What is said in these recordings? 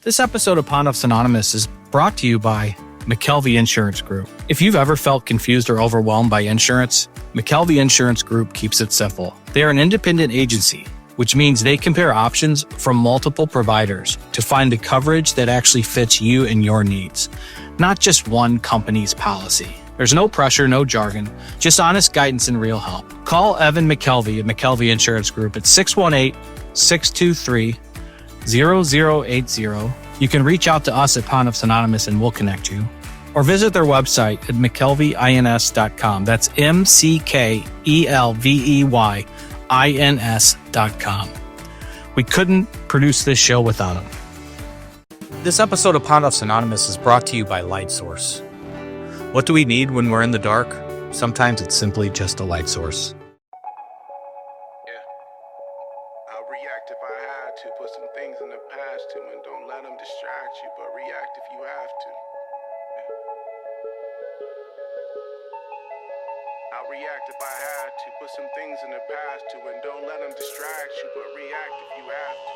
This episode of Pondoff's Anonymous is brought to you by McKelvey Insurance Group. If you've ever felt confused or overwhelmed by insurance, McKelvey Insurance Group keeps it simple. They are an independent agency, which means they compare options from multiple providers to find the coverage that actually fits you and your needs, not just one company's policy. There's no pressure, no jargon, just honest guidance and real help. Call Evan McKelvey at McKelvey Insurance Group at 618-623-0080. You can reach out to us at Pondoff's Anonymous and we'll connect you. Or visit their website at mckelveyins.com. That's McKelveyins.com. We couldn't produce this show without them. This episode of Pondoff's Anonymous is brought to you by Light Source. What do we need when we're in the dark? Sometimes it's simply just a light source. I'll react if I had to. Put some things in the past too, and don't let them distract you, but react if you have to. I'll react if I had to. Put some things in the past too, and don't let them distract you, but react if you have to.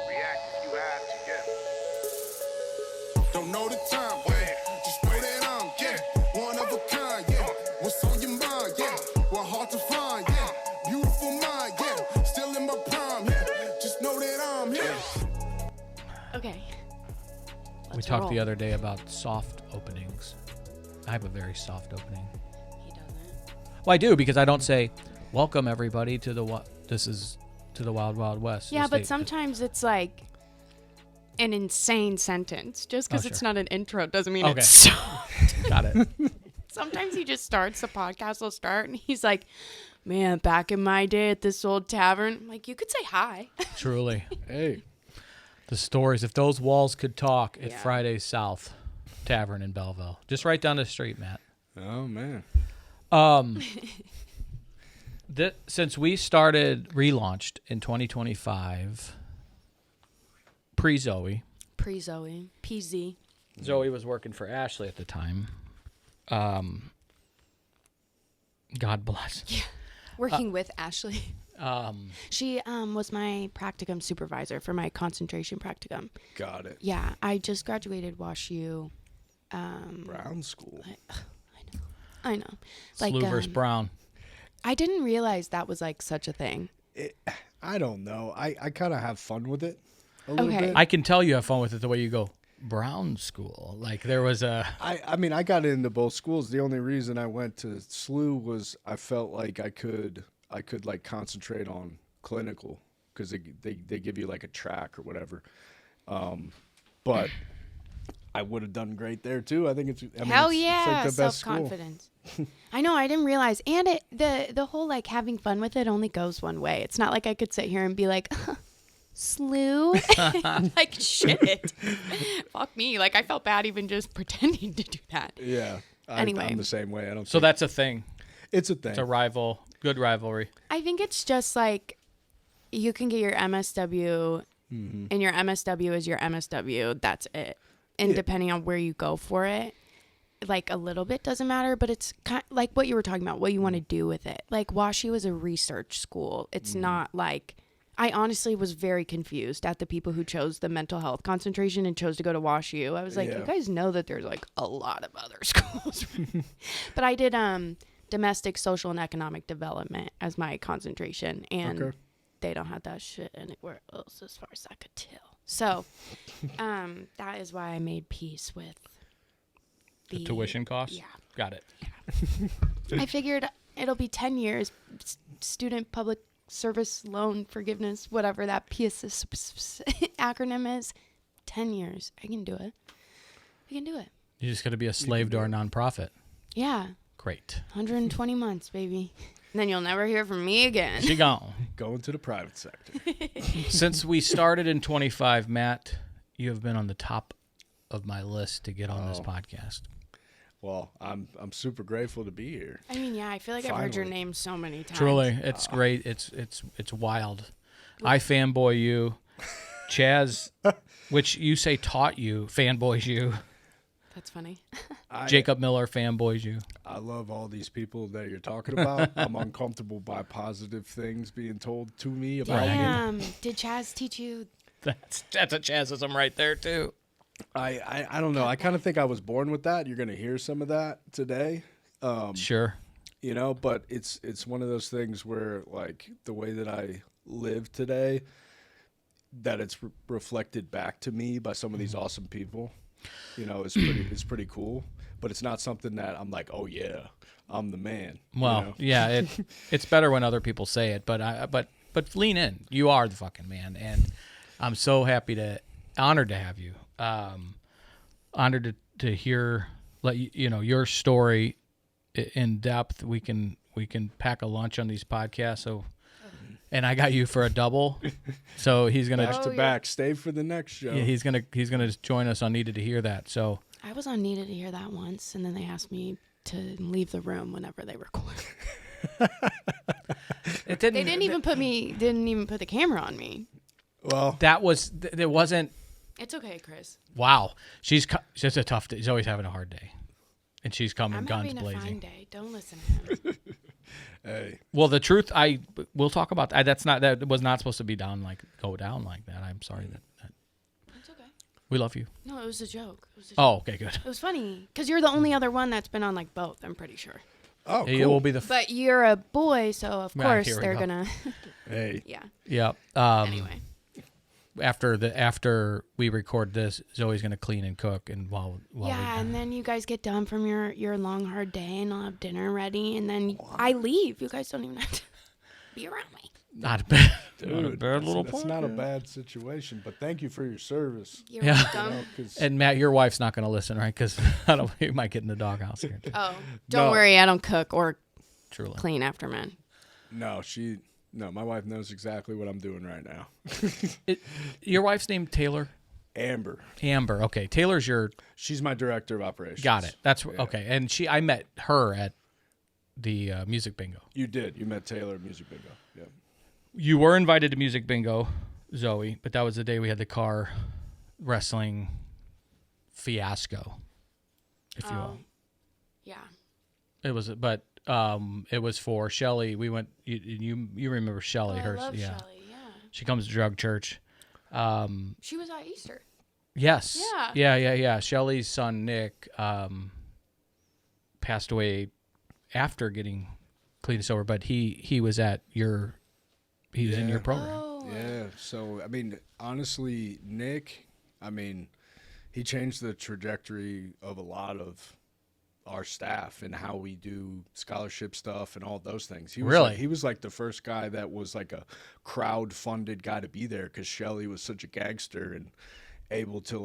React if you have to, Don't know the time, just know that I'm, one of a kind, What's on your mind, We're hard to find, Beautiful mind, Still in my prime, Just know that I'm here. Okay. We talked the other day about soft openings. I have a very soft opening. He doesn't. Well, I do, because I don't say, welcome everybody to the Wild Wild West. Yeah, but sometimes it's like an insane sentence. Just because it's not an intro doesn't mean it's soft. Got it. Sometimes he just starts, the podcast will start, and he's like, man, back in my day at this old tavern. I'm like, you could say hi. Truly. Hey. The stories, if those walls could talk at Yeah. Friday's South Tavern in Belleville. Just right down the street, Matt. Oh, man. Since we relaunched in 2025, pre-Zoe. Pre-Zoe. PZ. Zoe was working for Ashley at the time. God bless. Yeah. Working with Ashley. She was my practicum supervisor for my concentration practicum. Got it. Yeah, I just graduated WashU. Brown school. I know. Slew versus Brown. I didn't realize that was like such a thing. I don't know. I kind of have fun with it a little Okay. bit. I can tell you have fun with it the way you go, Brown school. Like there was a... I mean, I got into both schools. The only reason I went to SLU was I felt like I could like concentrate on clinical because they give you like a track or whatever. But I would have done great there too. I think it's Hell it's yeah, like the best self-confidence. I know, I didn't realize. And the whole like having fun with it only goes one way. It's not like I could sit here and be like, slew. Like shit. Fuck me. Like I felt bad even just pretending to do that. Yeah. Anyway. I'm the same way. So that's a thing. It's a thing. It's a good rivalry. I think it's just like you can get your MSW and your MSW is your MSW. That's it. And depending on where you go for it, like a little bit doesn't matter, but it's kind of like what you were talking about, what you want to do with it. Like WashU is a research school. It's not like, I honestly was very confused at the people who chose the mental health concentration and chose to go to WashU. I was like, you guys know that there's like a lot of other schools. But I did domestic, social, and economic development as my concentration. And they don't have that shit anywhere else as far as I could tell. So that is why I made peace with the tuition costs? Yeah. Got it. I figured it'll be 10 years, student public service loan forgiveness, whatever that PSS acronym is. 10 years. I can do it. You You're just going to be a slave to our nonprofit. Yeah. Great. 120 months, baby. And then you'll never hear from me again. She gone. Going to the private sector. Since we started in 25, Matt, you have been on the top of my list to get on this podcast. Well, I'm super grateful to be here. I mean, yeah, I feel like I've heard your name so many times. Truly, it's great. It's wild. I fanboy you. Chaz, which you say taught you, fanboys you. That's funny. Jacob Miller fanboys you. I love all these people that you're talking about. I'm uncomfortable by positive things being told to me about me. Did Chaz teach you That's a Chazism right there too. I don't know. I kind of think I was born with that. You're gonna hear some of that today. Sure. You know, but it's one of those things where like the way that I live today, that it's reflected back to me by some of these awesome people. You know, it's pretty cool. But it's not something that I'm like, oh yeah, I'm the man. Well, you know? yeah, it's better when other people say it, but lean in. You are the fucking man, and I'm so honored to have you. Honored to hear your story in depth. We can pack a lunch on these podcasts. So, and I got you for a double. So he's gonna back to back. Stay for the next show. Yeah, he's gonna join us on Needed to Hear That. So I was on Needed to Hear That once, and then they asked me to leave the room whenever they record. They didn't even put the camera on me. Well, that was there wasn't. It's okay, Chris. Wow, she's a tough day. She's always having a hard day, and she's coming I'm guns having blazing. a fine day. Don't listen to him. hey. Well, the truth, we'll talk about that. That was not supposed to go down like that. I'm sorry that. It's okay. We love you. No, it was a joke. Oh, okay, good. It was funny because you're the only other one that's been on like both. I'm pretty sure. Oh, cool. It will be the. But you're a boy, so of Right, course here we they're go. gonna. Hey. Yeah. Yeah. Anyway. After we record this, Zoe's gonna clean and cook, and while yeah, and then you guys get done from your long hard day, and I'll have dinner ready, and then I leave. You guys don't even have to be around me. not a bad, Dude, not a bad little that's point. not a bad situation, but thank you for your service. You're Yeah. welcome. You know, 'cause- And Matt, your wife's not gonna listen, right? Because we might get in the doghouse here. Oh, don't No. worry. I don't cook or Truly. clean after men. No, my wife knows exactly what I'm doing right now. Your wife's name Taylor? Amber. Amber. Okay, Taylor's your. She's my director of operations. Got it. That's okay. And I met her at the music bingo. You did. You met Taylor at Music Bingo. Yeah. You were invited to music bingo, Zoe, but that was the day we had the car wrestling fiasco, if you will. Yeah. It was, but it was for Shelly. We went. You remember Shelly? I love Shelly. Yeah. She comes to drug church. She was at Easter. Yes. Yeah. Yeah. Shelly's son Nick passed away after getting clean and sober, but he was at your. He was in your program. Oh. Yeah. So, I mean, honestly, Nick, he changed the trajectory of a lot of our staff and how we do scholarship stuff and all those things. He was Really? he was like the first guy that was like a crowd-funded guy to be there because Shelly was such a gangster and able to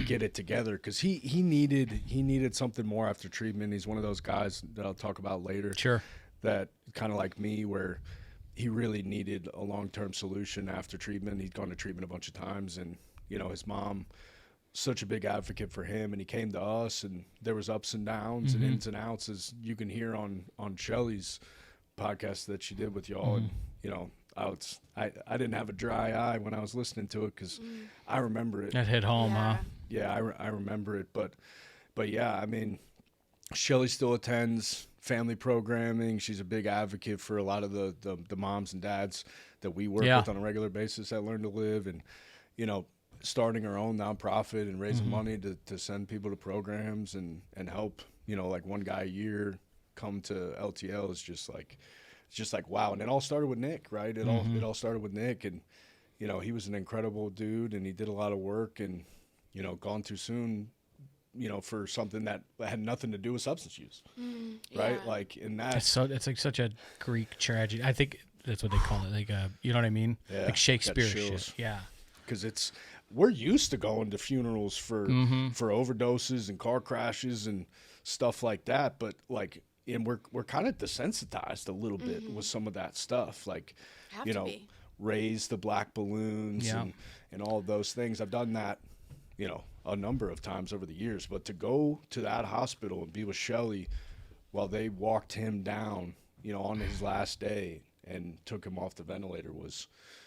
get it together because he needed something more after treatment. He's one of those guys that I'll talk about later. Sure. That kind of like me where he really needed a long-term solution after treatment. He'd gone to treatment a bunch of times and, his mom, such a big advocate for him, and he came to us, and there was ups and downs and ins and outs, as you can hear on Shelly's podcast that she did with y'all. And I didn't have a dry eye when I was listening to it because I remember it. That hit home, huh? Yeah, I remember it, but yeah, Shelly still attends family programming. She's a big advocate for a lot of the moms and dads that we work with on a regular basis that learn to live, and starting our own nonprofit and raising money to send people to programs and help, like one guy a year come to LTL is just like wow. And it all started with Nick, right? It all started with Nick, and he was an incredible dude, and he did a lot of work, and gone too soon, for something that had nothing to do with substance use, right? Yeah. Like in that, It's like such a Greek tragedy. I think that's what they call it. Like you know what I mean? Yeah, Like Shakespeare got chills. shit. Yeah. because we're used to going to funerals for overdoses and car crashes and stuff like that, but and we're kind of desensitized a little bit with some of that stuff, Have to be. raise the black balloons and all of those things. I've done that a number of times over the years, but to go to that hospital and be with Shelly while they walked him down on his last day and took him off the ventilator was.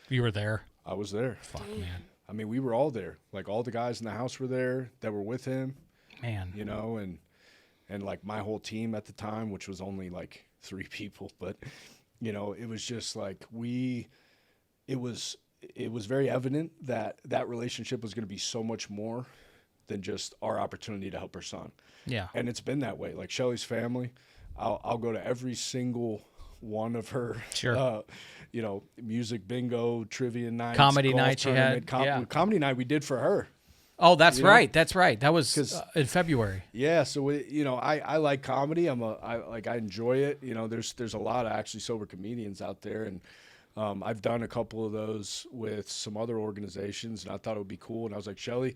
You were there. I was there. Fuck, man. We were all there. All the guys in the house were there that were with him. Man. And my whole team at the time, which was only 3 people, but it was just it was very evident that that relationship was going to be so much more than just our opportunity to help her son. Yeah. And it's been that way. Like Shelly's family, I'll go to every single one of her, Sure. music bingo, trivia nights, Comedy golf nights you had, tournament. Comedy night we did for her. Oh, that's You know? right. That's right. That was in February. Yeah, so I like comedy. I enjoy it. There's a lot of actually sober comedians out there, and I've done a couple of those with some other organizations, and I thought it would be cool. And I was like, Shelly,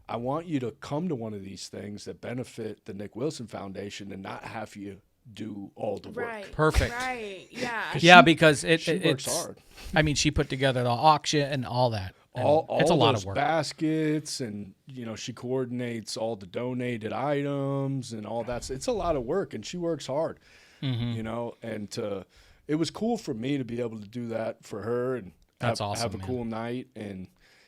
I want you to come to one of these things that benefit the Nick Wilson Foundation and not have you do all the work. Right. Perfect. Right. Yeah. Yeah, because She works it's hard. I mean, she put together the auction and all that. And All it's a lot those of work. baskets, and she coordinates all the donated items and all that. It's a lot of work, and she works hard. And it was cool for me to be able to do that for her and That's have awesome, a man. cool night and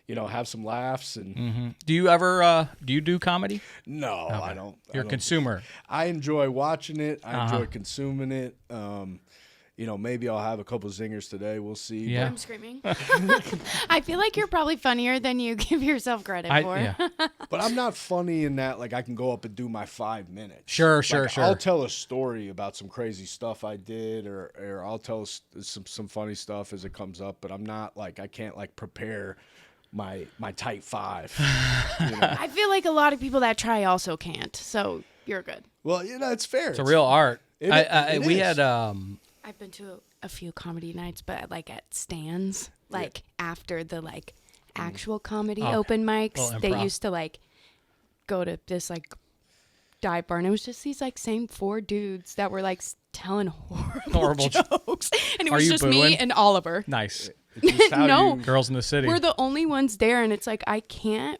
have some laughs and Do you ever do comedy? no, I don't. You're a consumer. I enjoy watching it. I enjoy consuming it. Maybe I'll have a couple zingers today. We'll see. Yeah. I'm screaming. I feel like you're probably funnier than you give yourself credit for. Yeah. But I'm not funny in that, like, I can go up and do my 5 minutes. Sure. I'll tell a story about some crazy stuff I did, or I'll tell some funny stuff as it comes up. But I'm not like, I can't like prepare my type 5. I feel like a lot of people that try also can't. So you're good. Well, it's fair. It's a real art. It We is. had I've been to a few comedy nights, but like at stands, like after the like actual comedy open mics, Well, they improv. used to like go to this like dive bar, and it was just these like same 4 dudes that were like telling horrible jokes, and it Are was you just booing? me and Oliver. nice It's just how No. you- girls in the city. We're the only ones there, and it's like I can't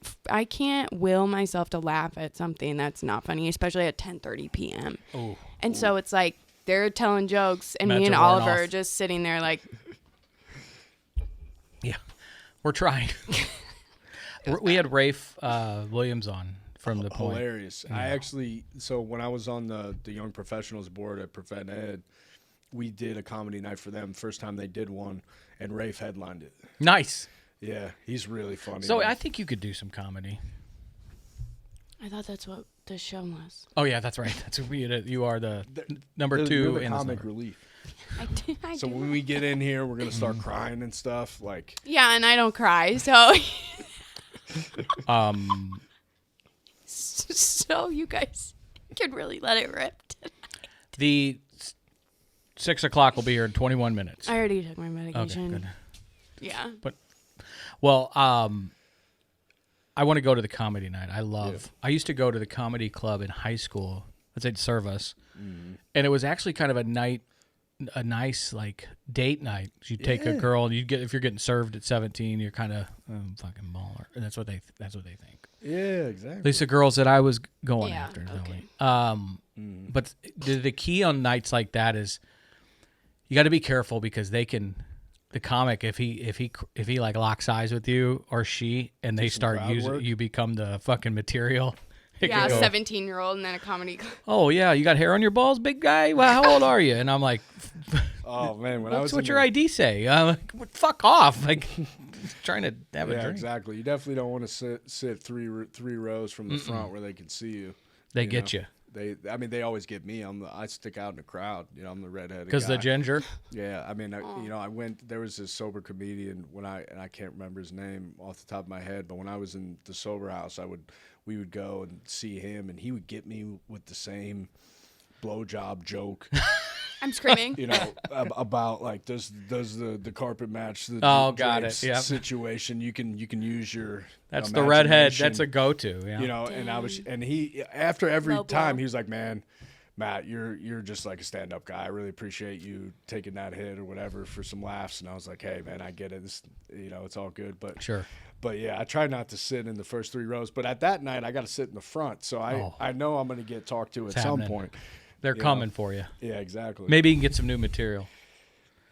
will myself to laugh at something that's not funny, especially at 10:30 p.m. Ooh. And so it's like they're telling jokes, and Meds me and are worn Oliver off. are just sitting there like, Yeah, we're trying. We had Rafe Williams on from the Point. hilarious. I actually, so when I was on the Young Professionals board at Prevent Ed, we did a comedy night for them. First time they did one, and Rafe headlined it. Nice. Yeah, he's really funny. So I think you could do some comedy. I thought that's what the show was. Oh yeah, that's right. That's what you are the number We're 2 the in this comic number. relief. I So do. when we get in here, we're gonna start crying and stuff. Like, Yeah, and I don't cry, so so you guys can really let it rip. The 6 o'clock will be here in 21 minutes. I already took my Okay, medication. good. Yeah. Well, I want to go to the comedy night. I used to go to the comedy club in high school. They'd serve us, and it was actually kind of a nice like date night. You'd take a girl, and if you're getting served at 17, you're kind of fucking baller, and that's what they think. yeah, exactly. At least the girls that I was going Yeah, after. okay. But the key on nights like that is you got to be careful because they can. The comic, if he like locks eyes with you or she, and they start crowd using work? you, become the fucking material. It Yeah, can a go, 17-year-old and then a comedy club. oh yeah, you got hair on your balls, big guy. Well, how old are you? And I'm like, Oh man, when I was that's what in your the- ID say. I'm like, "What, fuck off! Like trying to have a Yeah, drink. exactly. You definitely don't want to sit three rows from the front where they can see you. They you get know? you They always get me. I stick out in the crowd. I'm the redheaded because the guy. ginger. Yeah, I went. There was this sober comedian and I can't remember his name off the top of my head, but when I was in the sober house, we would go and see him, and he would get me with the same blowjob joke. I'm screaming. About like does the carpet match the Oh, got drapes it. Yep. situation? You can use your That's the redhead. imagination. That's a go-to. Yeah. And he after every Low blow. time he was like, man, Matt, you're just like a stand-up guy. I really appreciate you taking that hit or whatever for some laughs. And I was like, hey man, I get it. This, it's all good. But Sure. But yeah, I try not to sit in the first 3 rows. But at that night, I got to sit in the front, so I know I'm going to get talked to at some happening. point. They're coming for you. Yeah, exactly. Maybe you can get some new material.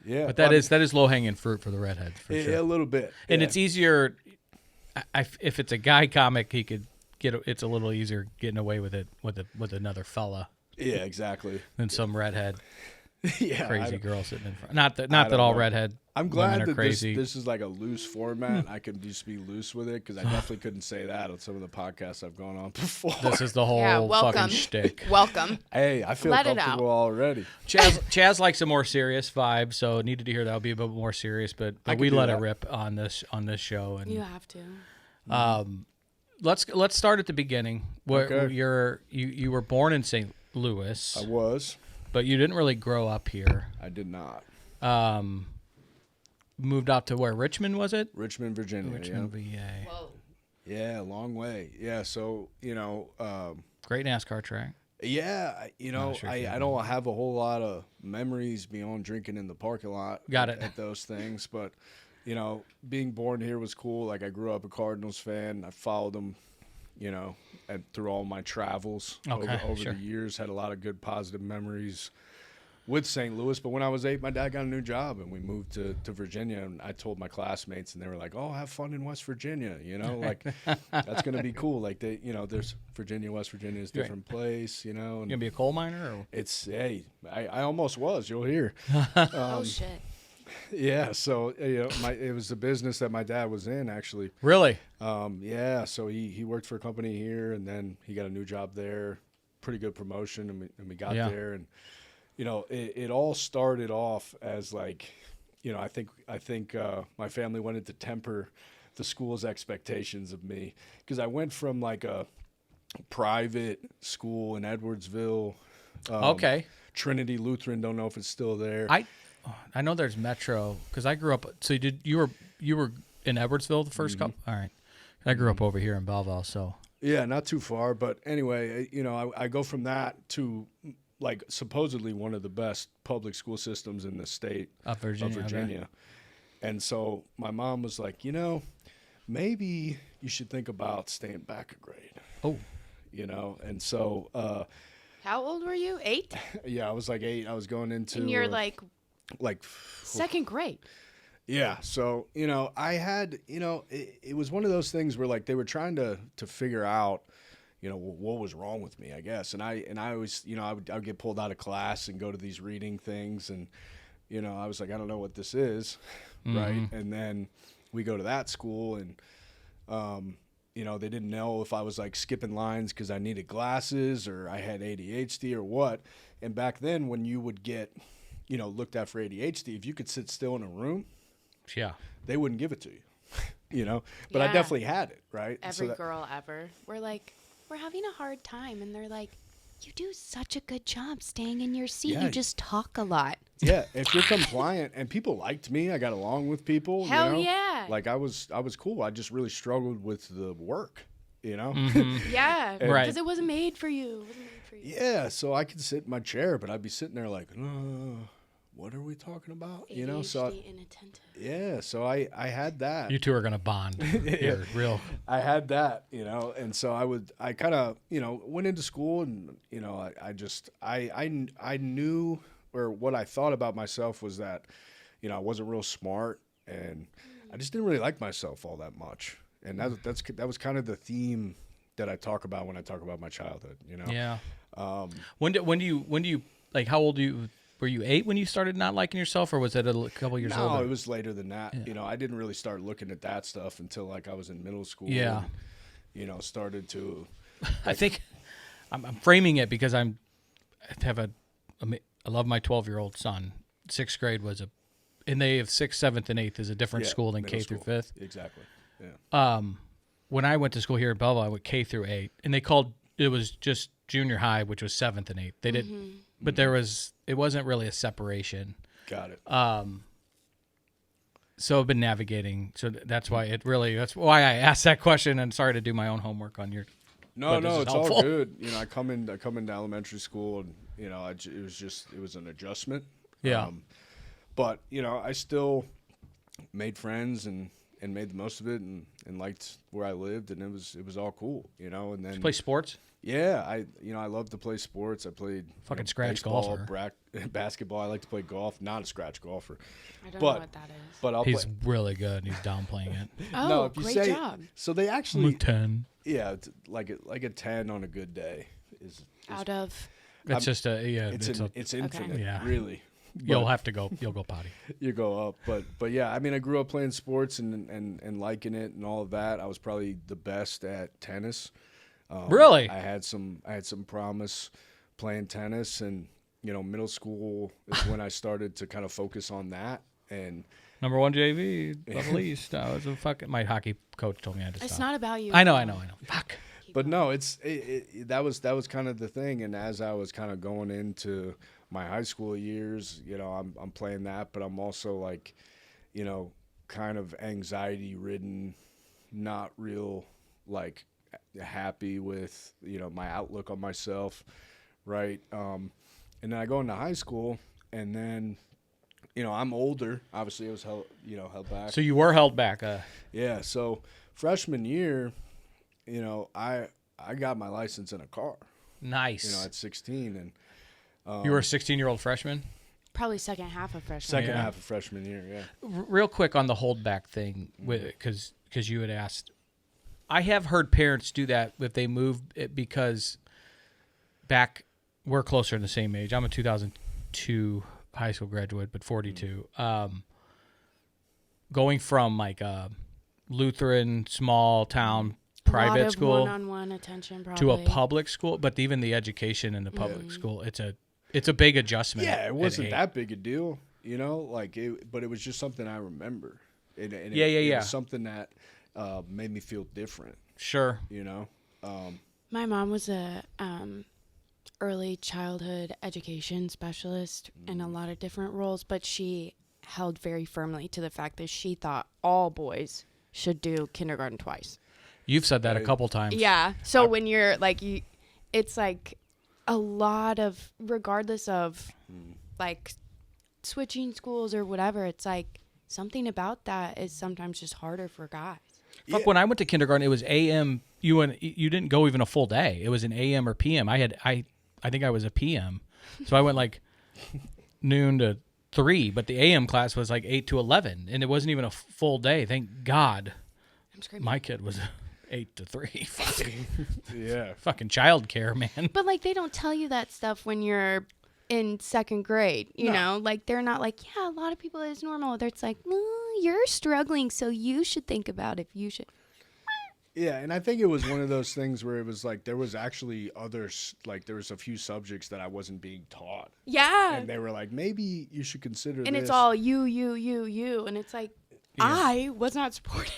Yeah, But that is low hanging fruit for the redheads for sure. a little bit. And yeah. it's easier. If it's a guy comic, he could get. It's a little easier getting away with it with another fella Yeah, exactly. than some redhead. Yeah, crazy girl sitting in front. Not that all know. redhead I'm women glad are that crazy. this is like a loose format. I can just be loose with it because I definitely couldn't say that on some of the podcasts I've gone on before. This is the whole Yeah, welcome. fucking shtick. Welcome. Hey, I feel Let it comfortable already. Chaz likes a more serious vibe, so needed to hear that'll be a bit more serious. But I we could do let it that. rip on this show. You And have to. let's start at the beginning. Where Okay. you were born in St. Louis, I was. but you didn't really grow up here. I did not. Moved out to where? Richmond, was it? Richmond, Virginia. Richmond, yeah. VA. Whoa. Yeah, long way. Yeah, so, Great NASCAR track. yeah, sure if I you don't have a whole lot of memories beyond drinking in the parking lot. Got it. At those things, but, being born here was cool. Like, I grew up a Cardinals fan. I followed them, through all my travels Okay, over sure. the years. Had a lot of good, positive memories with St. Louis. But when I was 8, my dad got a new job, and we moved to Virginia. And I told my classmates, and they were like, "Oh, have fun in West Virginia." Like that's gonna be cool. Like there's Virginia, West Virginia is a different place. And You gonna be a coal miner? Or? it's I almost was. You'll hear. Oh shit. Yeah. So it was the business that my dad was in actually. Really? Yeah. So he worked for a company here, and then he got a new job there. Pretty good promotion, and we got there, and it all started off as like, I think my family wanted to temper the school's expectations of me because I went from like a private school in Edwardsville. Okay. Trinity Lutheran. Don't know if it's still there. I know there's Metro because I grew up. So you were in Edwardsville the 1st couple. All right. I grew up over here in Belleville, so Yeah, not too far, but anyway, I go from that to like supposedly one of the best public school systems in the state of Virginia. Okay. And so my mom was like, maybe you should think about staying back a grade. Oh, And so How old were you? 8? yeah, I was like 8. I was going into And you're like like second grade. yeah, so I had it was one of those things where like they were trying to figure out what was wrong with me, I guess. And I always I would get pulled out of class and go to these reading things, and I was like, I don't know what this is, right? And then we go to that school, and they didn't know if I was like skipping lines because I needed glasses or I had ADHD or what. And back then, when you would get looked at for ADHD, if you could sit still in a room, yeah. they wouldn't give it to you. But I Yeah. definitely had it, right? Every girl ever. We're like, we're having a hard time, and they're like, you do such a good job staying in your seat. Yeah. You just talk a lot. Yeah, if you're compliant, and people liked me, I got along with people. Hell yeah. Like I was cool. I just really struggled with the work, Yeah, Right. because it wasn't made for you. It wasn't made for you. Yeah, so I could sit in my chair, but I'd be sitting there like, what are we talking about? So ADHD inattentive. yeah, so I had that. You two are gonna bond. You're real. I had that, and so I kind of, went into school, and I knew, or what I thought about myself was that, I wasn't real smart, and I just didn't really like myself all that much, and that was kind of the theme that I talk about when I talk about my childhood, Yeah. When do you like? How old were you 8 when you started not liking yourself, or was it a couple years older? No, it was later than that. I didn't really start looking at that stuff until like I was in middle school. Yeah. And, started to. I think I'm framing it because I love my 12-year-old son. 6th grade was and they have 6th, 7th, and 8th is a different school than middle K through school. 5th. Exactly. Yeah. When I went to school here in Belleville, I went K through 8, and they called it was just junior high, which was 7th and 8th. They did, but it wasn't really a separation. Got it. So I've been navigating. So that's why that's why I asked that question. And sorry to do my own homework on your. No, but this is it's helpful. all good. I come into elementary school, and it was an adjustment. Yeah. But I still made friends and made the most of it, and liked where I lived, and it was all cool. And then Did you play sports? Yeah, I love to play sports. I played Fucking scratch baseball, golfer. Basketball. I like to play golf. Not a scratch golfer. I don't But- know what that is. But I'll He's play. really good. He's downplaying it. Oh, No, if you great say job. so, they I'm actually a 10. yeah, it's like a 10 on a good day is Out of It's just it's infinite, Yeah. really. You'll have to go. You'll go potty. You go up. But yeah, I mean, I grew up playing sports and liking it and all of that. I was probably the best at tennis. Really? I had some promise playing tennis, and middle school is when I started to kind of focus on that. And Number 1 JV, at least. I was a fucking. My hockey coach told me I had to stop. It's not about you. I know. Fuck. But no, that was kind of the thing. And as I was kind of going into my high school years, I'm playing that, but I'm also like, kind of anxiety ridden, not real like happy with my outlook on myself, right? And then I go into high school, and then I'm older. Obviously, I was held back. So you were held back. Yeah. So freshman year, I got my license in a car. Nice. At 16, and You were a 16-year-old freshman? Probably second half of freshman. second Yeah. half of freshman year. Yeah. Real quick on the holdback thing, because you had asked. I have heard parents do that if they move because we're closer in the same age. I'm a 2002 high school graduate, but 42. Going from like a Lutheran small town private school one-on-one attention probably. to a public school, but even the education in the public school, it's a big adjustment. Yeah, it at wasn't 8. that big a deal, but it was just something I remember. It Yeah. was something that made me feel different. Sure. My mom was a early childhood education specialist in a lot of different roles, but she held very firmly to the fact that she thought all boys should do kindergarten twice. You've said that a couple times. Yeah. So when you're like, it's like a lot of, regardless of like switching schools or whatever, it's like something about that is sometimes just harder for guys. Fuck, when I went to kindergarten, it was AM. You didn't go even a full day. It was an AM or PM. I think I was a PM, so I went like noon to 3. But the AM class was like 8 to 11, and it wasn't even a full day. Thank God. I'm screaming. My kid was 8 to 3. Fucking childcare, man. But like they don't tell you that stuff when you're in second grade, you know? Like they're not like, yeah, a lot of people it's normal. It's like, you're struggling, so you should think about if you should. Yeah, and I think it was one of those things where it was like there was actually others, like there was a few subjects that I wasn't being taught. Yeah. And they were like, maybe you should consider And this. it's all you. And it's like, I was not supported.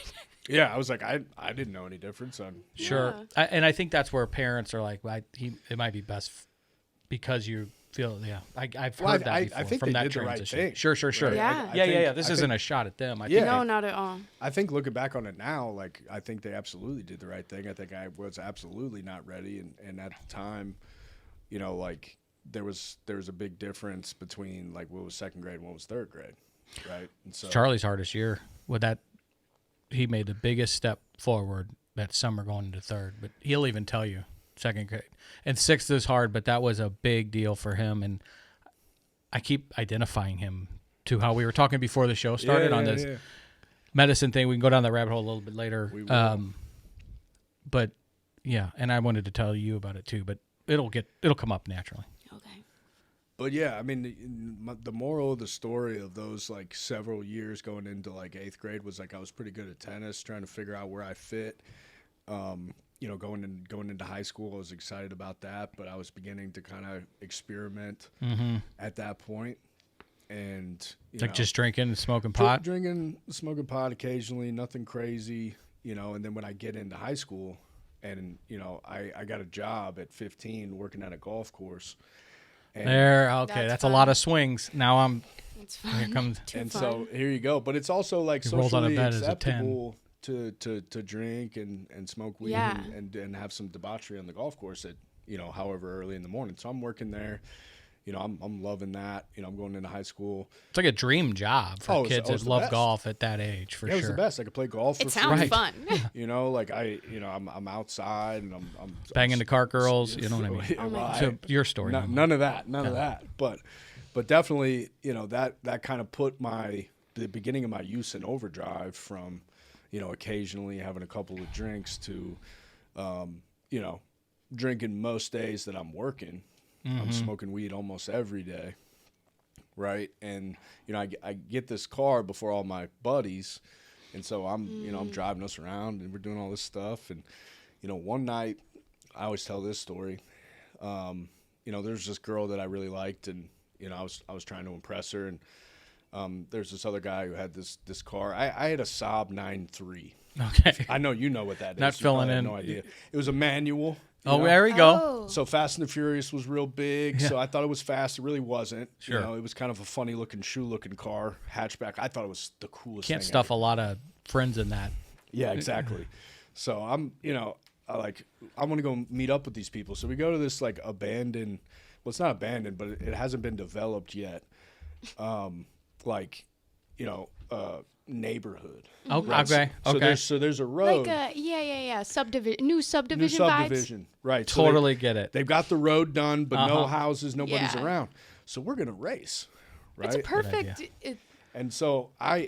Yeah, I was like, I didn't know any difference. Sure. Yeah. And I think that's where parents are like, well, it might be best because you feel, I've heard that before I think from they that did transition. the right thing. Sure. Right? Yeah. Yeah. This I isn't think- a shot at them. Yeah. No, not at all. I think looking back on it now, like I think they absolutely did the right thing. I think I was absolutely not ready, and at the time, like there was a big difference between like what was second grade and what was third grade, right? And so Charlie's hardest year with that, he made the biggest step forward that summer going into third, but he'll even tell you second grade and sixth is hard, but that was a big deal for him. And I keep identifying him to how we were talking before the show started on this medicine thing. We can go down that rabbit hole a little bit later. We will. But yeah, and I wanted to tell you about it too, but it'll come up naturally. Okay. But yeah, I mean, the moral of the story of those like several years going into like 8th grade was like I was pretty good at tennis, trying to figure out where I fit. Going into high school, I was excited about that, but I was beginning to kind of experiment at that point, and Just drinking and smoking pot. drinking, smoking pot occasionally, nothing crazy, And then when I get into high school, and I got a job at 15 working at a golf course. And That's a lot of swings. Now It's fun. here comes. and so here you go. But it's also like He rolls out of socially bed as a 10. acceptable to drink and smoke weed Yeah. and have some debauchery on the golf course at however early in the morning. So I'm working there. I'm loving that. I'm going into high school. It's like a dream job for kids that the love best. golf at that age, for Yeah, it was sure. the best. I could play golf. It for sounds free. fun. Like I'm outside and I'm Banging the cart girls, you know what I mean? Yeah, well, So your story. none of that, none of that. But definitely, that kind of put the beginning of my use in overdrive from, occasionally having a couple of drinks to, drinking most days that I'm working. I'm smoking weed almost every day. right? And I get this car before all my buddies, and so I'm driving us around and we're doing all this stuff. And one night, I always tell this story. There's this girl that I really liked, and I was trying to impress her, and there's this other guy who had this car. I had a Saab 9.3. Okay. I know you know what that is. Not You filling probably have in. No idea. It was a manual. Oh, there we go. Oh. So Fast and the Furious was real big. Yeah. So I thought it was fast. It really wasn't. Sure. It was kind of a funny looking shoe-looking car, hatchback. I thought it was the coolest Can't thing stuff ever. a lot of friends in that. Yeah, exactly. So I'm I want to go meet up with these people. So we go to this like abandoned. Well, it's not abandoned, but it hasn't been developed yet. Neighborhood. Oh, Right. okay. So Okay. there's a road. Like a subdivision, new New subdivision vibes. subdivision. Right. So Totally get it. they've got the road done, but no houses, nobody's Yeah. around. So we're gonna race. Right. It's perfect. And so I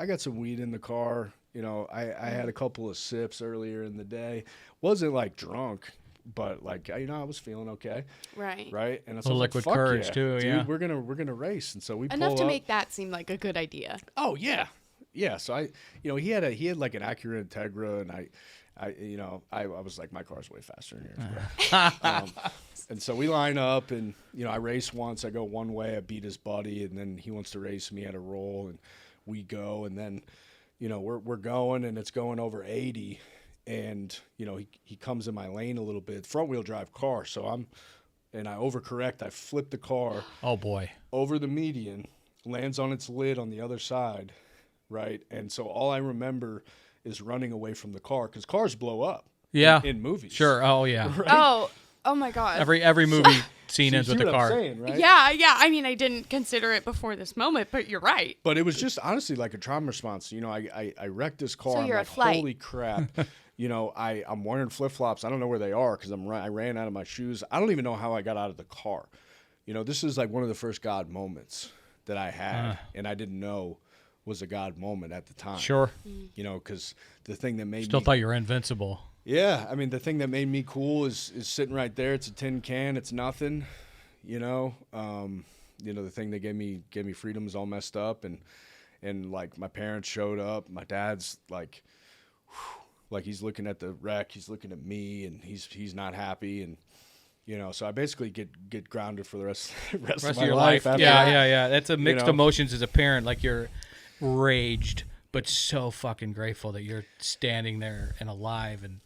got some weed in the car. I had a couple of sips earlier in the day. Wasn't like drunk, but like I was feeling okay. Right. Right. And A so I was liquid like, fuck courage yeah, too, dude, yeah. We're gonna race. And so we Enough pull to up. make that seem like a good idea. Oh yeah. Yeah. So he had like an Acura Integra, and I was like, my car's way faster than yours, bro. And so we line up, and I race once. I go one way. I beat his buddy, and then he wants to race me at a roll, and we go, and then we're going, and it's going over 80, and he comes in my lane a little bit, front wheel drive car. So I overcorrect. I flip the car Oh boy. over the median, lands on its lid on the other side, right? And so all I remember is running away from the car, because cars blow up. Yeah. In movies. Sure. Oh yeah. Right? Oh my God. Every movie scene ends See with the what car. I'm saying, right? Yeah. I mean, I didn't consider it before this moment, but you're right. But it was just honestly like a trauma response. I wrecked this car. So I'm you're a like, flight. holy crap. I'm wearing flip flops. I don't know where they are because I ran out of my shoes. I don't even know how I got out of the car. This is like one of the first God moments that I had, and I didn't know was a God moment at the time. Sure. Because the thing that made Still me thought you were invincible. Yeah, I mean, the thing that made me cool is sitting right there. It's a tin can. It's nothing, The thing that gave me freedom is all messed up, and like my parents showed up. My dad's like he's looking at the wreck. He's looking at me, and he's not happy, and so I basically get grounded for the rest of my your life. After Yeah, that. yeah. That's a mixed know? emotions as a parent. Like you're raged, but so fucking grateful that you're standing there and alive and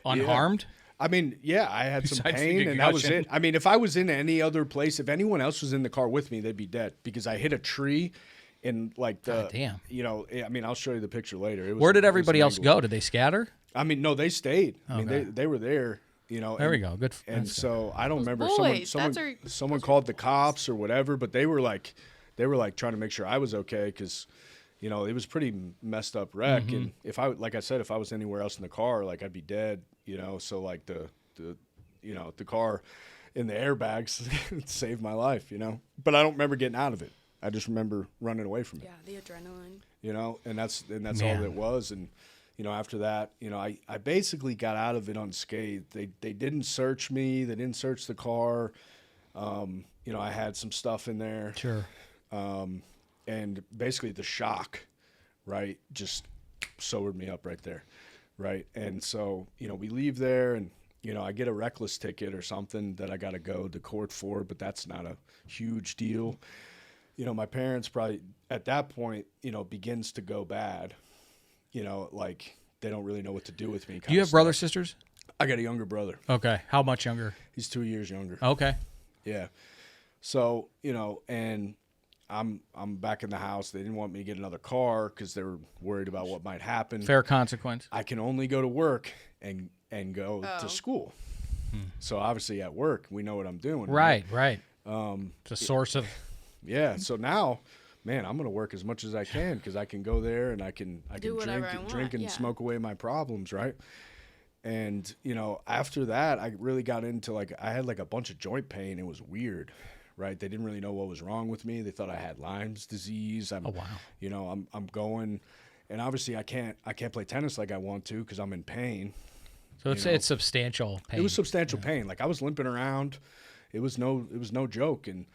unharmed. I mean, yeah, I had some Besides the pain, and that was concussion. it. I mean, if I was in any other place, if anyone else was in the car with me, they'd be dead because I hit a tree, and like the, God damn. I mean, I'll show you the picture later. It was, Where did it was everybody else mangled. go? Did they scatter? I mean, no, they stayed. I Okay. mean, they were there. There we go. Good. And That's so I don't remember. boys, Someone called the cops or whatever, but they were like trying to make sure I was okay because. It was pretty messed up wreck, Mm-hmm. and if I was anywhere else in the car, like I'd be dead, So like the car in the airbags saved my life, But I don't remember getting out of it. I just remember running away from it. Yeah, the adrenaline. And that's all Man. it was. And after that, I basically got out of it unscathed. They didn't search me. They didn't search the car. I had some stuff in there. Sure. And basically the shock, right, just sobered me up right there, right? And so, we leave there and, I get a reckless ticket or something that I got to go to court for, but that's not a huge deal. My parents probably, at that point, begins to go bad, like they don't really know what to do with me. Do you have brothers, sisters? I got a younger brother. Okay. How much younger? He's 2 years younger. Okay. Yeah. So, and I'm back in the house. They didn't want me to get another car because they were worried about what might happen. Fair consequence. I can only go to work and go to school. So obviously at work, we know what I'm doing. Right. It's a source of. Yeah. So now, man, I'm going to work as much as I can because I can go there and I can Do whatever I drink want, and yeah. smoke away my problems, right? And, after that, I really got into I had a bunch of joint pain. It was weird. Right, they didn't really know what was wrong with me. They thought I had Lyme's disease. Oh wow! I'm going, and obviously I can't play tennis like I want to because I'm in pain. So it's substantial pain. It was substantial pain. Like I was limping around. It was no joke. And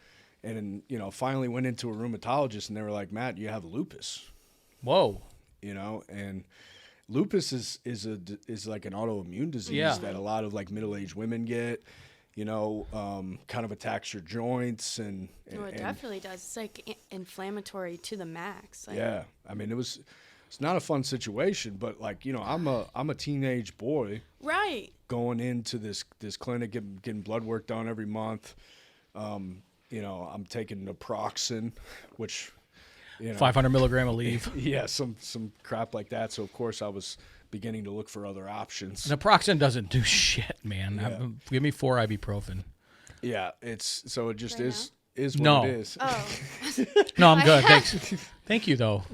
And, you know, finally went into a rheumatologist and they were like, Matt, you have lupus, Whoa. you know, and lupus is like an autoimmune disease Yeah. that a lot of like middle-aged women get, you know, kind of attacks your joints and it definitely does. It's like inflammatory to the max. Like, yeah. I mean, it's not a fun situation, but like, you know, I'm a teenage boy right. going into this clinic, getting blood work done every month. You know, I'm taking naproxen, which, you know, 500 milligram of leave. yeah, some crap like that. So of course I was beginning to look for other options. Naproxen doesn't do shit, man. Yeah. Give me 4 ibuprofen. Yeah, it just Right is what No. it is. Oh, No, I'm good. Thanks. Thank you, though,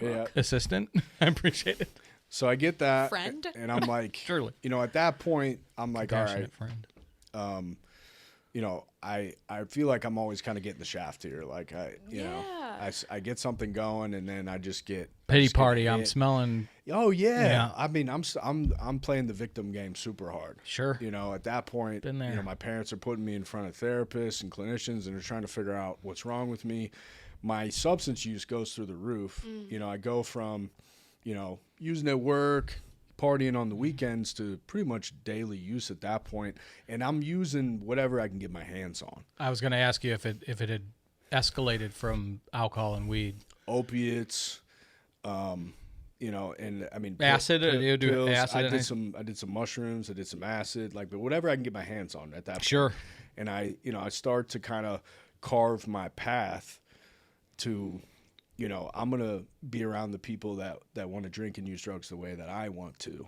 Yeah. assistant. I appreciate it. So I get that, Friend? and I'm like, Surely. you know, at that point, I'm like, all right, Passionate friend. you know, I feel like I'm always kind of getting the shaft here. Like you know, I get something going, and then I just get Pity just get party. I'm hit. smelling. Oh yeah. Yeah. I mean, I'm playing the victim game super hard. Sure. You know, at that point, Been there. you know, my parents are putting me in front of therapists and clinicians, and they're trying to figure out what's wrong with me. My substance use goes through the roof. You know, I go from, you know, using it at work, partying on the weekends to pretty much daily use at that point, and I'm using whatever I can get my hands on. I was going to ask you if it had escalated from alcohol and weed. Opiates, you know, and I mean Acid, or you do pills. acid I and did some mushrooms, I did some acid, like, but whatever I can get my hands on at that point. Sure. And I start to kind of carve my path to, you know, I'm gonna be around the people that want to drink and use drugs the way that I want to,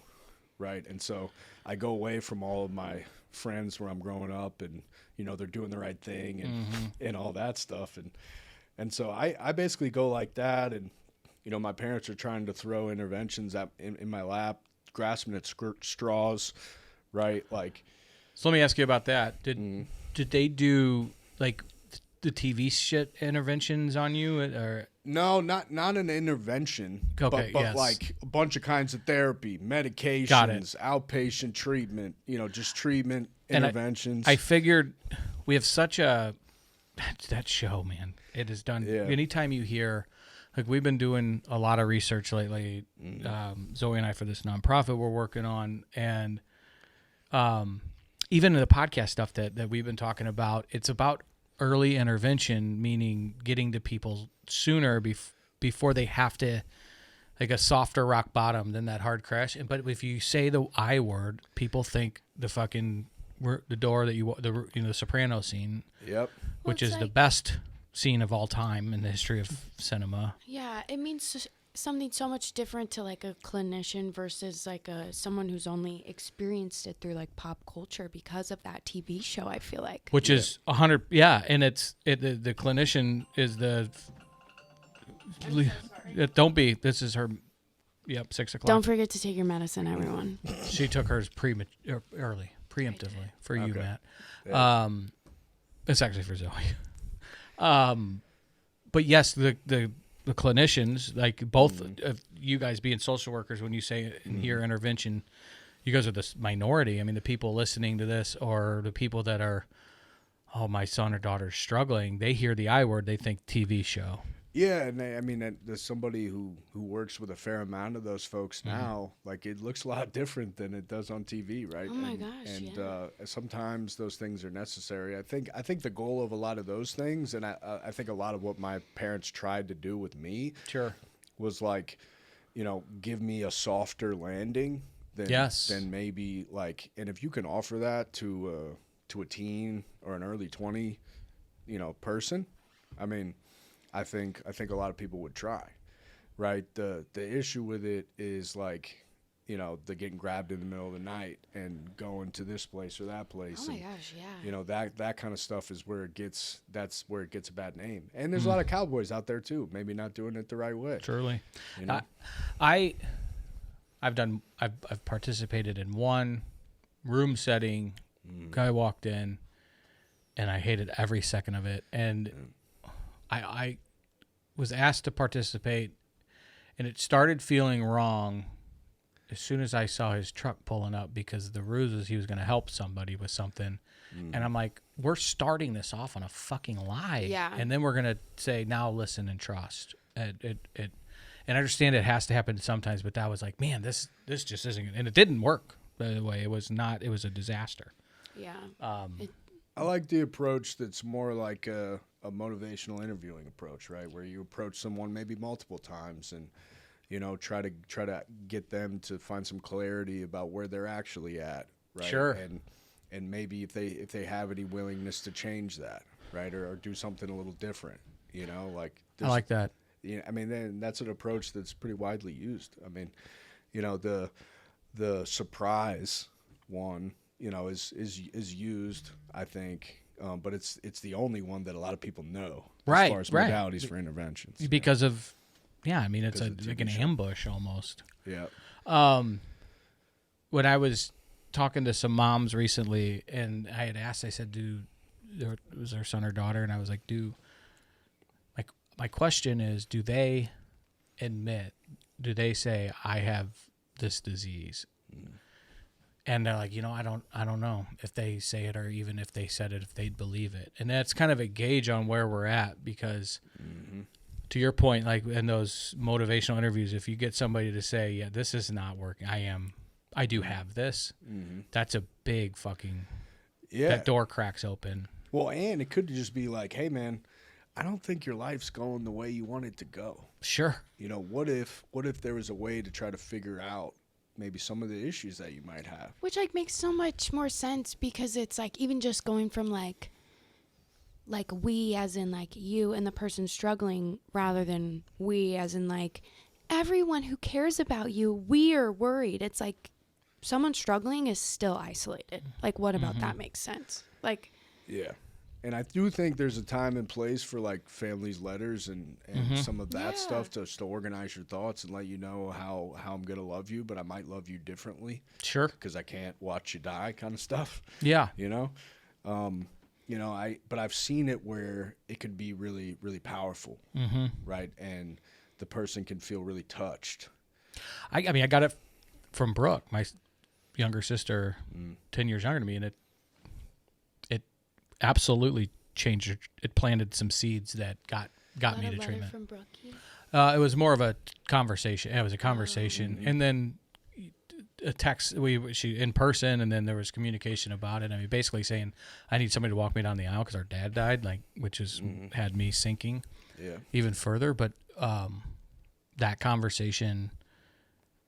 right? And so I go away from all of my friends where I'm growing up, and you know, they're doing the right thing and and all that stuff, and so I basically go like that, and you know, my parents are trying to throw interventions in my lap, grasping at straws, right? Like, So let me ask you about that. Did they do like the TV shit interventions on you, or no, not an intervention, Okay, but yes. like a bunch of kinds of therapy, medications, outpatient treatment, you know, just treatment, And interventions. I figured we have such a that show, man. It is done. Yeah. Anytime you hear, like, we've been doing a lot of research lately, Zoe and I, for this nonprofit we're working on, and even in the podcast stuff that we've been talking about, it's about early intervention, meaning getting to people sooner before they have to, like, a softer rock bottom than that hard crash. But if you say the I word, people think the fucking the door that the Soprano scene, Yep. which it's is the like- best scene of all time in the history of cinema. yeah, it means something so much different to like a clinician versus like someone who's only experienced it through like pop culture because of that TV show. I feel like. Which is 100, yeah, and the clinician is the. Don't be. This is her. Yep, 6:00. Don't forget to take your medicine, everyone. She took hers early, preemptively for you, Okay. Matt. It's actually for Zoe. But yes, the clinicians, like both of you guys being social workers, when you say and hear intervention, you guys are the minority. I mean, the people listening to this, or the people that are, oh, my son or daughter's struggling, they hear the I word, they think TV show. Yeah, and I mean, there's somebody who works with a fair amount of those folks now. Like, it looks a lot different than it does on TV, right? Oh my and, gosh, And yeah. sometimes those things are necessary. I think the goal of a lot of those things, and I think a lot of what my parents tried to do with me, Sure. was like, you know, give me a softer landing than Yes. than maybe like, and if you can offer that to a teen or an early 20, you know, person, I mean, I think a lot of people would try, right? The issue with it is, like, you know, the getting grabbed in the middle of the night and going to this place or that place. Oh my and, gosh, yeah. you know, that kind of stuff is where that's where it gets a bad name. And there's a lot of cowboys out there too, maybe not doing it the right way. Surely. You know? I've participated in one room setting. Guy walked in, and I hated every second of it. And I was asked to participate, and it started feeling wrong as soon as I saw his truck pulling up, because the ruse was he was going to help somebody with something. And I'm like, we're starting this off on a fucking lie. Yeah. And then we're going to say, now listen and trust. And I understand it has to happen sometimes, but that was like, man, this just isn't. And it didn't work, by the way. It was a disaster. Yeah. I like the approach that's more like a motivational interviewing approach, right? Where you approach someone maybe multiple times and, you know, try to get them to find some clarity about where they're actually at, right? Sure. And maybe if they have any willingness to change that, right, or do something a little different, you know, like I like that. Yeah, I mean, then that's an approach that's pretty widely used. I mean, you know, the surprise one, you know, is used, I think, but it's the only one that a lot of people know Right, as far as right. modalities for interventions. Because of, yeah, I mean, it's Because of the like an TV show. ambush almost. Yeah. When I was talking to some moms recently, and I had asked, I said, it was their son or daughter, and I was like, my question is, do they say I have this disease? And they're like, you know, I don't know if they say it, or even if they said it, if they'd believe it. And that's kind of a gauge on where we're at, because to your point, like in those motivational interviews, if you get somebody to say, yeah, this is not working, I do have this, that's a big fucking, that door cracks open. Well, and it could just be like, hey, man, I don't think your life's going the way you want it to go. Sure. You know, what if there was a way to try to figure out maybe some of the issues that you might have? Which like makes so much more sense, because it's like even just going from like we as in like you and the person struggling, rather than we as in like everyone who cares about you, we are worried. It's like someone struggling is still isolated. Like, what about that makes sense? Like, Yeah. And I do think there's a time and place for like families' letters and some of that stuff to organize your thoughts and let you know how I'm going to love you, but I might love you differently. Sure. Because I can't watch you die kind of stuff. Yeah. You know? But I've seen it where it could be really, really powerful, right? And the person can feel really touched. I mean, I got it from Brooke, my younger sister, 10 years younger than me, and it absolutely changed. It planted some seeds that got me to treatment. From Brookie. It was more of a conversation. It was a conversation, and then a text. She in person, and then there was communication about it. I mean, basically saying, "I need somebody to walk me down the aisle because our dad died," which is had me sinking even further. But that conversation,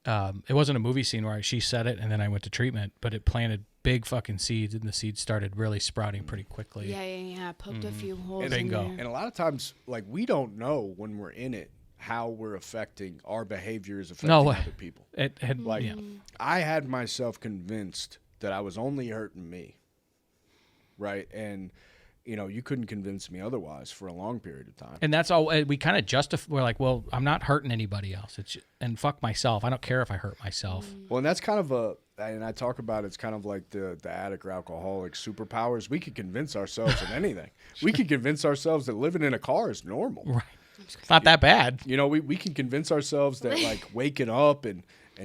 it wasn't a movie scene where she said it and then I went to treatment, but it planted big fucking seeds, and the seeds started really sprouting pretty quickly. Yeah. Poked a few holes in Bingo. there. And a lot of times, like, we don't know when we're in it how we're affecting our behaviors, affecting other people. It had I had myself convinced that I was only hurting me, right? And, you know, you couldn't convince me otherwise for a long period of time. And that's all we kind of justify. We're like, well, I'm not hurting anybody else. And fuck myself. I don't care if I hurt myself. Well, and that's kind of and I talk about it's kind of like the addict or alcoholic superpowers. We could convince ourselves of anything. We could convince ourselves that living in a car is normal. Right. It's not that bad. You know, we can convince ourselves that like waking up and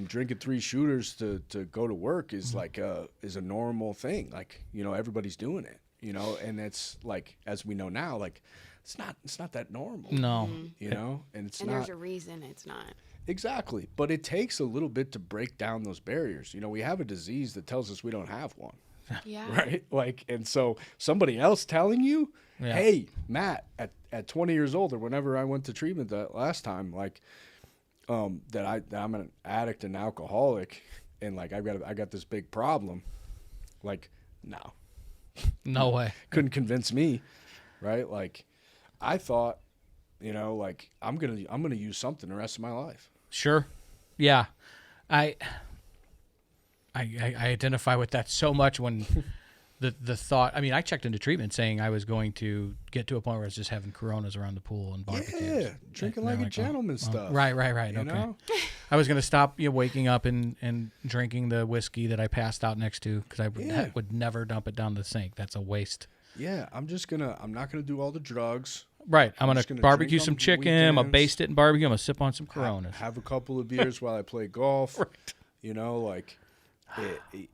drinking 3 shooters to go to work is like is a normal thing. Like, you know, everybody's doing it, you know, and it's like, as we know now, like it's not that normal. No. You know, and it's And not. there's a reason it's not. Exactly. But it takes a little bit to break down those barriers. You know, we have a disease that tells us we don't have one. Yeah. Right? Like, and so somebody else telling you, hey, Matt, at 20 years old, or whenever I went to treatment that last time, like, that I'm an addict and alcoholic, and like I got this big problem. Like, no way. Couldn't convince me, right? Like, I thought, you know, like I'm gonna use something the rest of my life. Sure. Yeah. I identify with that so much when the thought, I mean, I checked into treatment saying I was going to get to a point where I was just having Coronas around the pool and barbecues. Yeah, drinking like a gentleman stuff. Right. You Okay. know? I was going to stop waking up and drinking the whiskey that I passed out next to, because I would never dump it down the sink. That's a waste. Yeah, I'm not gonna do all the drugs. Right. I'm just going to gonna barbecue drink some on chicken. I'm going to weekends. baste it in barbecue. I'm going to sip on some Coronas. Have a couple of beers while I play golf. Right. You know, like,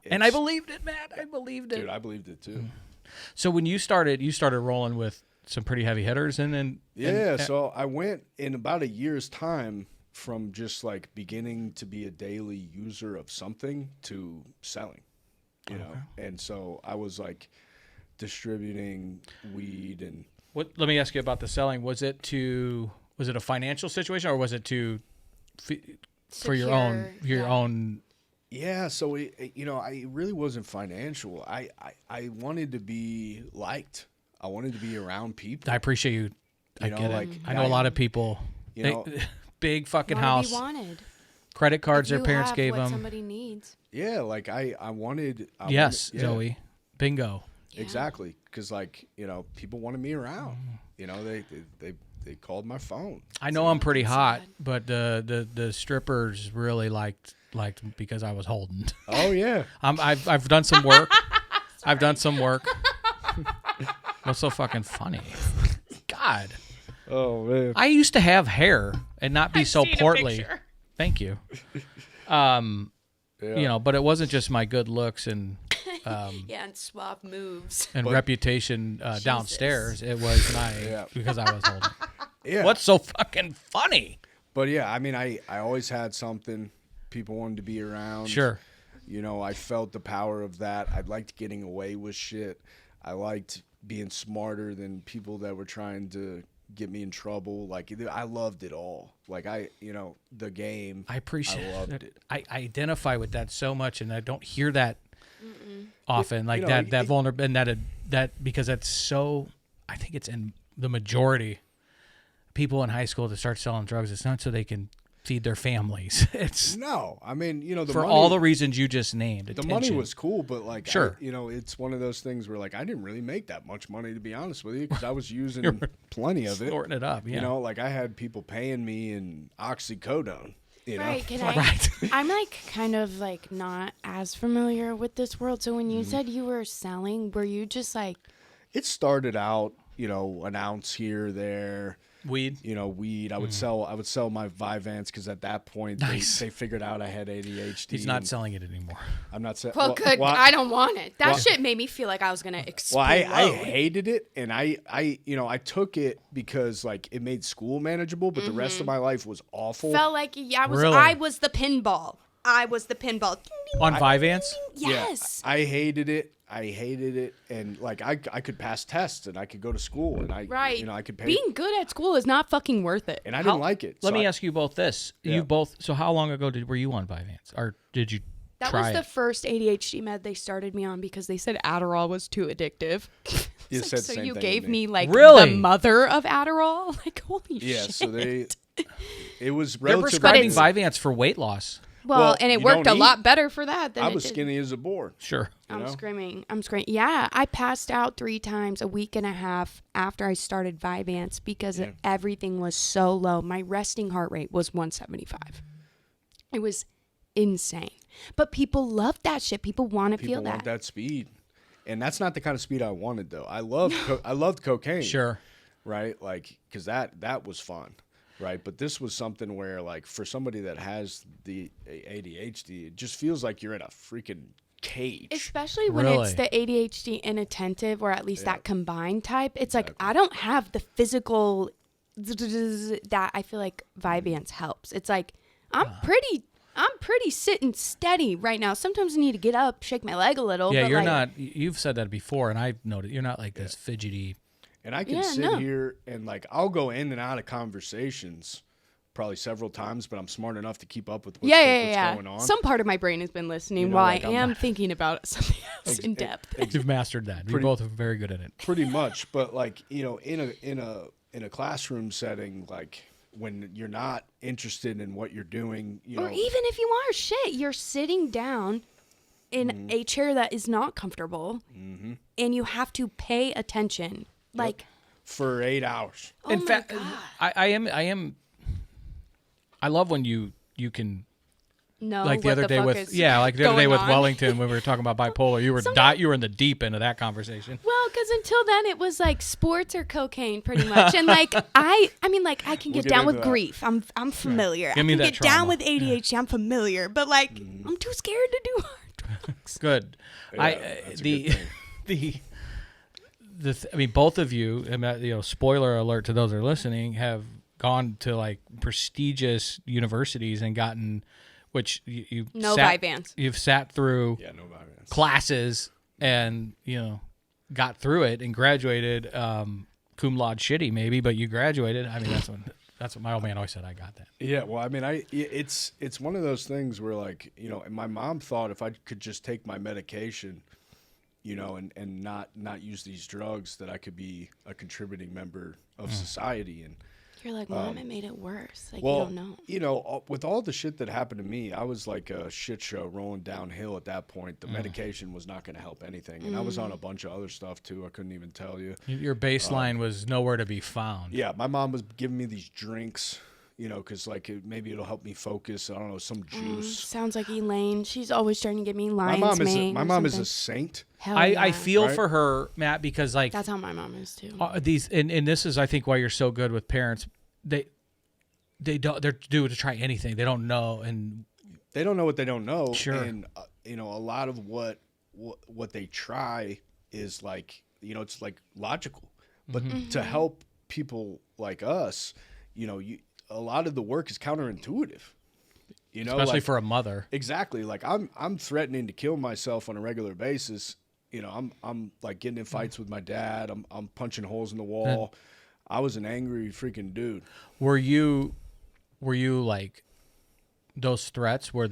and I believed it, Matt. I believed it. dude, I believed it too. So when you started rolling with some pretty heavy hitters, and so I went in about a year's time from just like beginning to be a daily user of something to selling, you know. And so I was like distributing weed and. What? Let me ask you about the selling. Was it a financial situation, or was it for your own? Yeah, so I really wasn't financial. I wanted to be liked. I wanted to be around people. I appreciate you. I get like, it. I know a lot of people. Big fucking house. Wanted. Credit cards If their parents have gave what them. Somebody needs. Yeah, like I wanted. Yes, yeah. Zoe. Bingo. Yeah. Exactly, because like people wanted me around. You know, they called my phone. I know I'm pretty hot, sad. but the strippers really liked because I was holding. Oh yeah. I've done some work. I've done some work. What's so fucking funny? God. Oh man. I used to have hair and not be so portly. Thank you. But it wasn't just my good looks and and suave moves. and reputation downstairs. It was because I was holding. Yeah. What's so fucking funny? But yeah, I mean, I always had something. People wanted to be around. Sure. You know, I felt the power of that. I liked getting away with shit. I liked being smarter than people that were trying to get me in trouble. Like, I loved it all. Like, the game. I appreciate I loved it. it. I identify with that so much, and I don't hear that often. Like that that vulnerable, and that because that's so. I think it's in the majority. People in high school that start selling drugs, it's not so they can feed their families. It's No, I mean, the for money, all the reasons you just named. the money was cool, but like, Sure. it's one of those things where like I didn't really make that much money, to be honest with you, because I was using plenty of it. Snorting it up, yeah. Like I had people paying me in oxycodone. Right, can I? Right. I'm like kind of like not as familiar with this world. So when you said you were selling, were you just like? It started out, an ounce here, there. Weed. Weed. I would sell my Vyvanse because at that point Nice. they figured out I had ADHD. He's not selling it anymore. I'm not selling. Well, good. I don't want it. That shit made me feel like I was gonna explode. Well, I hated it, and I took it because like it made school manageable, but the rest of my life was awful. Felt like Really? I was the pinball. On Vyvanse? Yes. Yeah, I hated it. And like I could pass tests and I could go to school and I could pay. Being good at school is not fucking worth it. And I didn't like it. Let me ask you both this. Yeah. So how long ago were you on Vyvanse? Or did you That try was the it? first ADHD med they started me on because they said Adderall was too addictive. You said the so same you thing gave to me. me like Really? the mother of Adderall? Like holy Yeah, shit. so it was They're relatively. prescribing But Vyvanse for weight loss. Well, and it you worked a don't lot eat. better for that than I it was did. skinny as a boar. Sure. I'm know? screaming. Yeah, I passed out 3 times a week and a half after I started Vyvanse because everything was so low. My resting heart rate was 175. It was insane. But people love that shit. People want to feel People want that. that speed, and that's not the kind of speed I wanted though. I loved cocaine. Sure. Right, like because that was fun. Right, but this was something where, like, for somebody that has the ADHD, it just feels like you're in a freaking cage. Especially when Really? it's the ADHD inattentive or at least that combined type. It's like I don't have the physical that I feel like Vyvanse helps. It's like I'm pretty sitting steady right now. Sometimes I need to get up, shake my leg a little. Yeah, but you're like, not. You've said that before, and I've noted you're not like this fidgety. And I can sit here and, like, I'll go in and out of conversations probably several times, but I'm smart enough to keep up with what's going on. Some part of my brain has been listening while I am thinking about something else in depth. You've mastered that. You both are very good at it. Pretty much, but, like, in a classroom setting, like, when you're not interested in what you're doing, Or even if you are, you're sitting down in a chair that is not comfortable, and you have to pay attention. Like for 8 hours. oh In my fact, God. I love when you can know like the what other the day fuck with is the other day going with on. Wellington when we were talking about bipolar. You were you were in the deep end of that conversation. Well, because until then it was like sports or cocaine, pretty much, and like I mean, like I can We'll get get down into with that. grief. I'm familiar. Give me I can that get down trauma. with ADHD. I'm familiar, but like I'm too scared to do hard drugs. Good. Yeah, that's a good thing. I mean, both of you, spoiler alert to those that are listening, have gone to like prestigious universities and gotten, which you've No sat, Vyvanse. you've sat through Yeah, no violence. classes and got through it and graduated cum laude shitty maybe, but you graduated. I mean, that's what my old man always said. I got that. Yeah, well, I mean, it's one of those things where, like, and my mom thought if I could just take my medication, and not use these drugs, that I could be a contributing member of society. And You're like, Mom, it made it worse. Like well, you don't know. with all the shit that happened to me, I was like a shit show rolling downhill at that point. The medication was not going to help anything, and I was on a bunch of other stuff too. I couldn't even tell you. Your baseline was nowhere to be found. Yeah, my mom was giving me these drinks, because like maybe it'll help me focus. I don't know, some juice. Sounds like Elaine. She's always trying to get me My lion's mane. my or mom is a something. saint. Hell I yeah. feel Right? for her, Matt, because like That's how my mom is too. these and this is I think why you're so good with parents. They're due to try anything. They don't know, and They don't know what they don't know. Sure. And a lot of what they try is like, it's like logical. But to help people like us, a lot of the work is counterintuitive. especially like, for a mother. exactly. Like I'm threatening to kill myself on a regular basis. I'm like getting in fights with my dad. I'm punching holes in the wall. I was an angry freaking dude. Were you like those threats? Were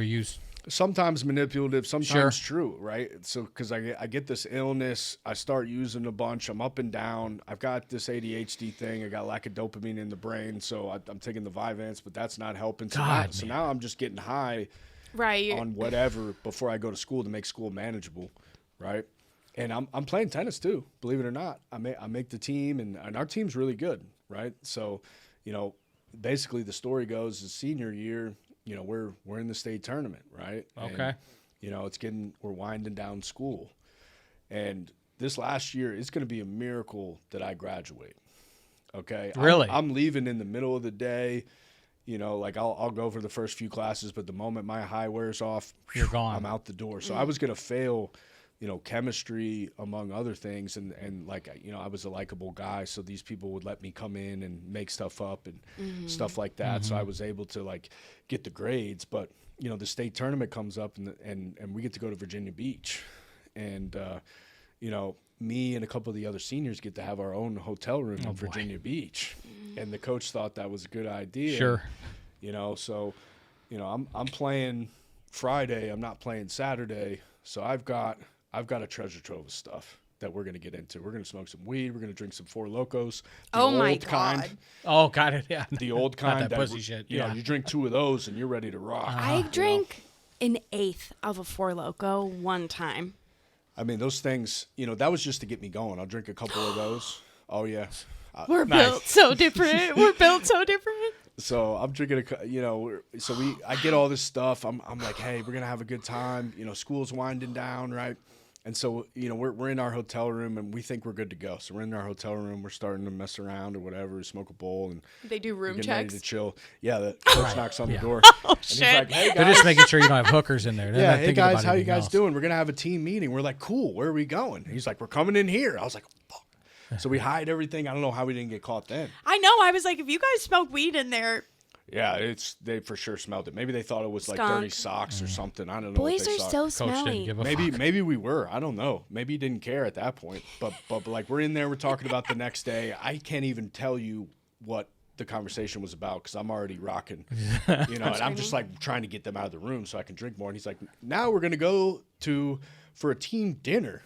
you? Sometimes manipulative, sometimes Sure. true, right? So because I get this illness, I start using a bunch. I'm up and down. I've got this ADHD thing. I got lack of dopamine in the brain, so I'm taking the Vyvanse, but that's not helping. God, So now I'm just getting high Right. on whatever before I go to school to make school manageable, right? And I'm playing tennis too, believe it or not. I make the team, and our team's really good, right? So, basically the story goes is senior year, we're in the state tournament, right? Okay. And, we're winding down school. And this last year, it's going to be a miracle that I graduate. Okay. Really? I'm leaving in the middle of the day. Like I'll go for the first few classes, but the moment my high wears off, You're gone. I'm out the door. So I was going to fail, chemistry among other things. And like, I was a likable guy. So these people would let me come in and make stuff up and stuff like that. So I was able to like get the grades, but the state tournament comes up and we get to go to Virginia Beach, and, me and a couple of the other seniors get to have our own hotel room in Virginia Beach. And the coach thought that was a good idea. Sure. So, I'm playing Friday. I'm not playing Saturday. So I've got a treasure trove of stuff that we're going to get into. We're going to smoke some weed. We're going to drink some Four Locos. The Oh my old kind. God. Oh, got it. Yeah. The old Not kind. that pussy shit. Yeah. You drink 2 of those and you're ready to rock. I drank an eighth of a Four Loko one time. I mean, those things, that was just to get me going. I'll drink a couple of those. Oh, yeah. We're built so different. We're built so different. So I'm drinking I get all this stuff. I'm like, hey, we're going to have a good time. School's winding down, right? And so, we're in our hotel room and we think we're good to go. So we're in our hotel room. We're starting to mess around or whatever, smoke a bowl, and They do room we're getting ready checks. to chill. Yeah, the coach knocks on the door. Oh, and he's shit. like, hey, They're guys. just making sure you don't have hookers in there. They're Yeah, not hey thinking guys, about how you anything guys else. doing? We're going to have a team meeting. We're like, cool, where are we going? He's like, we're coming in here. I was like, fuck. So we hide everything. I don't know how we didn't get caught then. I know. I was like, if you guys smoke weed in there, Yeah, they for sure smelled it. Maybe they thought it was like Skunk. dirty socks or something. I don't know. boys what they are saw. so Coach didn't smelly. give a Maybe fuck. maybe we were. I don't know. Maybe he didn't care at that point. But like we're in there. We're talking about the next day. I can't even tell you what the conversation was about because I'm already rocking. And I'm just like trying to get them out of the room so I can drink more. And he's like, now we're gonna go for a team dinner.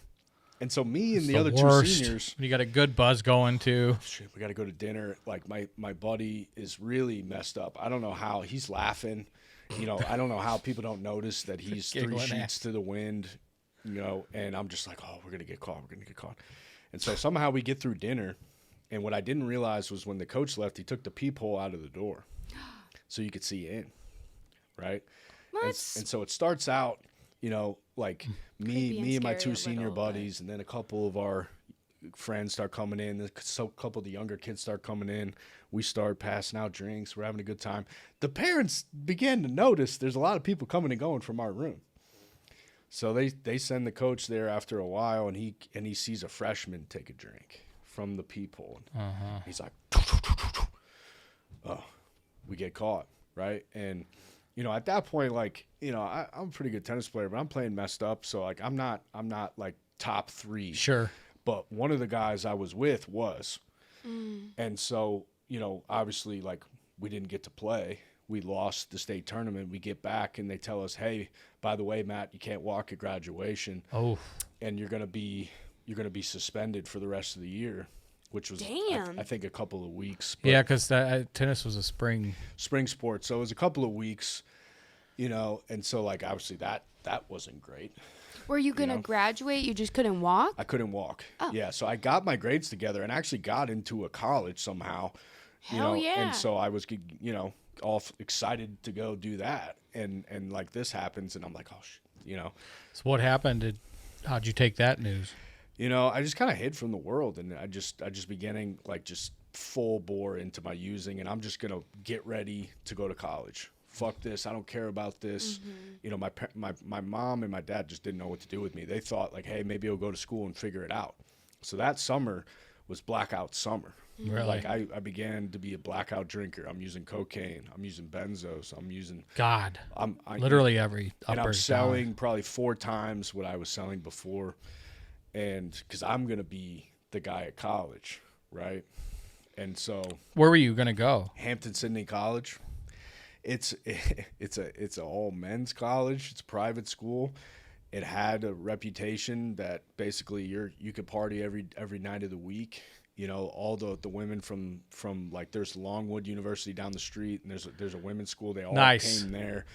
And so me and the other worst. two seniors. You got a good buzz going too. Shit, we got to go to dinner. Like my buddy is really messed up. I don't know how he's laughing. I don't know how people don't notice that he's 3 Giggling sheets ass. to the wind. And I'm just like, oh, we're gonna get caught. We're gonna get caught. And so somehow we get through dinner. And what I didn't realize was when the coach left, he took the peephole out of the door. so you could see in, right? Well, And, that's and so it starts out, like creepy and me and my scary two a senior little, but- buddies, and then a couple of our friends start coming in. So a couple of the younger kids start coming in. We start passing out drinks. We're having a good time. The parents began to notice there's a lot of people coming and going from our room. So they send the coach there after a while, and he sees a freshman take a drink from the peephole. He's like, oh, we get caught, right? And at that point, like, I'm a pretty good tennis player, but I'm playing messed up. So like, I'm not like top 3. Sure. But one of the guys I was with was. And so, obviously, like, we didn't get to play. We lost the state tournament. We get back, and they tell us, hey, by the way, Matt, you can't walk at graduation. Oh. And you're gonna be suspended for the rest of the year, which was, Damn. I think, a couple of weeks. But Yeah, because tennis was a spring. sport. So it was a couple of weeks, and so, like, obviously that wasn't great. Were you gonna graduate? You just couldn't walk? I couldn't walk. Oh. Yeah, so I got my grades together and actually got into a college somehow. Hell yeah. And so I was, all excited to go do that. And like this happens, and I'm like, oh, So what happened? How'd you take that news? I just kind of hid from the world, and I just beginning like just full bore into my using, and I'm just gonna get ready to go to college. Fuck this. I don't care about this. My mom and my dad just didn't know what to do with me. They thought like, hey, maybe I'll go to school and figure it out. So that summer was blackout summer. Really? Like I began to be a blackout drinker. I'm using cocaine. I'm using benzos. I'm using. God. I Literally every up and or I'm down. selling probably 4 times what I was selling before, and because I'm gonna be the guy at college, right? And so Where were you gonna go? Hampton-Sydney College. It's a all men's college. It's a private school. It had a reputation that basically you could party every night of the week. All the women from like there's Longwood University down the street, and there's a women's school. They all Nice. came there,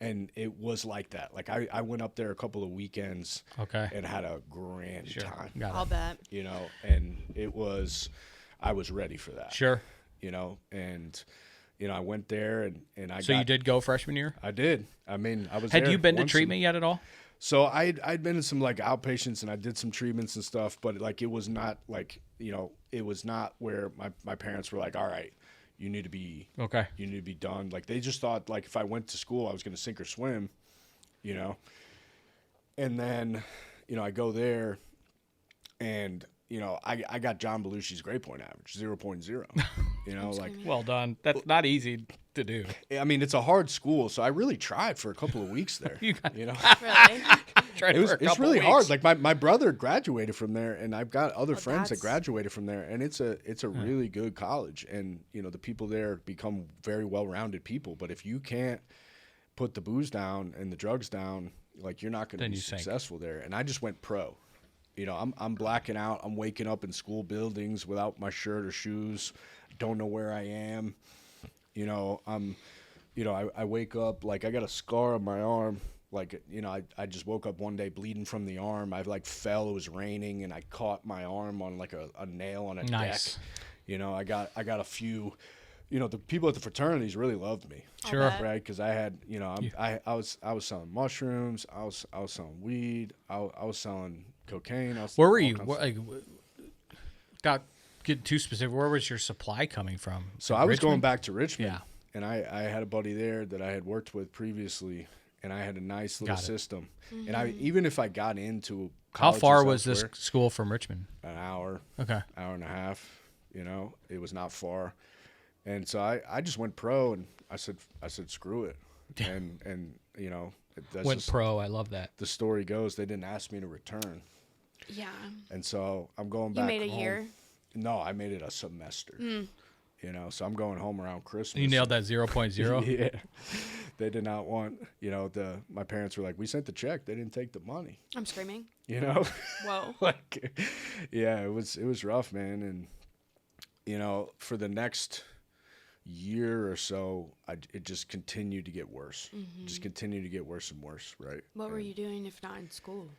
and it was like that. Like I went up there a couple of weekends, Okay. and had a grand time. Got I'll it. bet. And I was ready for that. Sure. And I went there and So you did go freshman year? I did. I mean, I was. Had there you been to once treatment yet at all? So I'd been in some like outpatients, and I did some treatments and stuff, but like it was not like it was not where my parents were like, all right, you need to be Okay. you need to be done. Like they just thought like if I went to school I was gonna sink or swim, and then I go there, and I got John Belushi's grade point average 0.0. Like Well done. That's not easy to do. I mean it's a hard school, so I really tried for a couple of weeks there. You got- Really? It's really hard. Like my brother graduated from there, and I've got other friends that that's- graduated from there, and it's a really good college, and the people there become very well-rounded people. But if you can't put the booze down and the drugs down, like you're not going to Then be you sink. successful there. And I just went pro. I'm blacking out. I'm waking up in school buildings without my shirt or shoes. Don't know where I am. I wake up like I got a scar on my arm. Like, I just woke up one day bleeding from the arm. I like fell. It was raining, and I caught my arm on like a nail on a Nice. deck. I got a few. The people at the fraternities really loved me. Sure. bet. Right, because I had, I was selling mushrooms. I was selling weed. I was selling cocaine. Where were you? Get too specific. Where was your supply coming from? So Like I was Richmond? going back to Richmond, Yeah. and I had a buddy there that I had worked with previously, and I had a nice little Got it. system. And even if I got into How colleges far was this elsewhere, school from Richmond? an hour, Okay. hour and a half. It was not far, and so I just went pro, and I said screw it, and that's Went just, pro. I love that. the story goes they didn't ask me to return, Yeah. and so I'm going You back. made a home. year? No, I made it a semester. So I'm going home around Christmas. You nailed that 0.0. Yeah, they did not want. My parents were like, we sent the check. They didn't take the money. I'm screaming. Whoa. Like, yeah, it was rough, man. And for the next year or so, it just continued to get worse. Just continued to get worse and worse, right? What were you doing if not in school?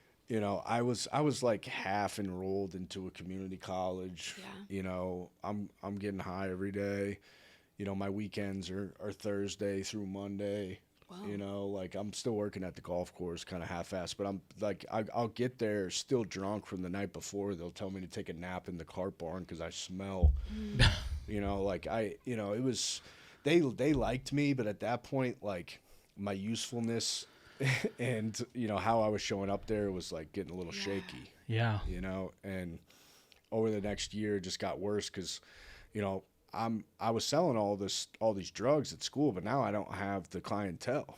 I was like half enrolled into a community college. Yeah. I'm getting high every day. you know, my weekends are Thursday through Monday. Wow. You know, like I'm still working at the golf course, kind of half-assed, but I'm like, I'll get there still drunk from the night before. They'll tell me to take a nap in the cart barn because I smell. You know, like it was, they liked me, but at that point, like my usefulness and, you know, how I was showing up there was like getting a little shaky, Yeah. you know, and over the next year it just got worse because, you know, I was selling all these drugs at school, but now I don't have the clientele.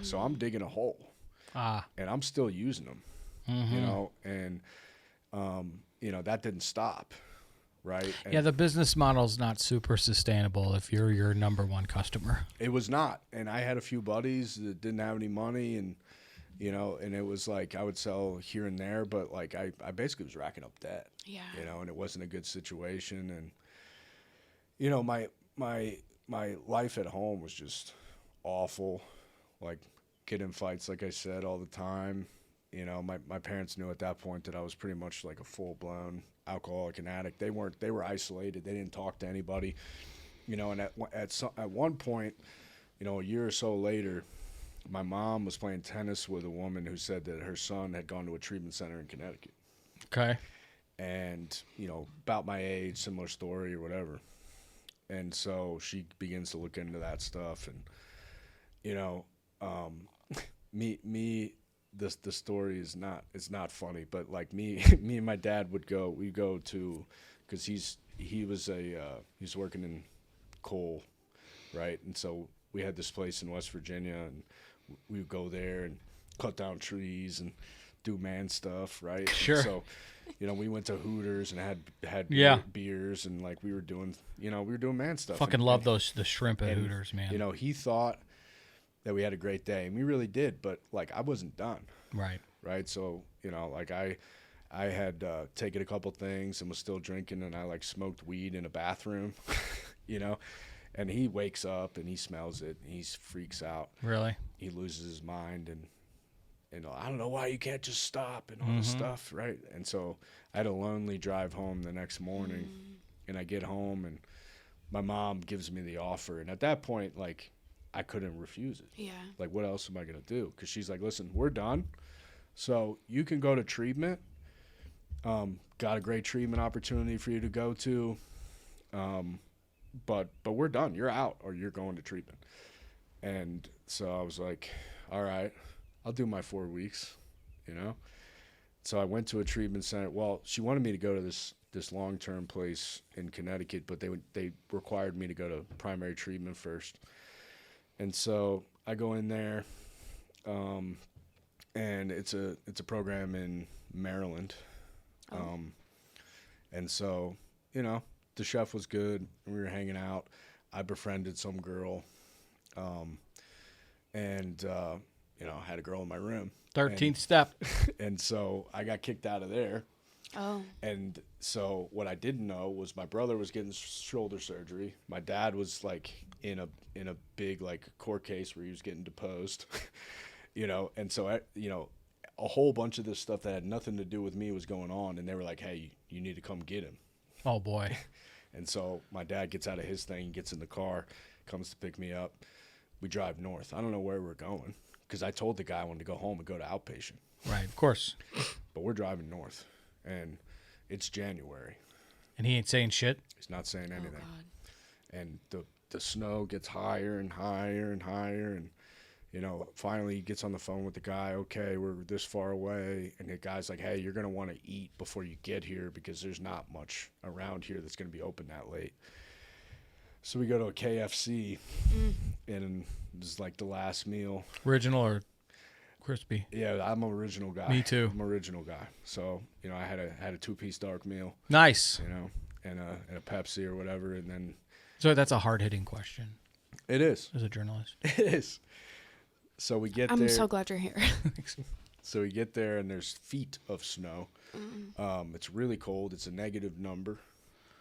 So I'm digging a hole and I'm still using them, you know, and, you know, that didn't stop. Right. And Yeah, the business model's not super sustainable if you're your number one customer. it was not. And I had a few buddies that didn't have any money and, you know, and it was like I would sell here and there, but like I basically was racking up debt. Yeah. You know, and it wasn't a good situation. And, you know, my life at home was just awful. Like get in fights, like I said, all the time. You know, my parents knew at that point that I was pretty much like a full-blown alcoholic and addict. They were isolated. They didn't talk to anybody. You know, and at one point, you know, a year or so later, my mom was playing tennis with a woman who said that her son had gone to a treatment center in Connecticut. Okay. And, you know, about my age, similar story or whatever. And so she begins to look into that stuff. And, you know, the story is not funny, but like me and my dad we go to, cause he's working in coal, right? And so we had this place in West Virginia and we would go there and cut down trees and do man stuff, right? Sure. And so, you know, we went to Hooters and had beers and like we were doing man stuff. Fucking love the shrimp at Hooters, man. You know, he thought that we had a great day, and we really did, but like I wasn't done. Right. So, you know, like I had taken a couple things and was still drinking, and I like smoked weed in a bathroom, you know, and he wakes up and he smells it and he freaks out. Really? He loses his mind and I don't know why you can't just stop and all this stuff, right? And so I had a lonely drive home the next morning, and I get home and my mom gives me the offer, and at that point, like, I couldn't refuse it. Yeah. Like, what else am I going to do? Because she's like, listen, we're done. So you can go to treatment. Got a great treatment opportunity for you to go to. But we're done. You're out or you're going to treatment. And so I was like, all right, I'll do my 4 weeks, you know? So I went to a treatment center. Well, she wanted me to go to this long-term place in Connecticut, but they required me to go to primary treatment first. And so I go in there, and it's a program in Maryland. And so, you know, the chef was good. We were hanging out. I befriended some girl, and you know, had a girl in my room. 13th step. And so I got kicked out of there. Oh. And so what I didn't know was my brother was getting shoulder surgery. My dad was like in a big like court case where he was getting deposed, you know. And so you know, a whole bunch of this stuff that had nothing to do with me was going on, and they were like, "Hey, you need to come get him." Oh boy. And so my dad gets out of his thing, gets in the car, comes to pick me up. We drive north. I don't know where we're going because I told the guy I wanted to go home and go to outpatient. Right, of course. But we're driving north, and it's January. And he ain't saying shit? He's not saying anything. Oh, God. And the snow gets higher and higher and higher, and you know, finally he gets on the phone with the guy. Okay, we're this far away, and the guy's like, "Hey, you're gonna want to eat before you get here because there's not much around here that's gonna be open that late." So we go to a KFC, and it's like the last meal. Original or crispy? Yeah, I'm an original guy. Me too. I'm an original guy. So you know, I had a 2-piece dark meal, Nice. you know, and a Pepsi or whatever, and then So that's a hard-hitting question it is. as a journalist. It is. So we get I'm there. so glad you're here. So we get there, and there's feet of snow. It's really cold. It's a negative number.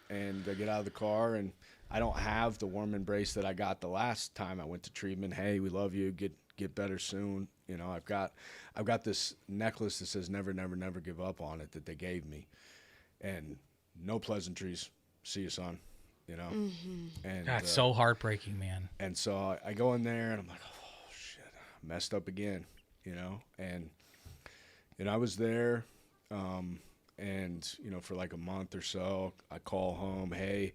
And I get out of the car, and I don't have the warm embrace that I got the last time I went to treatment. Hey, we love you. Get better soon. You know, I've got this necklace that says never, never, never give up on it that they gave me. And no pleasantries. See you, son. you know. And That's so heartbreaking, man. and so I go in there and I'm like, oh shit, I messed up again, you know. And I was there, and you know, for like a month or so, I call home, hey,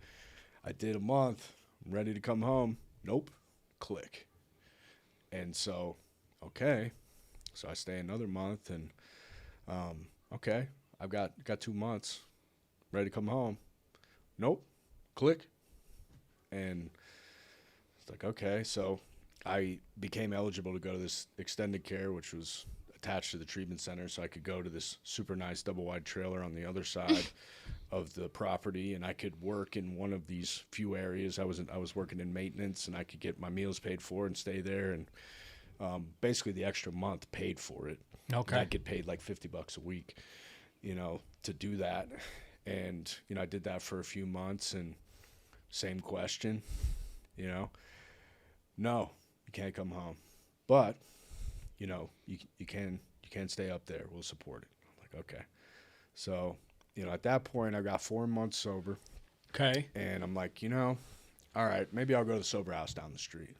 I did a month, I'm ready to come home. Nope, click. And so, okay, so I stay another month, and okay, I've got 2 months, ready to come home. Nope, click. And it's like, okay, so I became eligible to go to this extended care, which was attached to the treatment center, so I could go to this super nice double wide trailer on the other side of the property, and I could work in one of these few areas. I was working in maintenance, and I could get my meals paid for and stay there, and basically the extra month paid for it. Okay. And I'd get paid like $50 a week, you know, to do that. And you know, I did that for a few months, and same question, you know, no, you can't come home, but you know, you can stay up there. We'll support it. I'm like, okay. So, you know, at that point, I got 4 months sober. Okay. And I'm like, you know, all right, maybe I'll go to the sober house down the street.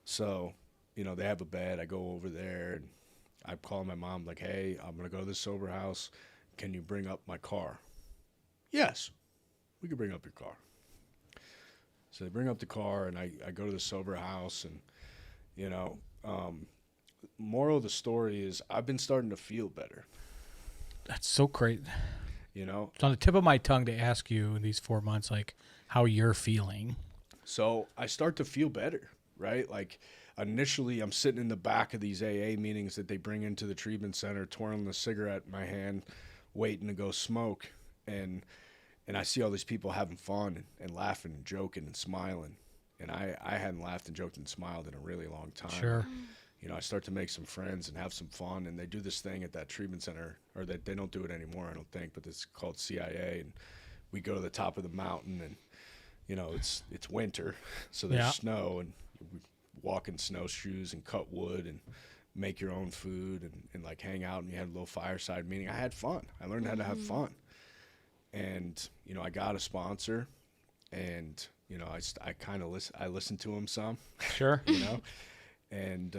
So, you know, they have a bed. I go over there, and I call my mom, like, hey, I'm going to go to the sober house. Can you bring up my car? Yes, we can bring up your car. So they bring up the car, and I go to the sober house, and, you know, moral of the story is I've been starting to feel better. That's so great. You know, It's on the tip of my tongue to ask you in these 4 months, like, how you're feeling. so I start to feel better, right? Like initially I'm sitting in the back of these AA meetings that they bring into the treatment center, twirling the cigarette in my hand, waiting to go smoke. And I see all these people having fun and laughing and joking and smiling. And I hadn't laughed and joked and smiled in a really long time. Sure. You know, I start to make some friends and have some fun, and they do this thing at that treatment center, or they don't do it anymore, I don't think, but it's called CIA, and we go to the top of the mountain, and, you know, it's winter, so there's snow, and we walk in snowshoes and cut wood and make your own food and like hang out, and you had a little fireside meeting. I had fun. I learned how to have fun. And, you know, I got a sponsor, and, you know, I kind of listened to him some, Sure. you know, and,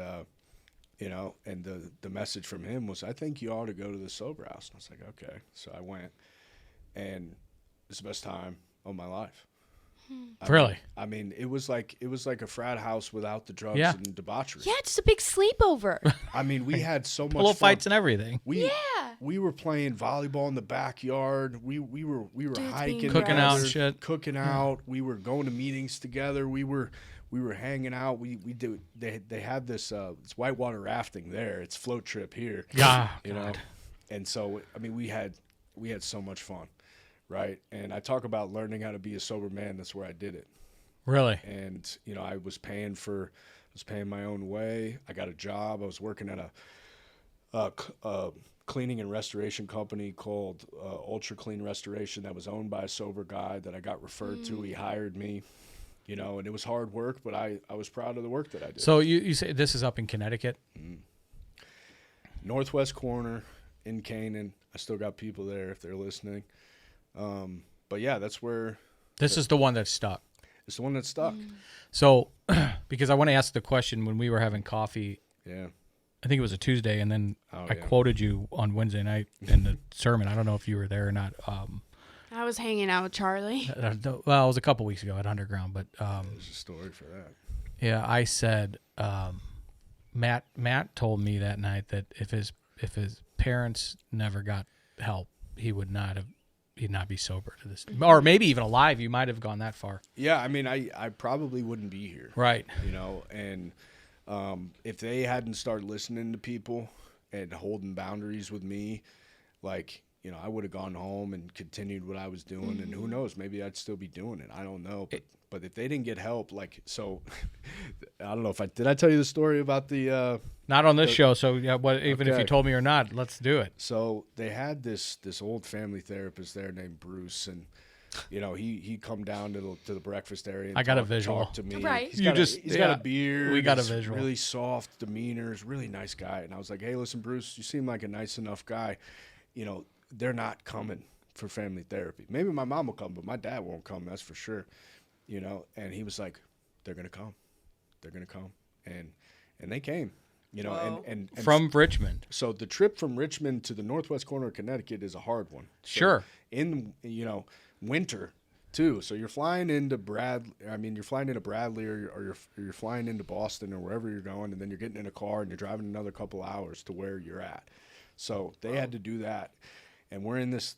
you know, and the message from him was, I think you ought to go to the sober house. And I was like, okay. So I went, and it's the best time of my life. Really? I mean, it was like a frat house without the drugs Yeah. and debauchery. Yeah, just a big sleepover. I mean, we had so much Pillow fun. fights and everything. We were playing volleyball in the backyard. We were Dudes hiking, being Cooking out and together, shit. Cooking out. We were going to meetings together. We were hanging out. We do. They have this it's whitewater rafting there. It's float trip here. Yeah. you know. And so I mean, we had so much fun, right? And I talk about learning how to be a sober man. That's where I did it. Really? And you know, I was paying my own way. I got a job. I was working at a cleaning and restoration company called Ultra Clean Restoration that was owned by a sober guy that I got referred to. He hired me, you know, and it was hard work, but I was proud of the work that I did. So you say this is up in Connecticut? Northwest corner in Canaan. I still got people there if they're listening. But yeah, that's where This is the one that's stuck. it's the one that stuck. So, because I want to ask the question when we were having coffee, Yeah. I think it was a Tuesday, and then Oh, I yeah. quoted you on Wednesday night in the sermon. I don't know if you were there or not. I was hanging out with Charlie. Well, it was a couple weeks ago at Underground, but There's a story for that. yeah, I said Matt told me that night that if his parents never got help, he'd not be sober to this, or maybe even alive. You might have gone that far. Yeah, I mean, I probably wouldn't be here. Right. You know, and if they hadn't started listening to people and holding boundaries with me, like, you know, I would have gone home and continued what I was doing, and who knows, maybe I'd still be doing it. I don't know, but if they didn't get help, like, so I don't know if did I tell you the story about the Not on this show. So yeah, even if you Okay. told me or not, let's do it. So they had this old family therapist there named Bruce, and you know, he come down to the breakfast area. And I got a visual. talk to me. Right. He's You got just- he's got yeah, a beard. we got a he's visual. Really soft demeanor. He's a really nice guy. And I was like, hey, listen, Bruce, you seem like a nice enough guy. You know, they're not coming for family therapy. Maybe my mom will come, but my dad won't come. That's for sure. You know, and he was like, they're going to come. They're going to come. And they came, you know, Whoa. and From Richmond. so the trip from Richmond to the northwest corner of Connecticut is a hard one. So Sure. In, you know, winter too. So you're flying into Bradley or you're flying into Boston or wherever you're going, and then you're getting in a car and you're driving another couple hours to where you're at. So they had to do that. And we're in this,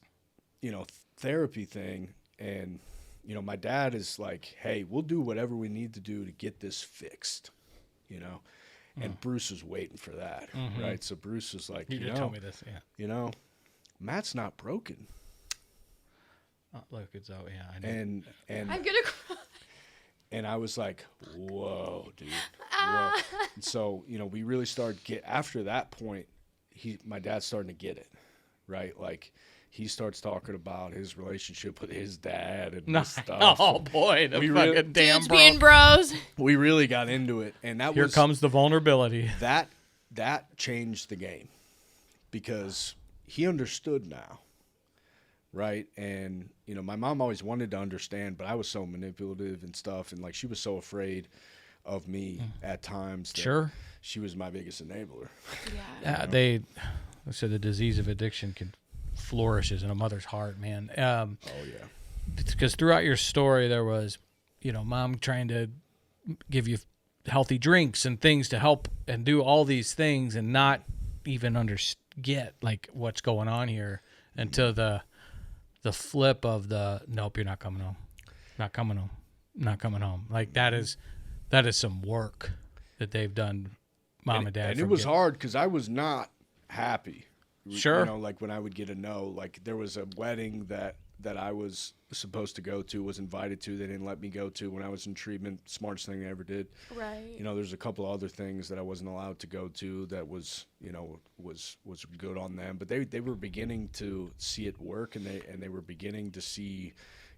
you know, therapy thing, and you know, my dad is like, hey, we'll do whatever we need to do to get this fixed, you know. And Bruce was waiting for that, right? So Bruce was like, You you did know, tell me this, yeah. you know, Matt's not broken. Oh, look, it's out, yeah. I know. And I'm gonna cry. and I was like, whoa, dude. Whoa. And so, you know, we really started after that point, my dad's starting to get it, right? Like, he starts talking about his relationship with his dad and this stuff. Oh, boy, the We fucking really- damn Dudes bro. being bros. We really got into it, and that Here was comes the vulnerability. that changed the game because he understood now, right? And you know, my mom always wanted to understand, but I was so manipulative and stuff, and like she was so afraid of me at times that Sure. she was my biggest enabler. Yeah. They said the disease of addiction can flourishes in a mother's heart, man. Oh yeah. Because throughout your story, there was, you know, mom trying to give you healthy drinks and things to help and do all these things and not even get like what's going on here until the flip of the nope, you're not coming home, not coming home, not coming home. Like that is some work that they've done, mom and dad. And it was hard because I was not happy. Sure. You know, like when I would get a no, like there was a wedding that I was supposed to go to, was invited to, they didn't let me go to when I was in treatment. Smartest thing they ever did. Right. You know, there's a couple other things that I wasn't allowed to go to that was, you know, was good on them. But they were beginning to see it work, and they were beginning to see,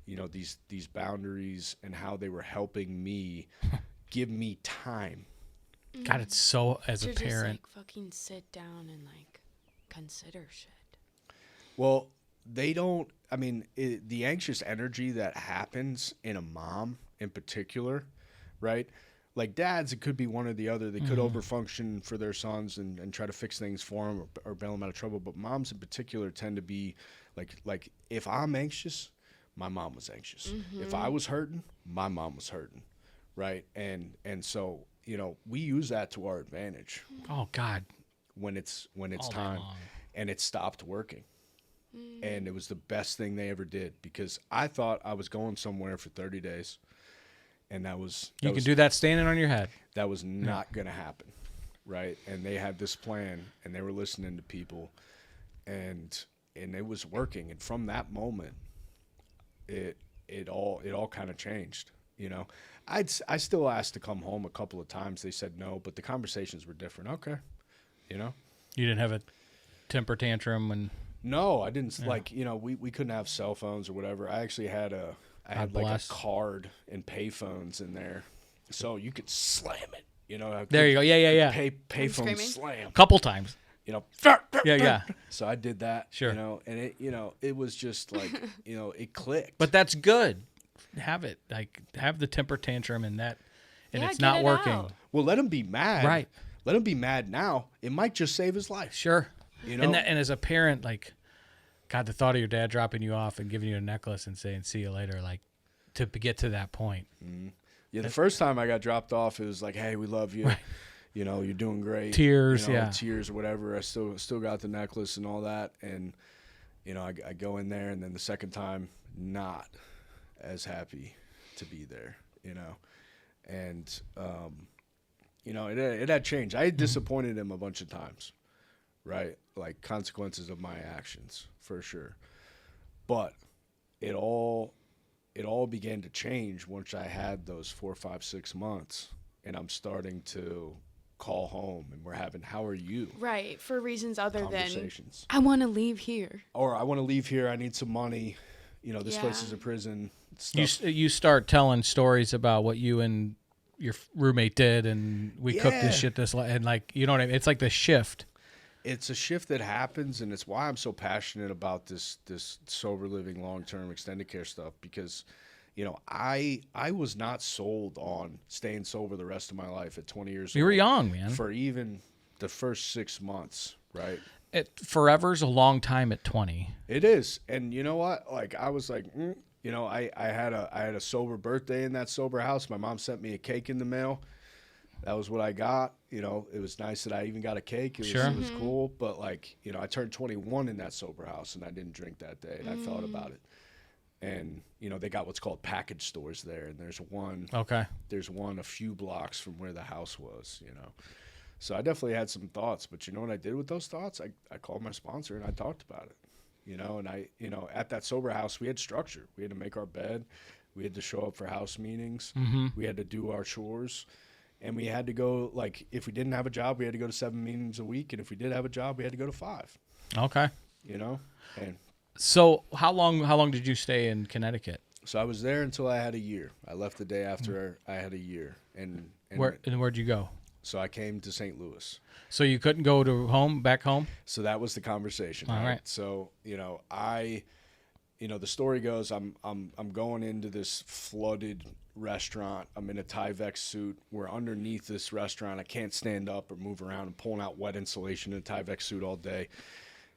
you know, these boundaries and how they were helping me give me time. God, it's so as to a parent. just like fucking sit down and like consider shit. Well, they don't. I mean, the anxious energy that happens in a mom in particular, right? Like dads, it could be one or the other. They could overfunction for their sons and try to fix things for them or bail them out of trouble. But moms in particular tend to be like if I'm anxious, my mom was anxious. If I was hurting, my mom was hurting, right? And so, you know, we use that to our advantage Oh God, when it's all day time. long. And it stopped working. And it was the best thing they ever did because I thought I was going somewhere for 30 days. And that was You can do that standing on your head. that was not going to happen. Right? And they had this plan and they were listening to people and it was working. And from that moment, it all kind of changed, you know. I still asked to come home a couple of times. They said no, but the conversations were different. Okay. You know? You didn't have a temper tantrum and No, I didn't. Like, you know, we couldn't have cell phones or whatever. I actually had like bless. a card and pay phones in there, so you could slam it. You know, there you go. Yeah. Pay phone screaming? slam. Couple times. You know, Yeah. So I did that. Sure. You know, and it was just like, you know, it clicked. But that's good. Have it. Like have the temper tantrum and that, and Yeah, it's get not it working. out. well, let him be mad. Right. Let him be mad now. It might just save his life. Sure. You know. And as a parent, like, God, the thought of your dad dropping you off and giving you a necklace and saying "see you later," like, to get to that point. Yeah, the first time I got dropped off, it was like, "Hey, we love you. You know, you're doing great." Tears, you know, yeah. tears or whatever. I still got the necklace and all that, and you know, I go in there, and then the second time, not as happy to be there. You know, and you know, it had changed. I had disappointed him a bunch of times, right? Like consequences of my actions, for sure. But it all began to change once I had those 4, 5, 6 months, and I'm starting to call home, and we're having "How are you?" Right, for reasons other than conversations. I want to leave here. Or I want to leave here. I need some money. You know, this place Yeah. is a prison. Stuff. You start telling stories about what you and your roommate did, and we cooked this Yeah. shit and like, you know what I mean? It's like the shift. it's a shift that happens, and it's why I'm so passionate about this sober living, long-term extended care stuff, because I was not sold on staying sober the rest of my life at 20 years old. You were young, man. For even the first 6 months, right? Forever's a long time at 20. It is. And you know what? Like, I was like, I had a sober birthday in that sober house. My mom sent me a cake in the mail. That was what I got. It was nice that I even got a cake. It was cool. But, like, I turned 21 in that sober house, and I didn't drink that day, and I thought about it. And, they got what's called package stores there, and there's one a few blocks from where the house was, So I definitely had some thoughts. But you know what I did with those thoughts? I called my sponsor, and I talked about it. And at that sober house, we had structure. We had to make our bed. We had to show up for house meetings. We had to do our chores. And we had to go, like, if we didn't have a job, we had to go to 7 meetings a week. And if we did have a job, we had to go to 5. Okay. And so how long did you stay in Connecticut? so I was there until I had a year. I left the day after I had a year. And Where'd you go? So I came to St. Louis. So you couldn't go to back home? So that was the conversation. All right. So, the story goes, I'm going into this flooded restaurant. I'm in a Tyvek suit. We're underneath this restaurant. I can't stand up or move around. I'm pulling out wet insulation in a Tyvek suit all day.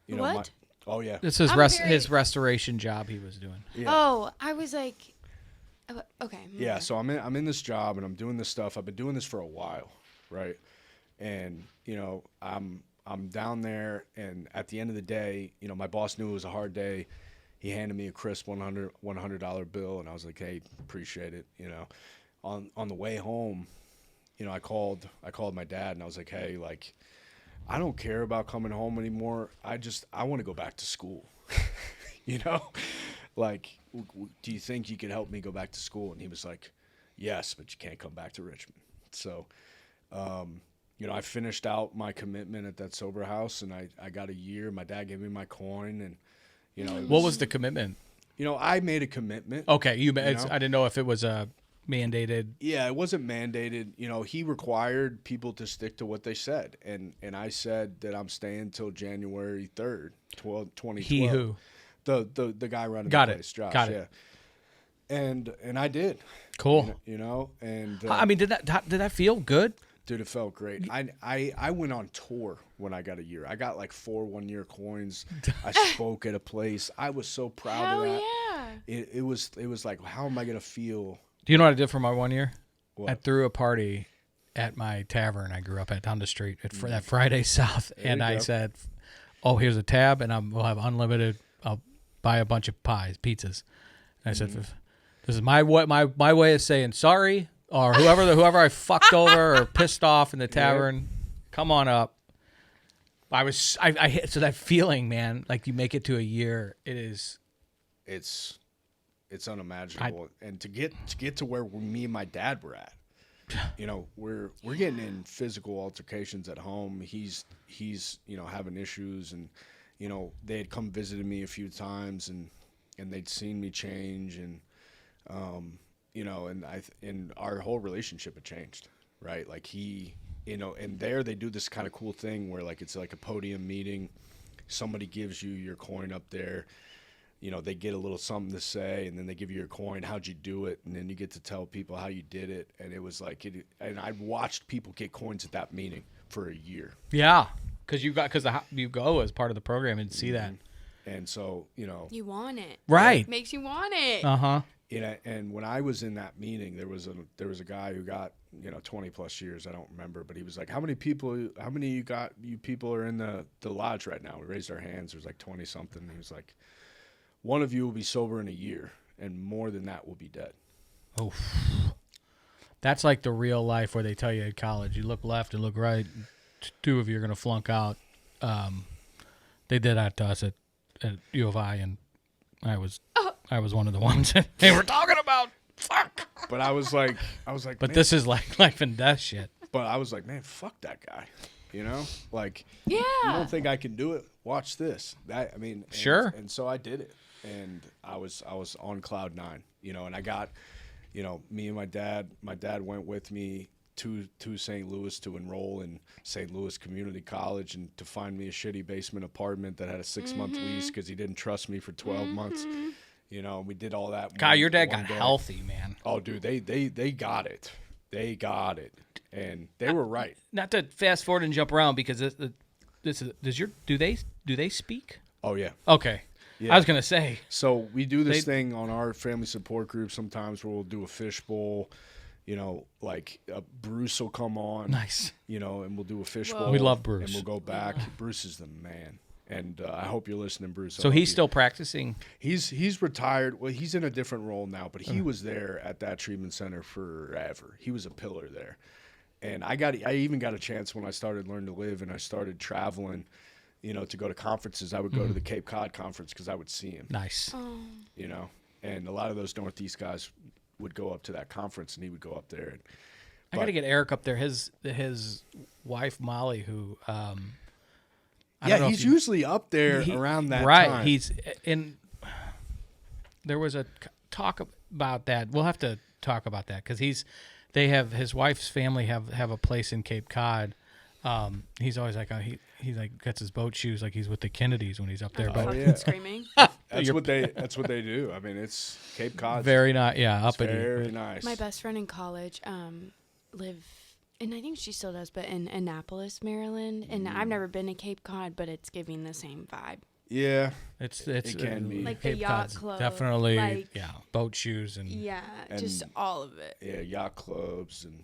What? Oh yeah. This is his restoration job he was doing. Yeah. Oh, I was like, okay. Yeah. So I'm in this job and I'm doing this stuff. I've been doing this for a while, right? And I'm down there, and at the end of the day, my boss knew it was a hard day. He handed me a crisp $100 bill, and I was like, "Hey, appreciate it." On the way home, I called my dad, and I was like, "Hey, like, I don't care about coming home anymore. I want to go back to school." Like, do you think you could help me go back to school? And he was like, "Yes, but you can't come back to Richmond." So, I finished out my commitment at that sober house, and I got a year. My dad gave me my coin, and What was the commitment? I made a commitment. Okay, I didn't know if it was mandated. Yeah, it wasn't mandated. He required people to stick to what they said, and I said that I'm staying till January 3rd, 2012. He who? The guy running Got the it. place, Josh. Got yeah. it. And I did. Cool. And I mean, did that feel good? dude, it felt great. I went on tour when I got a year. I got like 4 1-year coins. I spoke at a place. I was so proud of that. Yeah. It was like, how am I gonna feel? Do you know what I did for my 1 year? What? I threw a party at my tavern I grew up at down the street at that Friday South, and I said, "Oh, here's a tab, and we'll have unlimited. I'll buy a bunch of pizzas." And I said, "This is my way of saying sorry, or whoever I fucked over or pissed off in the tavern, come on up." I hit so that feeling, man, like you make it to a year, it's unimaginable. And to get to where me and my dad were at, we're getting in physical altercations at home. He's having issues, and they had come visited me a few times, and they'd seen me change, and and our whole relationship had changed, right? Like and there they do this kind of cool thing where like it's like a podium meeting. Somebody gives you your coin up there. They get a little something to say, and then they give you your coin. How'd you do it? And then you get to tell people how you did it. And it was like, and I watched people get coins at that meeting for a year. Yeah, because you go as part of the program and see that. And so, You want it. Right. It makes you want it. Uh-huh. And when I was in that meeting, there was a guy who got 20 plus years. I don't remember, but he was like, how many you people are in the lodge right now? We raised our hands. There's like 20 something. He was like, one of you will be sober in a year, and more than that will be dead. Oh, that's like the real life where they tell you at college, you look left and look right. 2 of you are going to flunk out. They did that to us at U of I, and I was one of the ones that they were talking about. Fuck. But I was like, but man, this is like life and death shit. But I was like, man, fuck that guy. Like, Yeah. you don't think I can do it? Watch this. Sure. And so I did it, and I was on cloud 9. And I got, me and my dad. My dad went with me to St. Louis to enroll in St. Louis Community College and to find me a shitty basement apartment that had a 6-month lease because he didn't trust me for 12 months. You know, we did all that. God, your dad one got day. healthy, man. Oh, dude, they got it. They got it, and they were right. Not to fast forward and jump around because do they speak? Oh yeah. Okay. Yeah. I was gonna say. So we do this thing on our family support group sometimes where we'll do a fishbowl. You know, like Bruce will come on. Nice. You know, and we'll do a fishbowl. Whoa. We love Bruce. And we'll go back. Bruce is the man. And I hope you're listening, Bruce. So he's still practicing. He's retired. Well, he's in a different role now, but he was there at that treatment center forever. He was a pillar there. And I even got a chance when I started Learn to Live and I started traveling, you know, to go to conferences. I would go to the Cape Cod conference because I would see him. Nice. You know, and a lot of those Northeast guys would go up to that conference and he would go up there. I got to get Eric up there. His wife Molly, who I don't know he's if you- usually up there around that right. time. He's in. There was a talk about that. We'll have to talk about that because his wife's family have a place in Cape Cod. He's always like he like gets his boat shoes like he's with the Kennedys when he's up there. But Fucking screaming. That's what they do. I mean, it's Cape Cod. very not uppity. Very nice. My best friend in college lived, and I think she still does, but in Annapolis, Maryland. And I've never been to Cape Cod, but it's giving the same vibe. Yeah, It's It can be. Like the Cape yacht Cod's club, definitely like- boat shoes and Yeah, And- just all of it. yeah, yacht clubs and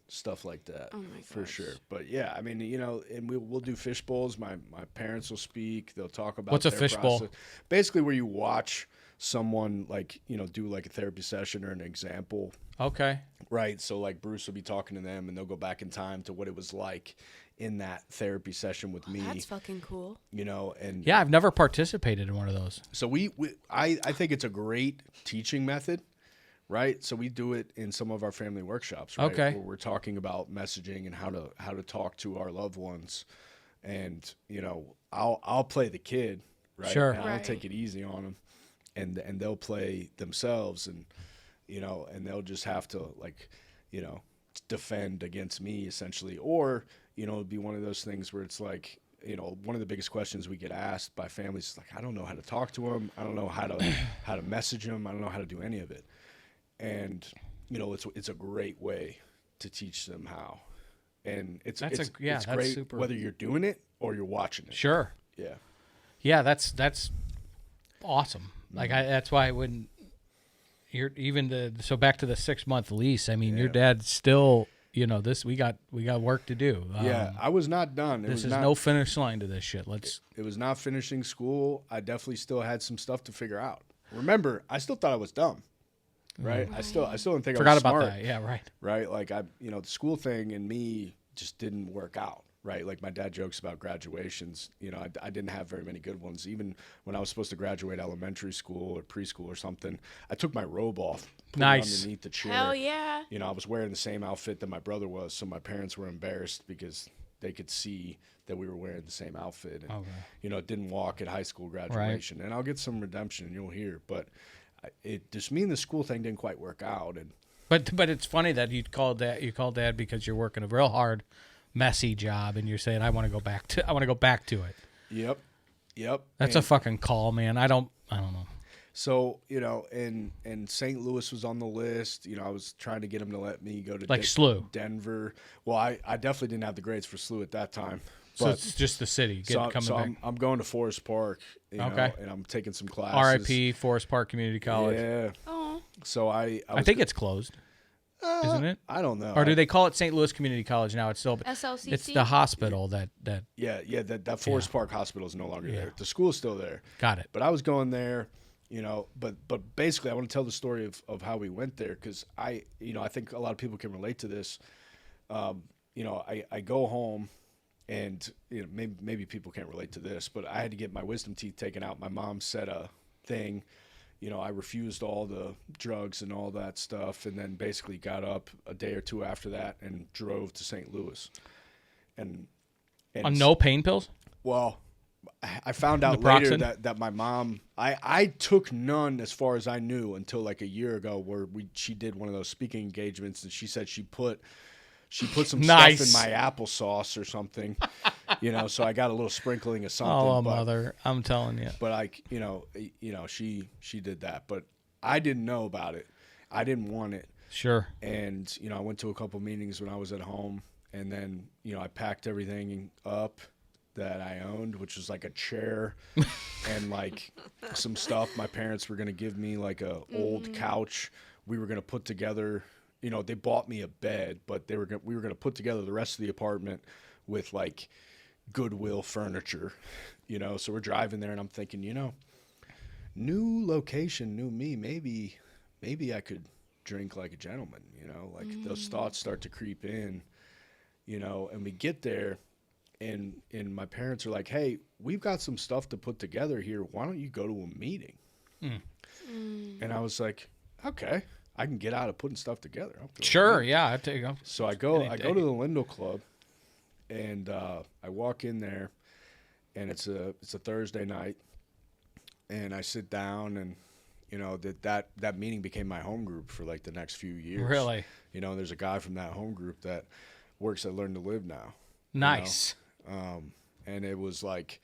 stuff like that. Oh my for gosh. sure. But yeah, I mean, you know, and we'll do fish bowls. My parents will speak. They'll talk about What's a their fish bowl? process. Basically, where you watch someone like do like a therapy session or an example. okay. Right. So like Bruce will be talking to them and they'll go back in time to what it was like in that therapy session with me. That's fucking cool. You know, and Yeah, I've never participated in one of those. so I think it's a great teaching method, right? So we do it in some of our family workshops, right? Okay. Where we're talking about messaging and how to talk to our loved ones, and you know, I'll play the kid, right? Sure. And I'll Right. take it easy on them, and they'll play themselves, and you know, and they'll just have to defend against me essentially, or it'd be one of those things where it's like, one of the biggest questions we get asked by families is like, I don't know how to talk to them. I don't know how to message them. I don't know how to do any of it. And, it's a great way to teach them how. And it's That's great super. whether you're doing it or you're watching it. Sure. Yeah. Yeah, that's awesome. Like that's why I wouldn't. You're so back to the 6-month lease. I mean, your dad's still. This we got work to do. Yeah, I was not done. This is no finish line to this shit. It was not finishing school. I definitely still had some stuff to figure out. Remember, I still thought I was dumb. Right? I still didn't think Forgot I was about smart. that. Yeah, right. Right? Like the school thing and me just didn't work out. Right? Like my dad jokes about graduations. I didn't have very many good ones. Even when I was supposed to graduate elementary school or preschool or something, I took my robe off, put Nice. it underneath the chair. Hell yeah. I was wearing the same outfit that my brother was, so my parents were embarrassed because they could see that we were wearing the same outfit. And, didn't walk at high school graduation. And I'll get some redemption, and you'll hear. But it just me and the school thing didn't quite work out. And But it's funny that you called dad because you're working a real hard, messy job, and you're saying I want to go back to it. Yep. That's a fucking call, man. I don't know. So, and St. Louis was on the list. I was trying to get him to let me go to SLU. Denver. Well, I definitely didn't have the grades for SLU at that time. So But it's just the city coming back. I'm going to Forest Park, Okay. and I'm taking some classes. R.I.P. Forest Park Community College. Yeah. Oh, So I think it's closed, isn't it? I don't know. Or do they call it St. Louis Community College now? It's still SLCC? It's the hospital that Yeah, that Forest Park Hospital is no longer Yeah. there. The school's still there. got it. But I was going there, but basically I want to tell the story of how we went there because I think a lot of people can relate to this. I go home and maybe people can't relate to this, but I had to get my wisdom teeth taken out. My mom said a thing. I refused all the drugs and all that stuff, and then basically got up a day or two after that and drove to St. Louis. And On no pain pills? well, I found out later Naproxen? that my mom, I took none as far as I knew until like a year ago where she did one of those speaking engagements and she said she put She put some Nice. stuff in my applesauce or something, so I got a little sprinkling of something. Oh, but, mother, I'm telling you. But she did that, but I didn't know about it. I didn't want it. Sure. And, I went to a couple meetings when I was at home, and then, I packed everything up that I owned, which was like a chair and like some stuff. My parents were going to give me like a old couch. We were going to put together, they bought me a bed, but we were going to put together the rest of the apartment with like Goodwill furniture, so we're driving there and I'm thinking, new location, new me, maybe I could drink like a gentleman, like those thoughts start to creep in, and we get there and my parents are like, hey, we've got some stuff to put together here. Why don't you go to a meeting? And I was like, okay, I can get out of putting stuff together. I'll go to a Sure, meeting. yeah. I take them. So I go to the Lindell Club, and I walk in there, and it's a Thursday night, and I sit down, and that meeting became my home group for like the next few years. Really? There's a guy from that home group that works at Learn to Live now. Nice. And it was like,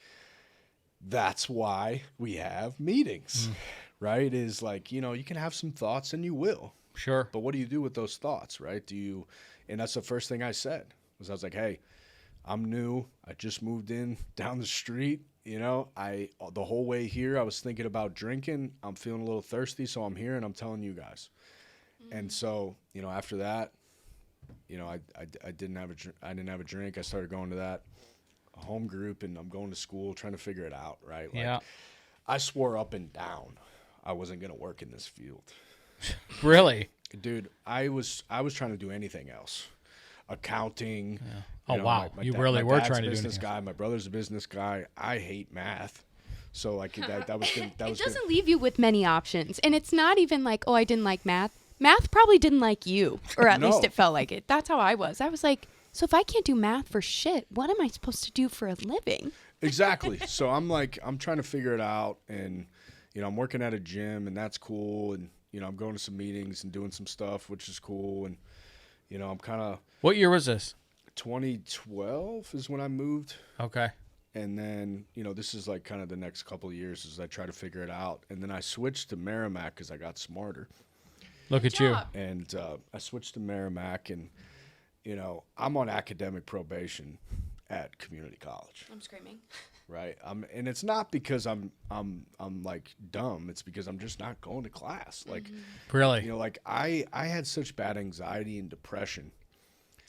that's why we have meetings, right? Is like, you can have some thoughts and you will. Sure. But what do you do with those thoughts, right? And that's the first thing I said, was I was like, hey, I'm new. I just moved in down the street. The whole way here, I was thinking about drinking. I'm feeling a little thirsty, so I'm here and I'm telling you guys. And so, after that, I didn't have a drink. I started going to that home group, and I'm going to school trying to figure it out, right? Like, Yeah. I swore up and down I wasn't going to work in this field. Really? Dude, I was trying to do anything else. Accounting. Yeah. Oh, wow. You really my were dad's trying to a do business anything. guy. My brother's a business guy. I hate math. So like that was gonna, that It was doesn't gonna, leave you with many options. And it's not even like, oh, I didn't like math. Math probably didn't like you, or at No. least it felt like it. That's how I was. I was like, so if I can't do math for shit, what am I supposed to do for a living? Exactly. So I'm trying to figure it out, and I'm working at a gym, and that's cool, and I'm going to some meetings and doing some stuff, which is cool, and I'm kind of What year was this? 2012 is when I moved. Okay. And then, this is like kind of the next couple of years as I try to figure it out. And then I switched to Merrimack because I got smarter. Look at you. job. And I switched to Merrimack, and, I'm on academic probation at community college, I'm screaming. right? And it's not because I'm like dumb. It's because I'm just not going to class. Like, Really? like I had such bad anxiety and depression.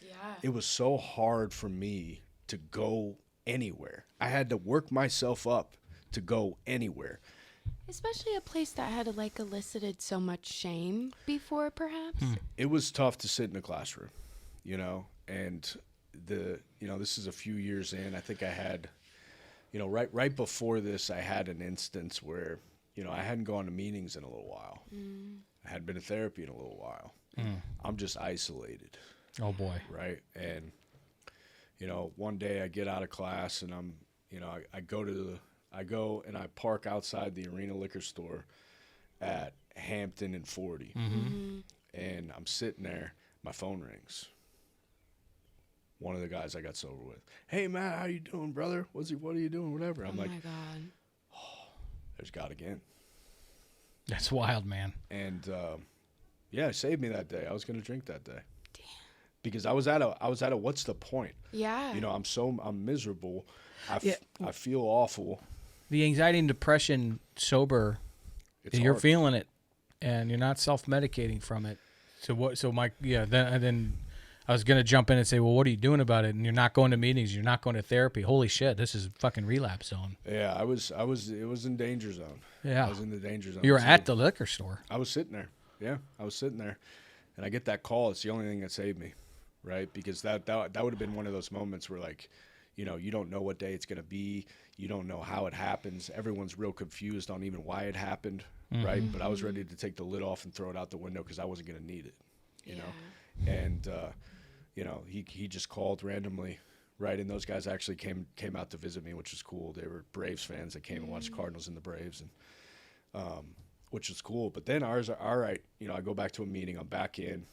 Yeah. It was so hard for me to go anywhere. I had to work myself up to go anywhere. Especially a place that had like elicited so much shame before, perhaps. It was tough to sit in a classroom, and this is a few years in. I think I had, right before this, I had an instance where, I hadn't gone to meetings in a little while. I hadn't been to therapy in a little while. I'm just isolated, Oh, boy. right? And, one day I get out of class and I'm, I go and I park outside the Arena liquor store at Hampton and 40. And I'm sitting there, my phone rings. One of the guys I got sober with. Hey, Matt, how you doing, brother? What are you doing? Whatever. I'm Oh like, my God. there's God again. That's wild, man. And yeah, it saved me that day. I was going to drink that day. Because I was at a what's the point? Yeah. I'm miserable. I feel awful. The anxiety and depression sober, It's you're hard. feeling it, and you're not self-medicating from it. So what? So Mike, then I was gonna jump in and say, well, what are you doing about it? And you're not going to meetings, you're not going to therapy. Holy shit, this is fucking relapse zone. Yeah, it was in danger zone. Yeah. I was in the danger zone. You were too. at the liquor store. I was sitting there. Yeah, I was sitting there, and I get that call. It's the only thing that saved me, right? Because that would have been one of those moments where, like, you don't know what day it's gonna be. You don't know how it happens. Everyone's real confused on even why it happened, right? But I was ready to take the lid off and throw it out the window because I wasn't gonna need it, you know. And he just called randomly, right? And those guys actually came out to visit me, which was cool. They were Braves fans that came and watched the Cardinals and the Braves, and which is cool. But then ours are all right. I go back to a meeting. I'm back in.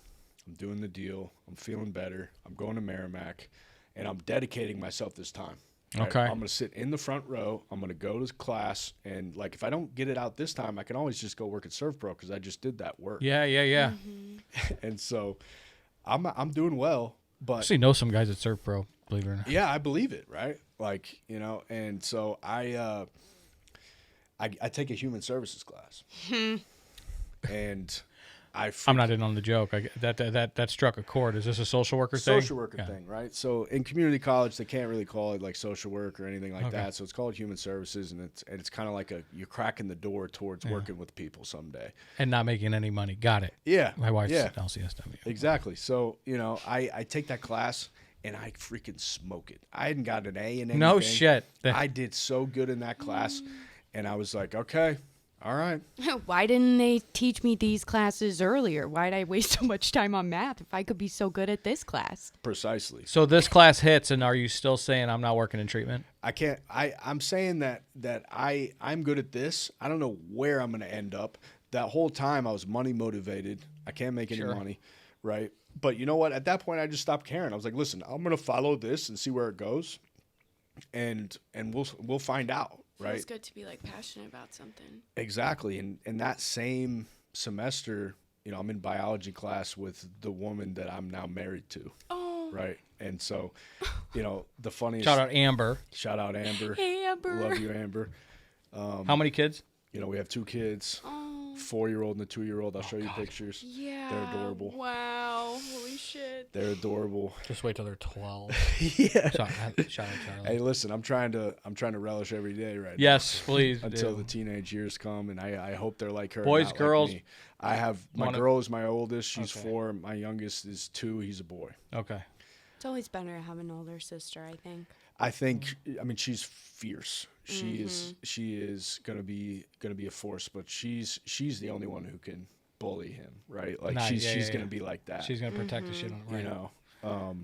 I'm doing the deal. I'm feeling better. I'm going to Merrimack, and I'm dedicating myself this time. Right? Okay. I'm going to sit in the front row. I'm going to go to class, and like if I don't get it out this time, I can always just go work at Surf Pro because I just did that work. Yeah. And so I'm doing well, I but actually know some guys at Surf Pro, believe it or not. yeah, I believe it, right? Like, you know, and so I take a human services class, and I'm not in on the joke. That struck a chord. Is this a social worker thing? social worker thing, right? So in community college, they can't really call it like social work or anything like that. So it's called human services, and it's kind of like you're cracking the door towards working with people someday. And not making any money. Got it. Yeah, My wife's yeah, LCSW. exactly. So you know, I take that class and I freaking smoke it. I hadn't got an A in anything. No shit. I did so good in that class, and I was like, okay, all right. Why didn't they teach me these classes earlier? Why did I waste so much time on math if I could be so good at this class? Precisely. So this class hits, and are you still saying I'm not working in treatment? I can't. I'm saying that I'm good at this. I don't know where I'm going to end up. That whole time I was money motivated. I can't make any money, right? But you know what? At that point, I just stopped caring. I was like, listen, I'm going to follow this and see where it goes, and we'll find out, right? It's good to be like passionate about something. Exactly. And that same semester, you know, I'm in biology class with the woman that I'm now married to. Oh. Right. And so, you know, the funniest Shout out Amber. Shout out Amber. Hey, Amber. Love you, Amber. How many kids? You know, we have 2 kids, Oh. 4-year-old and a 2-year-old. I'll show you pictures. Yeah. They're adorable. Wow. Holy shit. They're adorable. Just wait till they're 12. Yeah. Shout out Charlie. Hey, listen, I'm trying to relish every day right Yes, please. now until do. the teenage years come, and I hope they're like her. Boys, not like girls? me. I have my Wanna- girl is my oldest. She's Okay. 4. My youngest is 2. He's a boy. Okay. It's always better to have an older sister, I think. I think. I mean, she's fierce. She is gonna be a force, but she's the only one who can bully him, right? Like Nice. she's Yeah. gonna be like that. She's gonna protect the shit on it. Right. You know.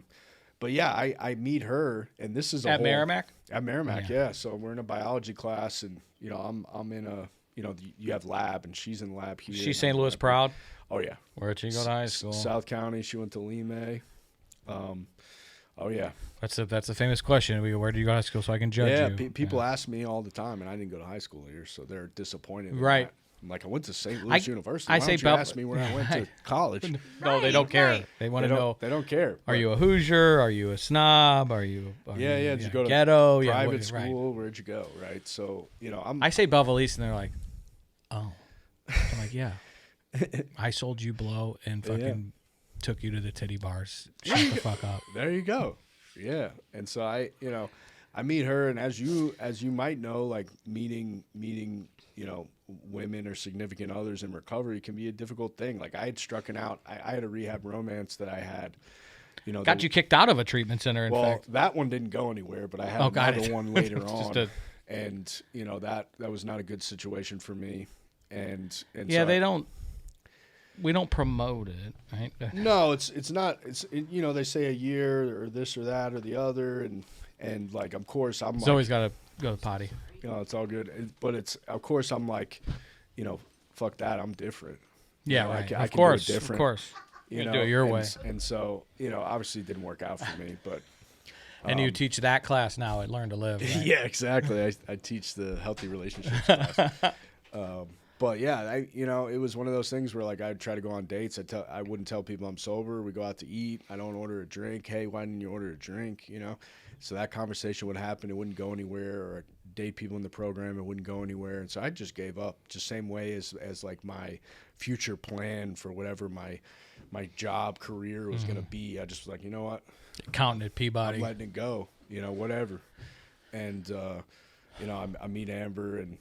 But yeah, I meet her, and this is a At whole, Merrimack? At Merrimack, yeah. So we're in a biology class, and you know, I'm in a, you know, you have lab, and she's in lab here. She's and St. I'm in Louis lab. proud. Oh yeah. Where'd she go to high school? South County. She went to Lime. Oh yeah. That's a famous question. Where did you go to high school so I can judge Yeah, you? people ask me all the time, and I didn't go to high school here, so they're disappointed. in Right. that. I'm like, I went to St. Louis University. I Why say don't you Bel- ask me where I went to college? No, they don't care. They want to know. They don't care. Are you a Hoosier? Are you a snob? Are you? Yeah. Did you go to ghetto? Yeah, private what- school? Where'd you go? Right. So you know, I say Belleville East, and they're like, "Oh," I'm like, "Yeah, I sold you blow and fucking took you to the titty bars. Shut the fuck up." There you go. Yeah. And so I meet her, and as you might know, like meeting, you know, women or significant others in recovery can be a difficult thing. Like I had struck out. I had a rehab romance that I had. You know, Got you kicked out of a treatment center. In well, fact, that one didn't go anywhere, but I had got another it. one later Just on, and you know that was not a good situation for me. And yeah, so we don't promote it, right? No, it's not. You know, they say a year or this or that or the other, and like of course I'm. He's like, always got to go to the potty. You know, it's all good, but it's of course I'm like, you know, fuck that, I'm different. Yeah, You know, I right. can- I Of can do it course, of different, course. You do it your way. And so you know, obviously it didn't work out for me, but. And you teach that class now at Learn to Live. Right? Yeah, exactly. I teach the healthy relationships class. But yeah, you know, it was one of those things where like I'd try to go on dates. I wouldn't tell people I'm sober. We go out to eat. I don't order a drink. Hey, why didn't you order a drink? You know, so that conversation would happen. It wouldn't go anywhere. Or I'd date people in the program. It wouldn't go anywhere. And so I just gave up. Just same way as like my future plan for whatever my job career was going to be. I just was like, you know what? Counting at Peabody. I'm letting it go, you know, whatever. And, you know, I meet Amber and,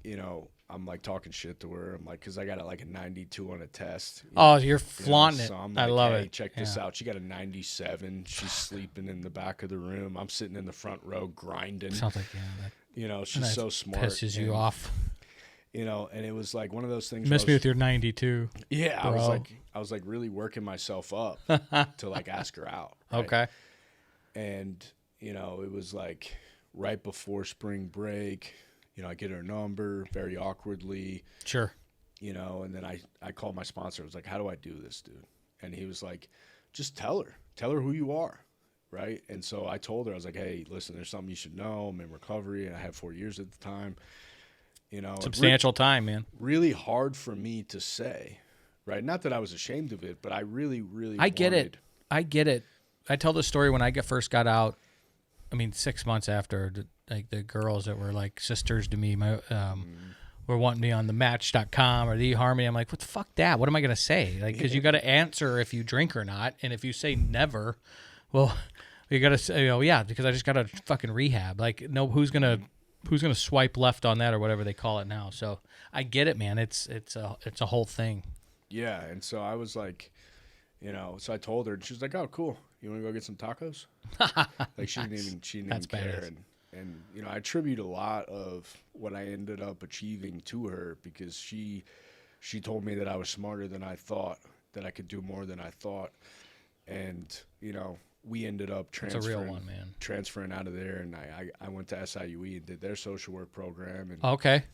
you know, I'm like talking shit to her. I'm like, cause I got like a 92 on a test. Oh, you're flaunting So it. I'm I like, love hey, it. check this out. She got a 97. She's sleeping in the back of the room. I'm sitting in the front row grinding. Sounds like, yeah, that You know, she's so smart. pisses you and, off. You know, and it was like one of those things. Miss where I me was- with your 92. Yeah, bro. I was like really working myself up to like ask her out. right? Okay. And, you know, it was like right before spring break, you know, I get her number very awkwardly, Sure. you know, and then I called my sponsor. I was like, how do I do this, dude? And he was like, just tell her who you are. Right. And so I told her, I was like, hey, listen, there's something you should know. I'm in recovery, and I had 4 years at the time. You know, Substantial time, man. Really hard for me to say, right? Not that I was ashamed of it, but I really, really I get it. I tell the story when I first got out. I mean, 6 months after, like the girls that were like sisters to me, were wanting me on the Match.com or the eHarmony. I'm like, what the fuck that? What am I gonna say? Like, because you got to answer if you drink or not, and if you say never, well, you got to say, oh yeah, because I just got to fucking rehab. Like, no, who's gonna swipe left on that or whatever they call it now? So I get it, man. It's a whole thing. Yeah, and so I was like, you know, so I told her, and she was like, oh, cool. You want to go get some tacos? Like she didn't even care. And you know, I attribute a lot of what I ended up achieving to her, because she told me that I was smarter than I thought, that I could do more than I thought. And, you know, we ended up transferring. It's a real one, man. Transferring out of there, and I went to SIUE and did their social work program, and okay,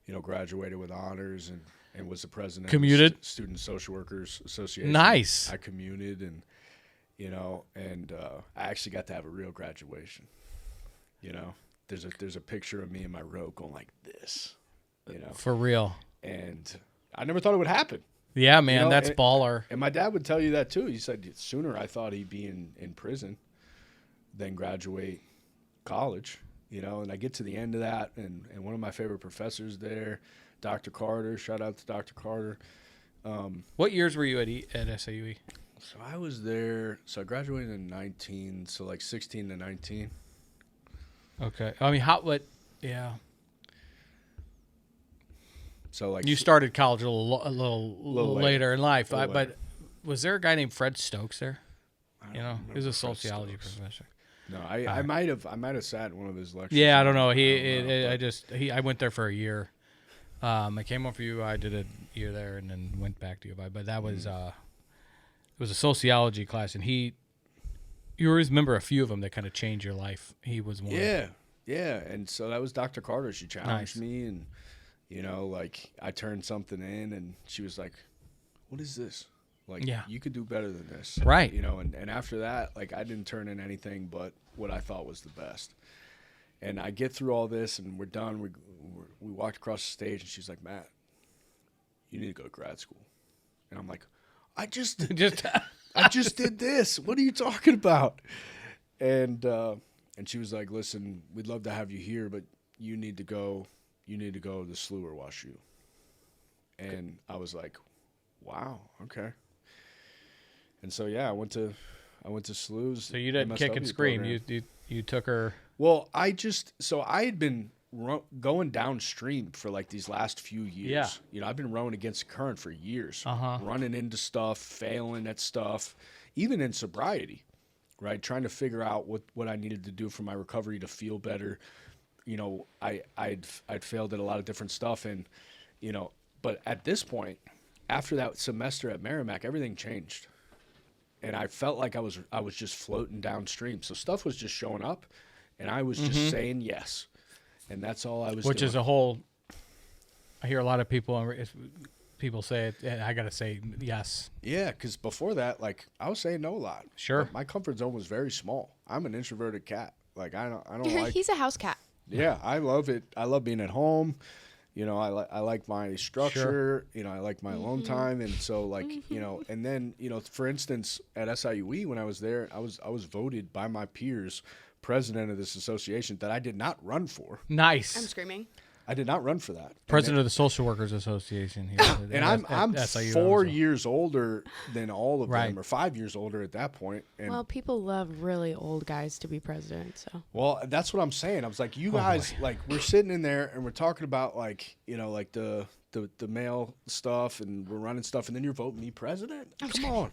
you know, graduated with honors and was the president commuted of the Student Social Workers Association. Nice. I commuted, and you know, and I actually got to have a real graduation. You know, there's a picture of me in my robe going like this. You know, for real. And I never thought it would happen. Yeah, man, you know, that's baller. And my dad would tell you that too. He said sooner I thought he'd be in prison than graduate college, you know. And I get to the end of that, and one of my favorite professors there, Dr. Carter, shout out to Dr. Carter. What years were you at SIUE? So I was there, so I graduated in 19, so like 16 to 19. Okay. I mean, yeah. So like you started college a little later in life, but was there a guy named Fred Stokes there? You know, he was a sociology professor. No, I might have sat in one of his lectures. Yeah, I don't know. I went there for a year. I came over for you. I did a year there and then went back to U. But that was it was a sociology class, and you always remember a few of them that kind of changed your life. He was one. Yeah, and so that was Dr. Carter. She challenged me, and you know, like I turned something in, and she was like, "What is this? Like, you could do better than this." Right. You know, and after that, like I didn't turn in anything but what I thought was the best. And I get through all this, and we're done. We walked across the stage, and she's like, "Matt, you need to go to grad school." And I'm like, I just did this. What are you talking about? And she was like, "Listen, we'd love to have you here, but you need to go to the SLU or WashU." And I was like, "Wow, okay." And so yeah, I went to SLU's. So you didn't kick and scream. Program. You took her. Well, I had been going downstream for like these last few years. Yeah. You know, I've been rowing against the current for years. Uh-huh. Running into stuff, failing at stuff, even in sobriety, right? Trying to figure out what I needed to do for my recovery to feel better. You know, I'd failed at a lot of different stuff, and you know, but at this point, after that semester at Merrimack, everything changed. And I felt like I was just floating downstream. So stuff was just showing up, and I was just saying yes. And that's all I was Which doing. is a whole – I hear a lot of people say it, and I got to say yes. Yeah, because before that, like, I was saying no a lot. Sure. Like, my comfort zone was very small. I'm an introverted cat. Like, I don't like – He's a house cat. Yeah, I love it. I love being at home. You know, I like my structure. Sure. You know, I like my alone time, and so like you know, and then you know, for instance, at SIUE when I was there, I was voted by my peers president of this association that I did not run for. Nice. I'm screaming. I did not run for that. President of the Social Workers Association here. And I'm 4 years older than all of them, or 5 years older at that point. And well, people love really old guys to be president. So. Well, that's what I'm saying. I was like, you guys, like, we're sitting in there and we're talking about like, you know, like the male stuff, and we're running stuff, and then you're voting me president. Come on,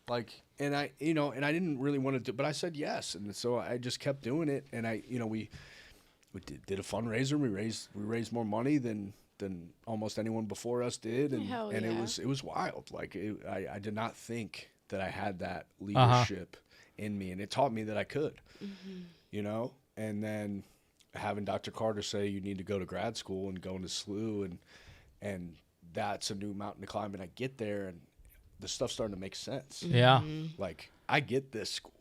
like, and I, you know, and I didn't really want to do, but I said yes, and so I just kept doing it, and I, you know, we did a fundraiser. We raised more money than almost anyone before us did, and it was wild. Like I did not think that I had that leadership in me, and it taught me that I could, you know. And then having Dr. Carter say you need to go to grad school and go into SLU, and that's a new mountain to climb. And I get there, and the stuff's starting to make sense. Yeah. Like, I get this school,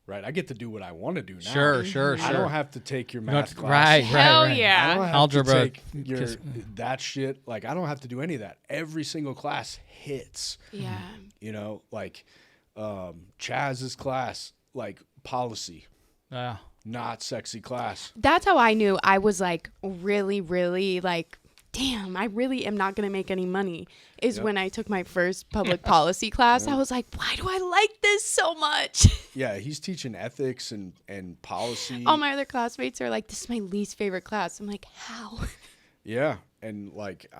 right? I get to do what I want to do now. Sure. I don't have to take your You don't math have to- class. right. Hell I yeah. don't have Algebra, to take your, that shit. Like, I don't have to do any of that. Every single class hits. Yeah. You know, like Chaz's class, like policy, Yeah. not sexy class. That's how I knew I was like really, really like, damn, I really am not going to make any money is when I took my first public policy class. I was like, why do I like this so much? Yeah, he's teaching ethics and policy. All my other classmates are like, this is my least favorite class. I'm like, how? Yeah, and like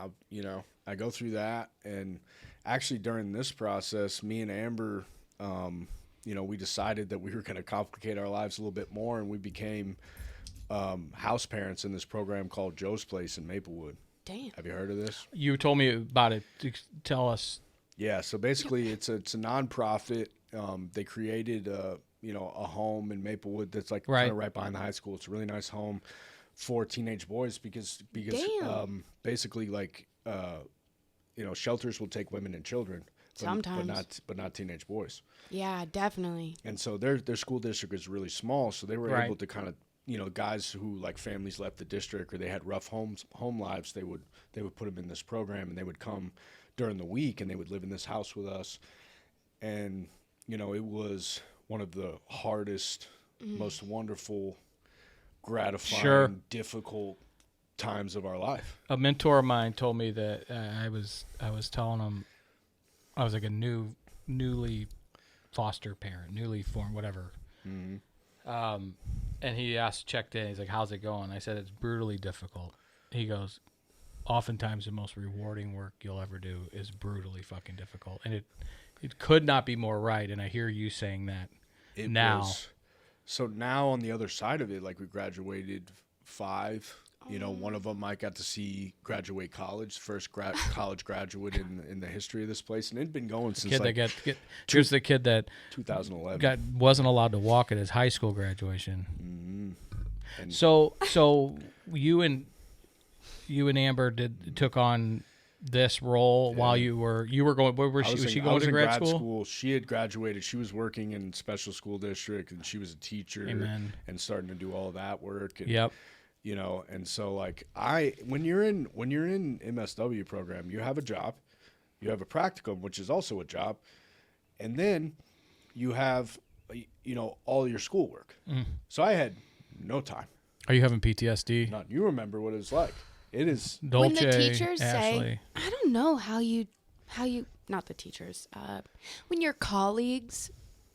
I go through that, and actually during this process, me and Amber, we decided that we were going to complicate our lives a little bit more, and we became house parents in this program called Joe's Place in Maplewood. Damn. Have you heard of this? You told me about it. Tell us. Yeah, so basically it's a nonprofit. They created a home in Maplewood that's like kind of right behind the high school. It's a really nice home for teenage boys because basically like shelters will take women and children, sometimes, but not teenage boys. Yeah, definitely. And so their school district is really small, so they were able to kind of guys who like families left the district or they had rough home lives, they would put them in this program, and they would come during the week and they would live in this house with us. And it was one of the hardest, most wonderful, gratifying, difficult times of our life. A mentor of mine told me that I was telling him I was like a newly foster parent, newly formed, whatever. And he checked in. He's like, "How's it going?" I said, "It's brutally difficult." He goes, "Oftentimes the most rewarding work you'll ever do is brutally fucking difficult," and it could not be more right. And I hear you saying that now. So now on the other side of it, like we graduated 5. One of them I got to see graduate college, first college graduate in the history of this place, and it'd been going since Here's the kid that 2011 wasn't allowed to walk at his high school graduation. And so you and Amber took on this role while you were going. Where was she going to grad school? She had graduated. She was working in special school district, and she was a teacher. Amen. And starting to do all that work. And, yep. And so like when you're in MSW program, you have a job, you have a practicum, which is also a job, and then you have all your schoolwork. So I had no time. Are you having PTSD? None. You remember what it was like. It is Dolce, when the teachers Ashley. say, I don't know how you not the teachers, when your colleagues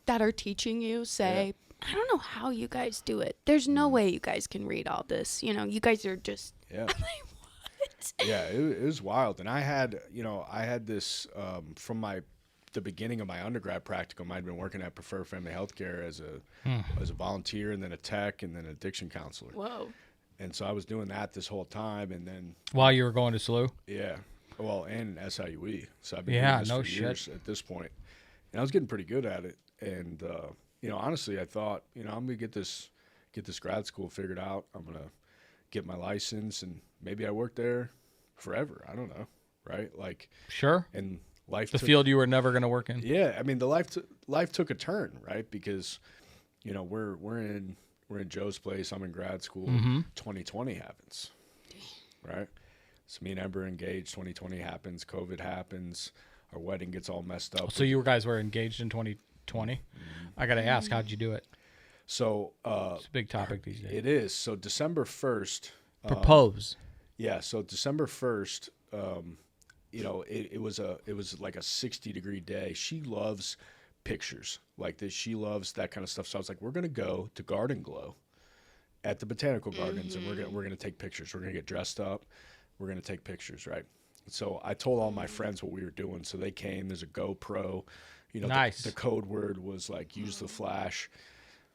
that are teaching you say, I don't know how you guys do it. There's no way you guys can read all this. You guys are just. Yeah. I'm like, what? Yeah, it was wild. And I had this from the beginning of my undergrad practicum. I'd been working at Preferred Family Healthcare as a volunteer, and then a tech, and then an addiction counselor. Whoa. And so I was doing that this whole time, and then while you were going to SLU. Yeah, well, and SIUE. So I've been doing this for years at this point, and I was getting pretty good at it. And honestly, I thought, I'm gonna get this grad school figured out. I'm gonna get my license, and maybe I work there forever. I don't know, right? Like, sure. And life, the field you were never gonna work in. Yeah, I mean, the life took a turn, right? Because, we're in Joe's Place. I'm in grad school. 2020 happens, right? So me and Amber engaged. 2020 happens. COVID happens. Our wedding gets all messed up. So you guys were engaged in 2020. I got to ask, how'd you do it? So it's a big topic these days. It is. So December 1st. Propose. Yeah. So December 1st. It was like a 60-degree day. She loves pictures like this. She loves that kind of stuff. So I was like, we're gonna go to Garden Glow at the Botanical Gardens, and we're gonna take pictures. We're gonna get dressed up. We're gonna take pictures, right? So I told all my friends what we were doing. So they came. There's a GoPro. Nice. The code word was like use the flash.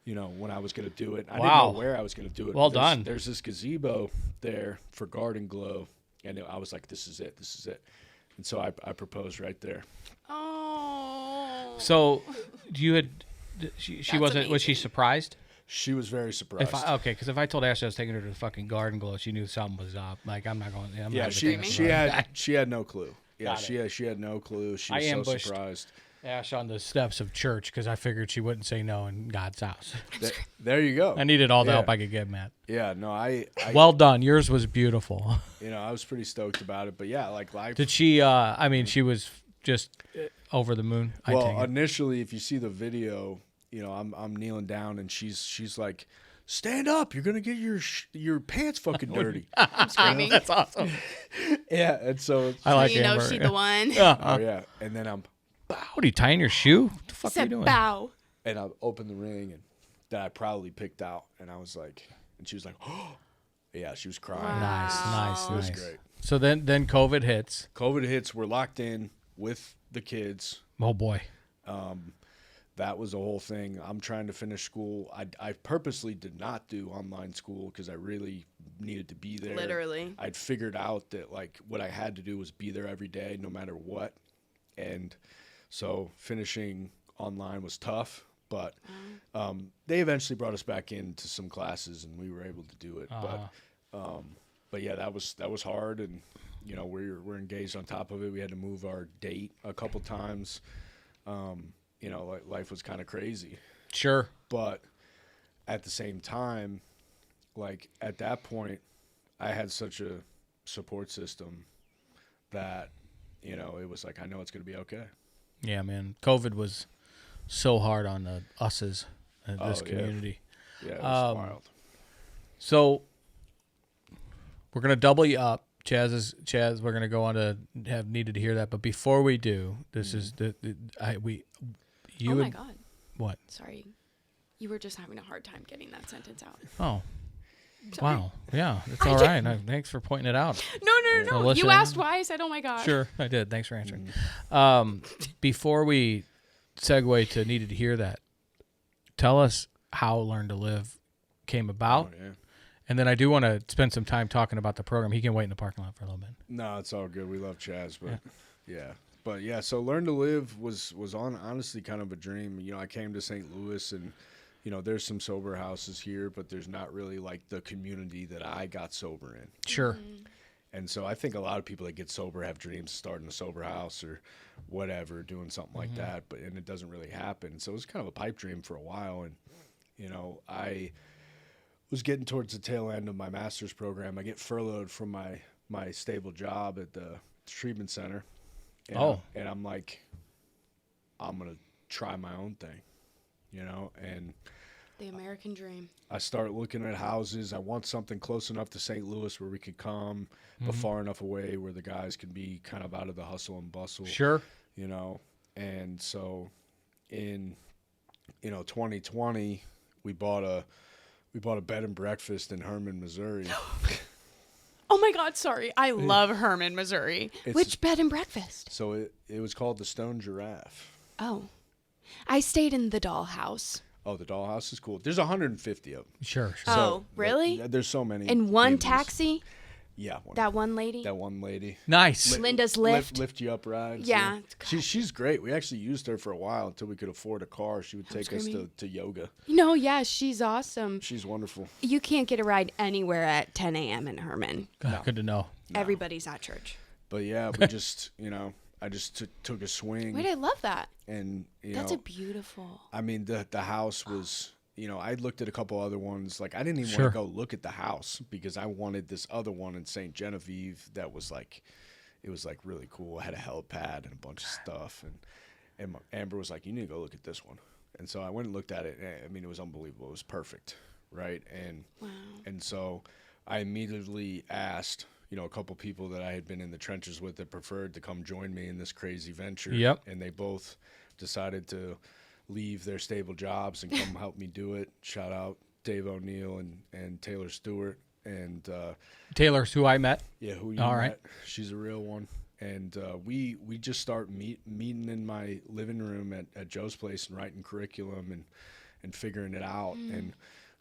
When I was gonna do it. I Wow. didn't know where I was gonna do it. Well done. There's this gazebo there for Garden Glow, and I was like, this is it. This is it. And so I proposed right there. Oh. So you had she wasn't amazing. Was she surprised? She was very surprised. Because if I told Ashley I was taking her to the fucking Garden Glow, she knew something was up. Like I'm not going. Yeah, she had no clue. Yeah, Got she had no clue. She I was so ambushed. surprised. Ash on the steps of church because I figured she wouldn't say no in God's house. There you go. I needed all the Yeah. help I could get, Matt. Yeah, no, I Well done. Yours was beautiful. I was pretty stoked about it. But yeah, like life. Did she? I mean, she was just over the moon. I take Well, it. initially, if you see the video, I'm kneeling down and she's like, "Stand up! You're gonna get your pants fucking dirty." I'm screaming. That's awesome. Yeah, and so I like you know Amber. she the one. oh yeah, and then What are you tying your shoe? What the fuck are you Said doing? bow. I opened the ring and that I proudly picked out, and I was like, and she was like, "Oh, yeah," she was crying. Wow. Nice. It was great. So then COVID hits. COVID hits. We're locked in with the kids. Oh boy. That was the whole thing. I'm trying to finish school. I purposely did not do online school because I really needed to be there. Literally. I'd figured out that like what I had to do was be there every day, no matter what. And so finishing online was tough, but they eventually brought us back into some classes and we were able to do it. But yeah, that was hard, and we're engaged on top of it. We had to move our date a couple times. Life was kind of crazy. Sure. But at the same time, like at that point, I had such a support system that, it was like, I know it's going to be okay. Yeah, man. COVID was so hard on the us's in this yeah. community. Yeah, it was wild. So we're gonna double you up. Chaz, we're gonna go on to have needed to hear that. But before we do, this is you Oh my would- God. What? Sorry. You were just having a hard time getting that sentence out. Oh. Sorry. Wow. Yeah, that's all right. Thanks for pointing it out. No. You listening. asked why. I said, oh my God. Sure, I did. Thanks for answering. Before we segue to needed to hear that, tell us how Learn to Live came about. Oh, yeah. And then I do want to spend some time talking about the program. He can wait in the parking lot for a little bit. No, it's all good. We love Chaz, but yeah. So Learn to Live was honestly kind of a dream. I came to St. Louis and, there's some sober houses here, but there's not really like the community that I got sober in. Sure. And so I think a lot of people that get sober have dreams of starting a sober house or whatever, doing something like that, and it doesn't really happen. So it was kind of a pipe dream for a while. And, I was getting towards the tail end of my master's program. I get furloughed from my stable job at the treatment center. And and I'm like, I'm going to try my own thing, and The American dream. I start looking at houses. I want something close enough to St. Louis where we could come, but far enough away where the guys can be kind of out of the hustle and bustle. Sure. And so in 2020, we bought a bed and breakfast in Herman, Missouri. Oh my God, sorry. I love Herman, Missouri. It's- Which bed and breakfast? So it was called the Stone Giraffe. Oh. I stayed in the dollhouse. Oh, the dollhouse is cool. There's 150 of them. Sure. Oh, really? There's so many. In one Airbnbs. taxi? Yeah. That one lady? That one lady. Nice. Linda's lift? Lift you up rides. Yeah. She's great. We actually used her for a while until we could afford a car. She would take us screaming. to yoga. No, yeah, she's awesome. She's wonderful. You can't get a ride anywhere at 10 a.m. in Herman. Good to know. Everybody's at church. But yeah, we just, I just took a swing. Wait, I love that. And, That's a beautiful. I mean, the house was, I looked at a couple other ones. Like, I didn't even Sure. want to go look at the house because I wanted this other one in St. Genevieve that was like, it was like really cool. It had a helipad and a bunch of stuff. And Amber was like, you need to go look at this one. And so I went and looked at it. I mean, it was unbelievable. It was perfect. Right. And so I immediately asked, a couple people that I had been in the trenches with that preferred to come join me in this crazy venture. Yep. And they both decided to leave their stable jobs and come help me do it. Shout out Dave O'Neill and Taylor Stewart. And Taylor's who I met. yeah, who you All met. right. She's a real one. And we just start meeting in my living room at Joe's place and writing curriculum and figuring it out and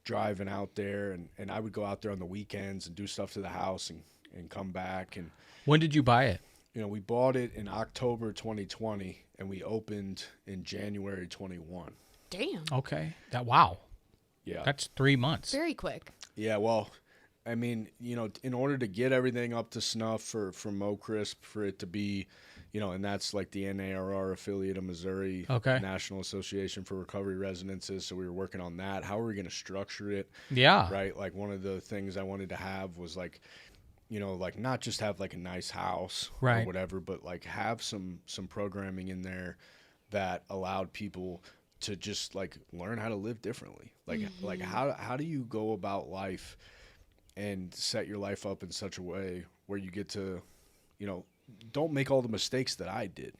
driving out there. And I would go out there on the weekends and do stuff to the house and come back. And When did you buy it? we bought it in October 2020 and we opened in January 21. Damn. Okay. Wow. Yeah. That's 3 months. Very quick. Yeah, well, I mean, in order to get everything up to snuff for MoCrisp, for it to be, and that's like the NARR affiliate of Missouri National Association for Recovery Residences. So we were working on that. How are we going to structure it? Yeah. Right. Like one of the things I wanted to have was like, like not just have like a nice house or whatever, but like have some programming in there that allowed people to just like learn how to live differently. Like how do you go about life and set your life up in such a way where you get to, don't make all the mistakes that I did,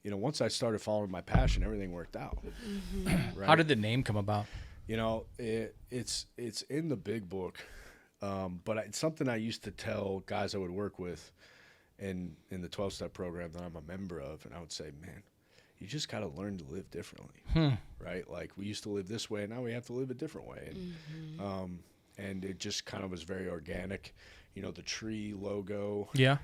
once I started following my passion, everything worked out. Right? How did the name come about? It's in the big book. But it's something I used to tell guys I would work with in the 12-step program that I'm a member of. And I would say, man, you just got to learn to live differently, right? Like we used to live this way, and now we have to live a different way. And it just kind of was very organic. The tree logo. Yeah.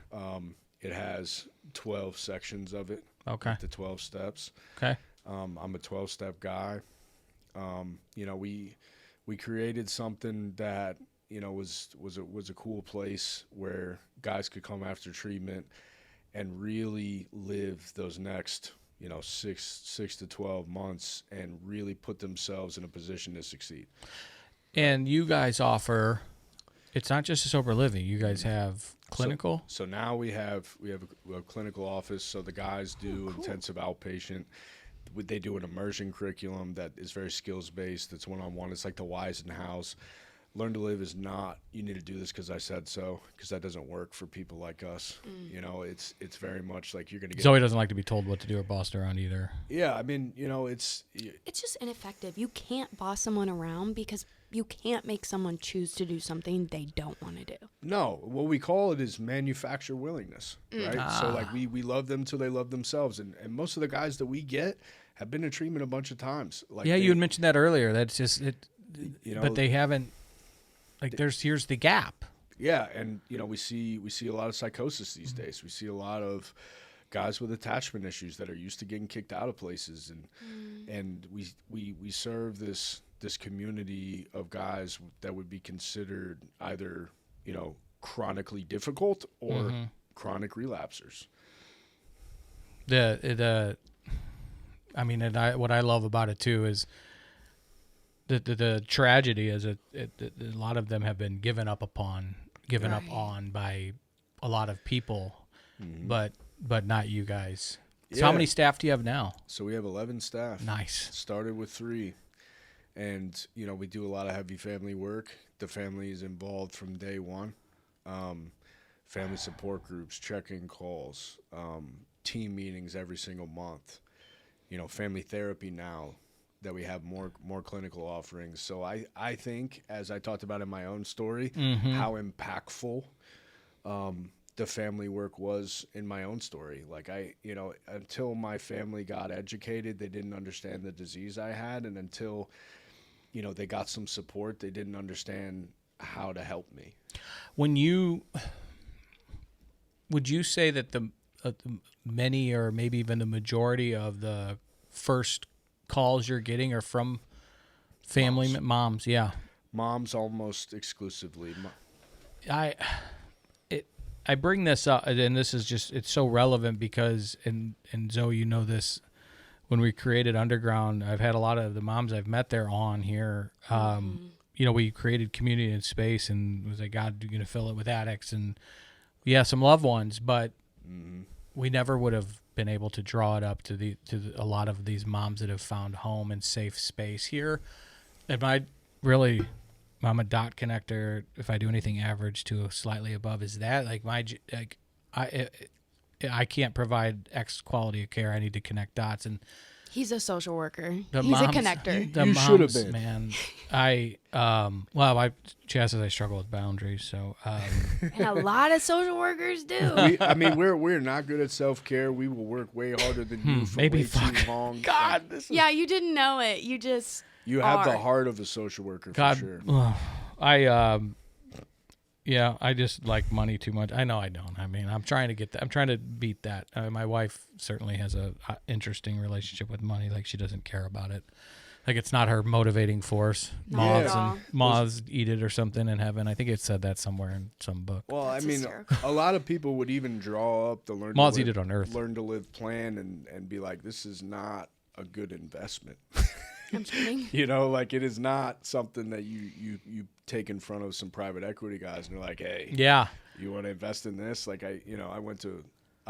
It has 12 sections of it. Okay. Like the 12 steps. Okay. I'm a 12-step guy. We created something that was a cool place where guys could come after treatment and really live those next 6 to 12 months and really put themselves in a position to succeed. And you guys offer, it's not just a sober living. You guys have clinical. So now we have a clinical office. So the guys do intensive outpatient. They do an immersion curriculum that is very skills based. It's one-on-one. It's like the Wisen House. Learn to live is not, you need to do this because I said so, because that doesn't work for people like us. It's very much like you're going to get... Zoe doesn't like to be told what to do or bossed around either. Yeah, I mean, it's just ineffective. You can't boss someone around because you can't make someone choose to do something they don't want to do. No, what we call it is manufacture willingness, right? So like we love them till they love themselves. And most of the guys that we get have been in treatment a bunch of times. Like you had mentioned that earlier. That's just it. But they haven't. Like here's the gap. Yeah, and we see a lot of psychosis these days. We see a lot of guys with attachment issues that are used to getting kicked out of places, and we serve this community of guys that would be considered either chronically difficult or chronic relapsers. What I love about it too is the tragedy is a lot of them have been given up on by a lot of people, but not you guys. So how many staff do you have now? So we have 11 staff. Nice. Started with 3, and we do a lot of heavy family work. The family is involved from day one. Family support groups, check-in calls, team meetings every single month. Family therapy now. That we have more clinical offerings. So I think, as I talked about in my own story, how impactful the family work was in my own story. Like until my family got educated, they didn't understand the disease I had, and until they got some support, they didn't understand how to help me. Would you say that the many or maybe even the majority of the first calls you're getting are from family moms? Yeah, moms almost exclusively. I bring this up, and this is just, it's so relevant because, and Zoe, this, when we created Underground, I've had a lot of the moms I've met there on here. We created community and space, and was like, God, you're gonna fill it with addicts and some loved ones, but we never would have been able to draw it up to a lot of these moms that have found home and safe space here. And I'm a dot connector. If I do anything average to slightly above, is that I can't provide X quality of care. I need to connect dots, and he's a social worker. He's a connector. You should have been, man. Chad says I struggle with boundaries, so and a lot of social workers do. We're not good at self-care. We will work way harder than you for way too long. God, you didn't know it. You have the heart of a social worker, for sure. I just like money too much. I know I don't. I'm trying to get that. I'm trying to beat that. My wife certainly has a interesting relationship with money. Like, she doesn't care about it. Like it's not her motivating force. Not at Moths all. and moths eat it or something in heaven. I think it said that somewhere in some book. Well, That's I mean, hysterical. a lot of people would even draw up the Moths eat it on Earth. learn to live plan and be like, this is not a good investment. I'm kidding. You know, like it is not something that you take in front of some private equity guys and they're like, hey, Yeah. you want to invest in this? Like I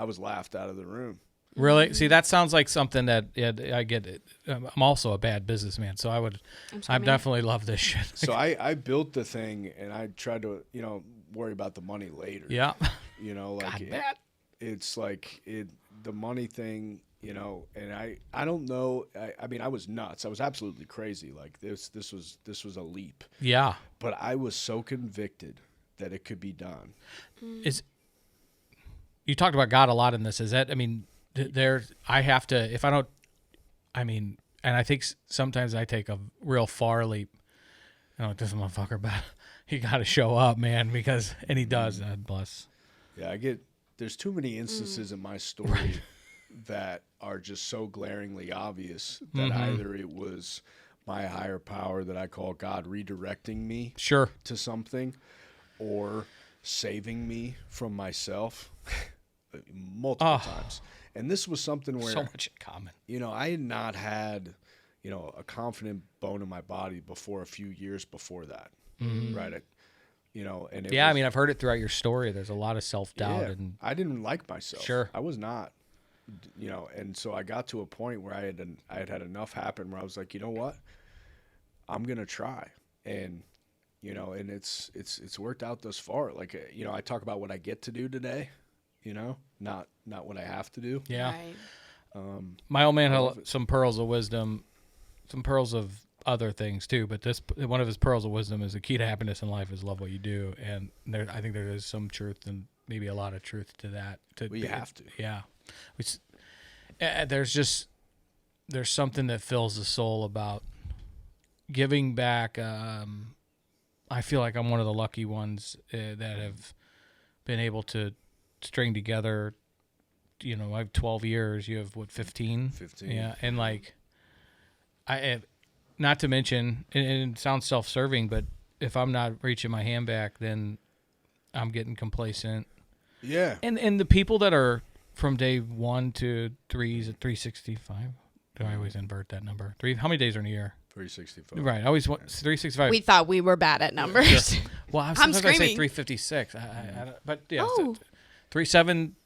was laughed out of the room. Really? See, that sounds like something that I get it. I'm also a bad businessman, so I definitely love this shit. So I built the thing and I tried to, worry about the money later. Yeah. Like it's like the money thing, and I don't know. I mean, I was nuts. I was absolutely crazy. Like this was a leap, Yeah. but I was so convicted that it could be done. You talked about God a lot in this. Is that, I mean, I have to, if I don't, I mean, and I think sometimes I take a real far leap. This motherfucker, but he got to show up, man, and he does. God bless. Yeah, there's too many instances in my story that are just so glaringly obvious that either it was my higher power that I call God redirecting me Sure. to something or saving me from myself multiple times. And this was something where, So much in common. I had not had, a confident bone in my body before a few years before that. Right. And I mean, I've heard it throughout your story. There's a lot of self-doubt. yeah, And I didn't like myself. Sure. I was not, and so I got to a point where I had enough happen where I was like, you know what, I'm going to try. And, and it's worked out thus far. Like, I talk about what I get to do today, not what I have to do. yeah. Right. My old man love had it. some pearls of wisdom, some pearls of other things too. But one of his pearls of wisdom is the key to happiness in life is love what you do. And I think there is some truth and maybe a lot of truth to that. Well, you have to. Yeah. There's something that fills the soul about giving back. I feel like I'm one of the lucky ones that have been able to string together. I have 12 years. You have 15? 15. Yeah. And not to mention, and it sounds self-serving, but if I'm not reaching my hand back, then I'm getting complacent. Yeah. And the people that are from day 1 to 3 is at 365. Do I always invert that number? How many days are in a year? 365. Right. I always want 365. We thought we were bad at numbers. Well, sometimes I say screaming. 356. But yeah, Oh. 7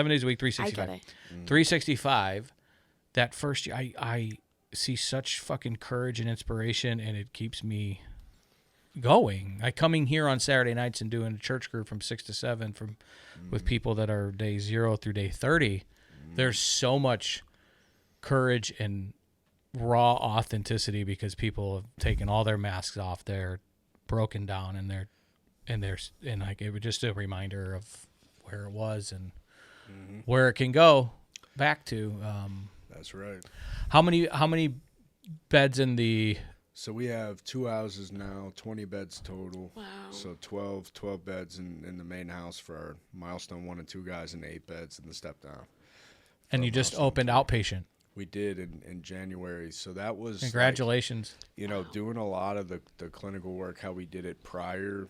days a week, I 365. get it. 365. That first year, I see such fucking courage and inspiration, and it keeps me going. Coming here on Saturday nights and doing a church group from 6 to 7 with people that are day 0 through day 30. There's so much courage and raw authenticity because people have taken all their masks off. They're broken down, and it was just a reminder of where it was and where it can go back to. That's right. How many beds in the? So we have 2 houses now, 20 beds total. Wow. So 12 beds in the main house for our milestone 1 and 2 guys, and 8 beds in the step down. And you just opened outpatient. We did in January. So that was Congratulations. doing a lot of the clinical work, how we did it prior.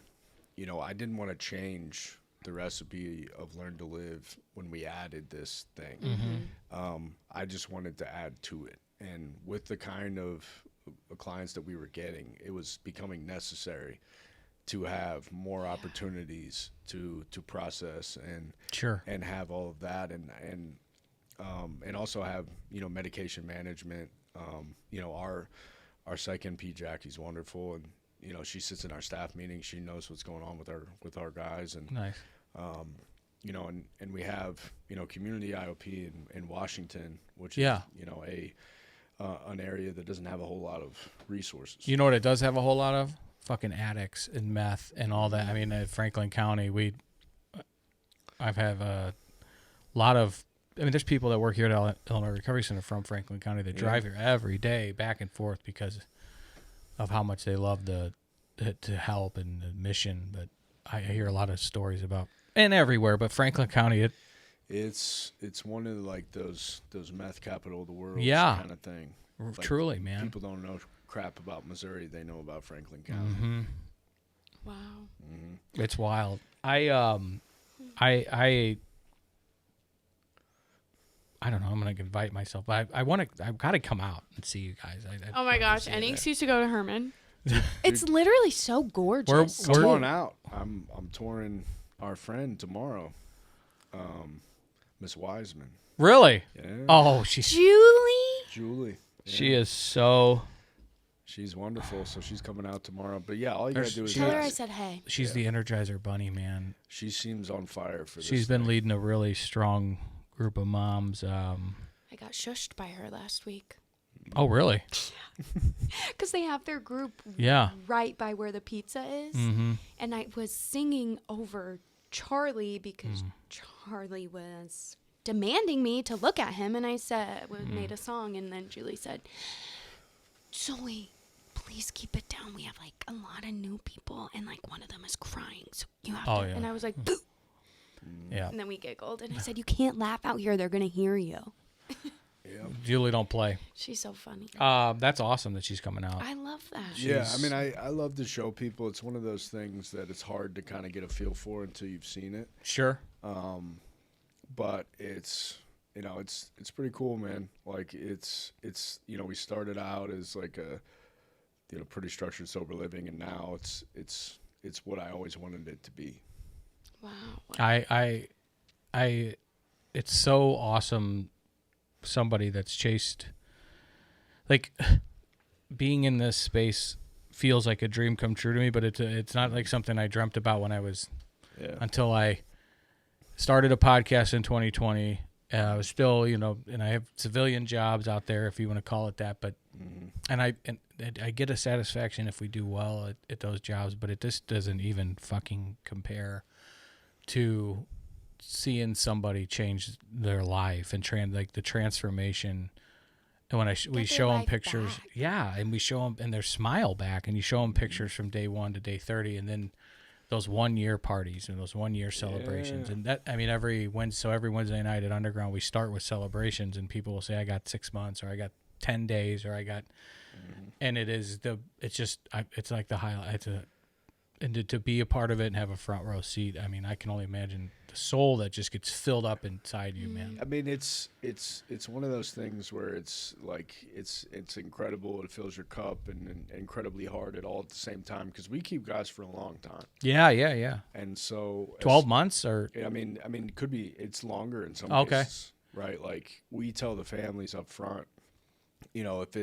I didn't want to change the recipe of Learn to Live when we added this thing. I just wanted to add to it. And with the kind of clients that we were getting, it was becoming necessary to have more opportunities to process and Sure. and have all of that and also have medication management. Our psych NP Jackie's wonderful, and she sits in our staff meetings. She knows what's going on with our guys, and Nice. and we have community IOP in Washington, which Yeah. is an area that doesn't have a whole lot of resources. You know what it does have a whole lot of? Fucking addicts and meth and all that. I mean, at Franklin County, I've had a lot of. I mean, there's people that work here at Illinois Recovery Center from Franklin County that drive here every day back and forth because of how much they love to help and the mission. But I hear a lot of stories about, and everywhere, but Franklin County, It's one of those meth capital of the world Yeah. kind of thing. Like, Truly, man. People don't know crap about Missouri. They know about Franklin County. Mm-hmm. Wow. It's wild. I don't know. I'm gonna invite myself. I've got to come out and see you guys. Oh my gosh, any excuse to go to Herman. It's literally so gorgeous. Come on out. I'm touring our friend tomorrow, Miss Wiseman. Really? Yeah. Oh, Julie. Yeah. She is so. She's wonderful. So she's coming out tomorrow. But yeah, all you gotta do is Tell her ask. I said hey. She's the Energizer Bunny, man. She seems on fire for this. She's been thing. leading a really strong group of moms. I got shushed by her last week. Oh, really? Because they have their group Yeah. right by where the pizza is. Mm-hmm. And I was singing over Charlie because Charlie was demanding me to look at him. And I said, made a song. And then Julie said, Zoe, please keep it down. We have like a lot of new people. And like one of them is crying. So you have to. Yeah. And I was like, boo. Yeah. And then we giggled. And I said, you can't laugh out here. They're going to hear you. Julie don't play. She's so funny. That's awesome that she's coming out. I love that. Yeah, I mean, I love to show people. It's one of those things that it's hard to kind of get a feel for until you've seen it. Sure. But it's it's pretty cool, man. Like it's we started out as like a pretty structured sober living, and now it's what I always wanted it to be. Wow. I it's so awesome. Somebody that's chased, like, being in this space feels like a dream come true to me, but it's not like something I dreamt about when I was until I started a podcast in 2020. I was still, and I have civilian jobs out there, if you want to call it that, but and I get a satisfaction if we do well at those jobs, but it just doesn't even fucking compare to seeing somebody change their life and the transformation. And when we show them pictures, and we show them and their smile back, and you show them pictures from day 1 to day 30, and then those 1 year parties and those 1 year celebrations. And that, I mean, every Wednesday night at Underground, we start with celebrations, and people will say, I got 6 months, or I got 10 days, or I got, and it's like the highlight. And to be a part of it and have a front row seat, I mean, I can only imagine the soul that just gets filled up inside you, man. I mean, it's one of those things where it's like it's incredible. It fills your cup and incredibly hard at all at the same time, because we keep guys for a long time. Yeah. And so 12 months or I mean, it could be it's longer in some cases, right? Like we tell the families up front, if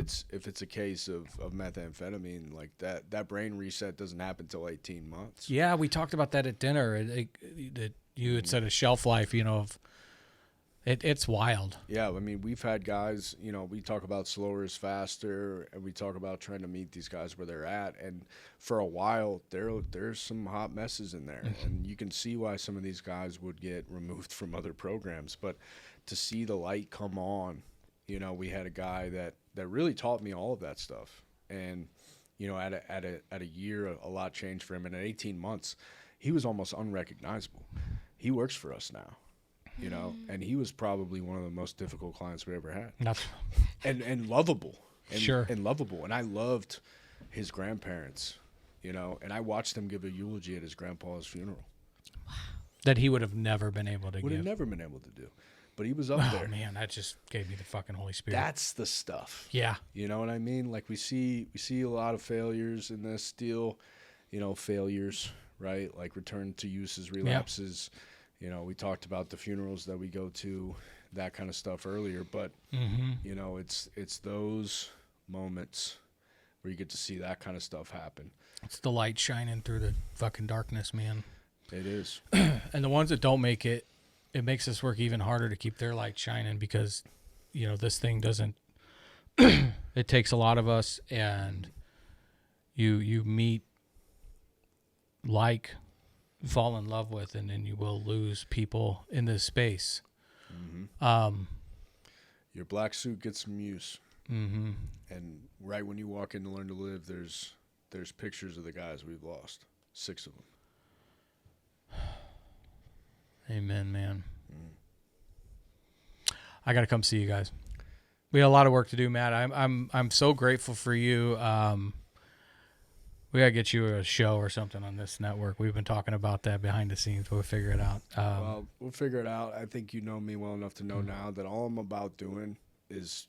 it's a case of methamphetamine, like that brain reset doesn't happen until 18 months. Yeah, we talked about that at dinner. That you had said a shelf life, of it's wild. Yeah, I mean, we've had guys, we talk about slower is faster, and we talk about trying to meet these guys where they're at. And for a while, there's some hot messes in there, and you can see why some of these guys would get removed from other programs. But to see the light come on. We had a guy that really taught me all of that stuff. And, at a year, a lot changed for him. And at 18 months, he was almost unrecognizable. He works for us now, and he was probably one of the most difficult clients we ever had. And lovable. And lovable. And I loved his grandparents, and I watched him give a eulogy at his grandpa's funeral. Wow. That he would have never been able to Would have never been able to do. But he was up there. Oh, man, that just gave me the fucking Holy Spirit. That's the stuff. Yeah. You know what I mean? Like we see a lot of failures in this deal, failures, right? Like return to uses, relapses. Yeah. We talked about the funerals that we go to, that kind of stuff earlier. But, it's those moments where you get to see that kind of stuff happen. It's the light shining through the fucking darkness, man. It is. And the ones that don't make it, it makes us work even harder to keep their light shining, because, this thing doesn't, it takes a lot of us, and you meet, fall in love with, and then you will lose people in this space. Mm-hmm. Your black suit gets some use. Mm-hmm. And right when you walk in to Learn to Live, there's pictures of the guys we've lost, 6 of them. Amen, man. I got to come see you guys. We have a lot of work to do, Matt. I'm so grateful for you. We gotta get you a show or something on this network. We've been talking about that behind the scenes, but we'll figure it out. Well, we'll figure it out. I think you know me well enough to know now that all I'm about doing is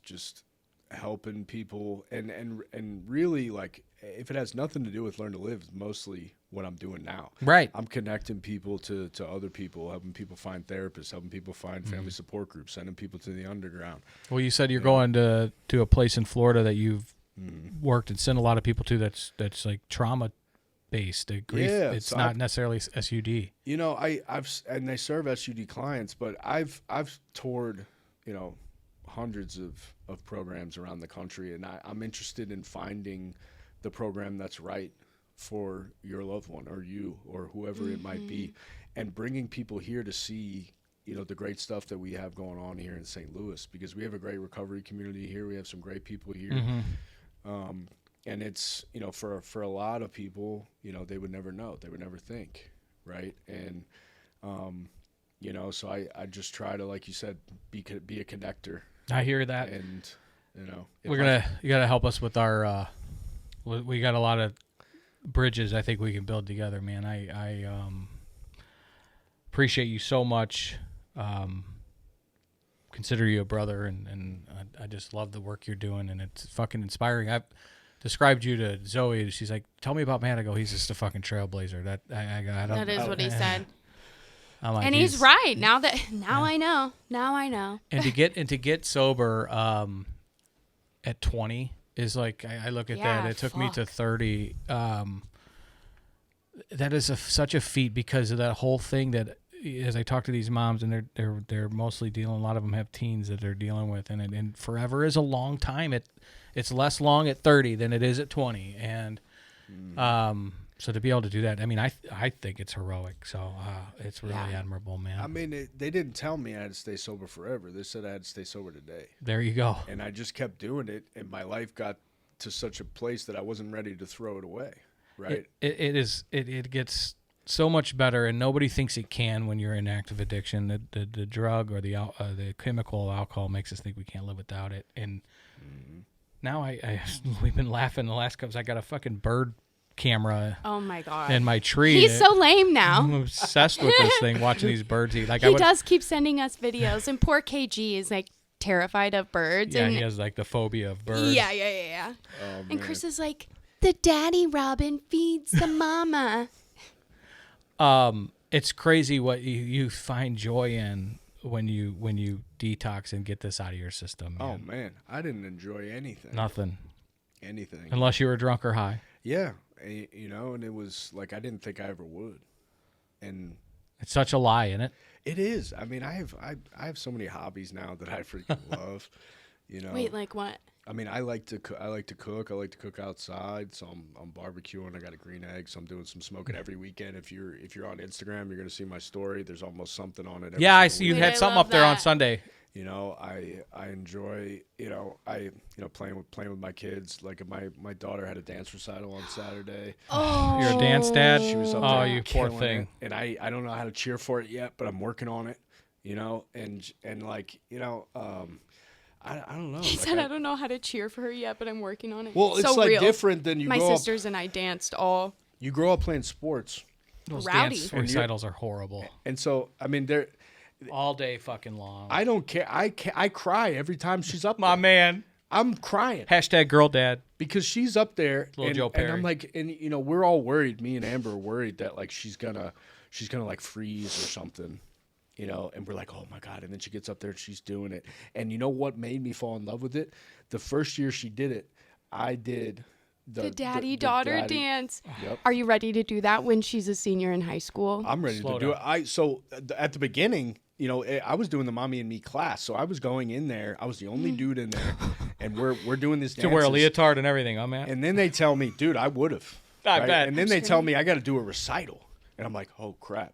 just helping people and really, like, if it has nothing to do with Learn to Live, it's mostly what I'm doing now. Right. I'm connecting people to other people, helping people find therapists, helping people find family support groups, sending people to the underground. Well, you said you're going to a place in Florida that you've worked and sent a lot of people to that's like trauma based. Grief. Yeah, It's so not necessarily SUD. You know, I've and they serve SUD clients, but I've toured, you know, hundreds of programs around the country, and I'm interested in finding the program that's right for your loved one or you or whoever it might be, and bringing people here to see, you know, the great stuff that we have going on here in St. Louis, because we have a great recovery community here. We have some great people here. And it's, you know, for a lot of people, you know, they would never know, they would never think, right? And you know, so I just try to, like you said, be a connector. I hear that. And you know, You gotta help us with our we got a lot of bridges I think we can build together, man. I appreciate you so much. Consider you a brother, and I just love the work you're doing, and it's fucking inspiring. I've described you to Zoe. She's like, "Tell me about Matt." I go, "He's just a fucking trailblazer." I don't. That is what he said. I'm like, And he's right. Now I know. Now I know. And to get sober at 20 is like, I look at that. It took me to 30. That is such a feat because of that whole thing that, as I talk to these moms, and they're mostly dealing, a lot of them have teens that they're dealing with, and forever is a long time. It's less long at 30 than it is at 20, and so to be able to do that, I mean, I think it's heroic. So it's really admirable, man. I mean, they didn't tell me I had to stay sober forever. They said I had to stay sober today. There you go. And I just kept doing it, and my life got to such a place that I wasn't ready to throw it away. Right? It gets so much better, and nobody thinks it can when you're in active addiction. The drug or the chemical alcohol makes us think we can't live without it. And now we've been laughing the last couple. I got a fucking bird camera. Oh my god! In my tree. He's so lame now. I'm obsessed with this thing, watching these birds eat. Like he does keep sending us videos, and poor KG is like terrified of birds. Yeah, and he has like the phobia of birds. Yeah. Oh, and Chris is like, the daddy robin feeds the mama. It's crazy what you find joy in when you detox and get this out of your system. Man. Oh man, I didn't enjoy anything. Nothing. Anything. Unless you were drunk or high. Yeah, you know, and it was like I didn't think I ever would. And it's such a lie, isn't it? It is. I mean, I have so many hobbies now that I freaking love. You know. Wait, like what? I mean, I like to cook. I like to cook outside. So I'm barbecuing. I got a green egg. So I'm doing some smoking every weekend. If you're on Instagram, you're gonna see my story. There's almost something on it. Yeah, I see you had something up there on Sunday. You know, I enjoy. Playing with my kids. Like my daughter had a dance recital on Saturday. Oh, you're a dance dad. She was up there. Oh, you poor thing. And I don't know how to cheer for it yet, but I'm working on it. You know, and like you know. I don't know. He said, I don't know how to cheer for her yet, but I'm working on it. Well, it's so like real. different than you My grow sisters and I danced all. You grow up playing sports. Those rowdy. dance recitals are horrible. And so, I mean, they're all day fucking long. I don't care. I cry every time she's up My there. Man. I'm crying. Hashtag girl dad. Because she's up there. Little Joe Perry. And I'm like, and you know, we're all worried. Me and Amber are worried that like she's gonna like freeze or something. You know, and we're like, oh my God. And then she gets up there and she's doing it. And you know what made me fall in love with it? The first year she did it, I did the daddy-daughter dance. Yep. Are you ready to do that when she's a senior in high school? I'm ready to do it. So at the beginning, you know, I was doing the mommy and me class. So I was going in there. I was the only dude in there. And we're doing this dance. To wear a leotard and everything, huh, man? And then they tell me, dude, I would have. I bet. And then they tell me I got to do a recital. And I'm like, oh, crap.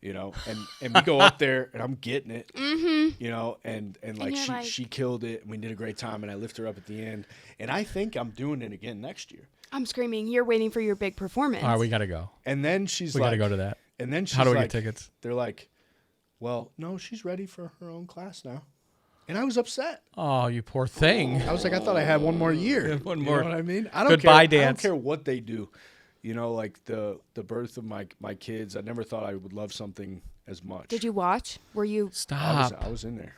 You know, and we go up there and I'm getting it, you know, and like she killed it and we did a great time and I lift her up at the end. And I think I'm doing it again next year. I'm screaming, you're waiting for your big performance. All right, we got to go. And then she's we like. We got to go to that. And then she's How do we like, get tickets? They're like, well, no, she's ready for her own class now. And I was upset. Oh, you poor thing. I was like, I thought I had one more year. One You more know what I mean? I don't goodbye care. dance. I don't care what they do. You know, like the birth of my kids. I never thought I would love something as much. Did you watch? Were you? Stop. I was in there.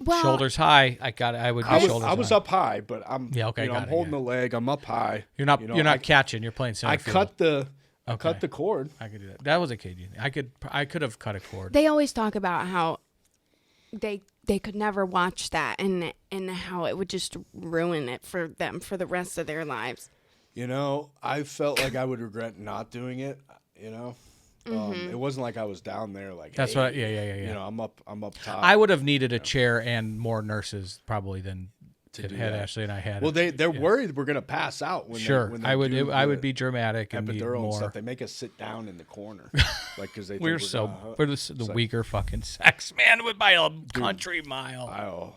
Well, Shoulders high. I would be shoulders I was high. up high, but I'm Yeah, okay, you know, got I'm it, holding yeah. the leg. I'm up high. You're not. You know, You're not I- catching. You're playing center I field. cut the Okay. cord. I could do that. That was occasion. I could have cut a cord. they always talk about how they could never watch that and how it would just ruin it for them for the rest of their lives. You know, I felt like I would regret not doing it. You know, it wasn't like I was down there like. That's hey, what. Yeah. You know, I'm up top. I would have needed a chair and more nurses probably than To it do had that. Ashley and I had. Well, it. they're worried we're gonna pass out when Sure, They, when they I would. do I would the be dramatic and need epidural and more. stuff. They make us sit down in the corner, like because they. We're think so gonna- we're the it's like, weaker fucking sex man by a country mile. Oh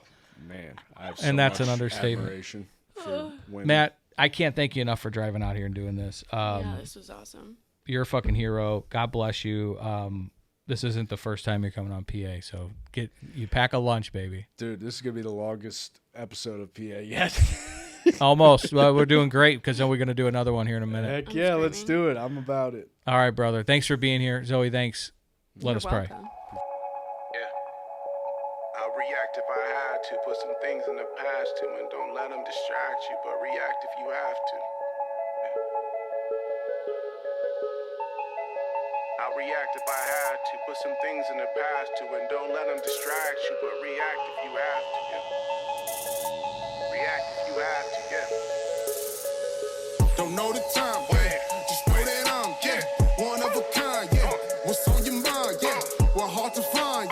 man, I have so And that's much an understatement. admiration for women. Matt, I can't thank you enough for driving out here and doing this. Yeah, this was awesome. You're a fucking hero. God bless you. This isn't the first time you're coming on PA, so you pack a lunch, baby. Dude, this is gonna be the longest episode of PA yet. Almost. Well, we're doing great because then we're gonna do another one here in a minute. Heck yeah, let's do it. I'm about it. All right, brother. Thanks for being here, Zoe. Thanks. Let us pray. Yeah. I'll react if I had to. Put some things in the past too, and don't let them distract you, but react if you have to. Yeah. I'll react if I had to. Put some things in the past too, and don't let them distract you, but react if you have to. Yeah. React if you have to. Yeah. Don't know the time, yeah. Just know that I'm, yeah, one of a kind, yeah. What's on your mind, yeah. We're hard to find,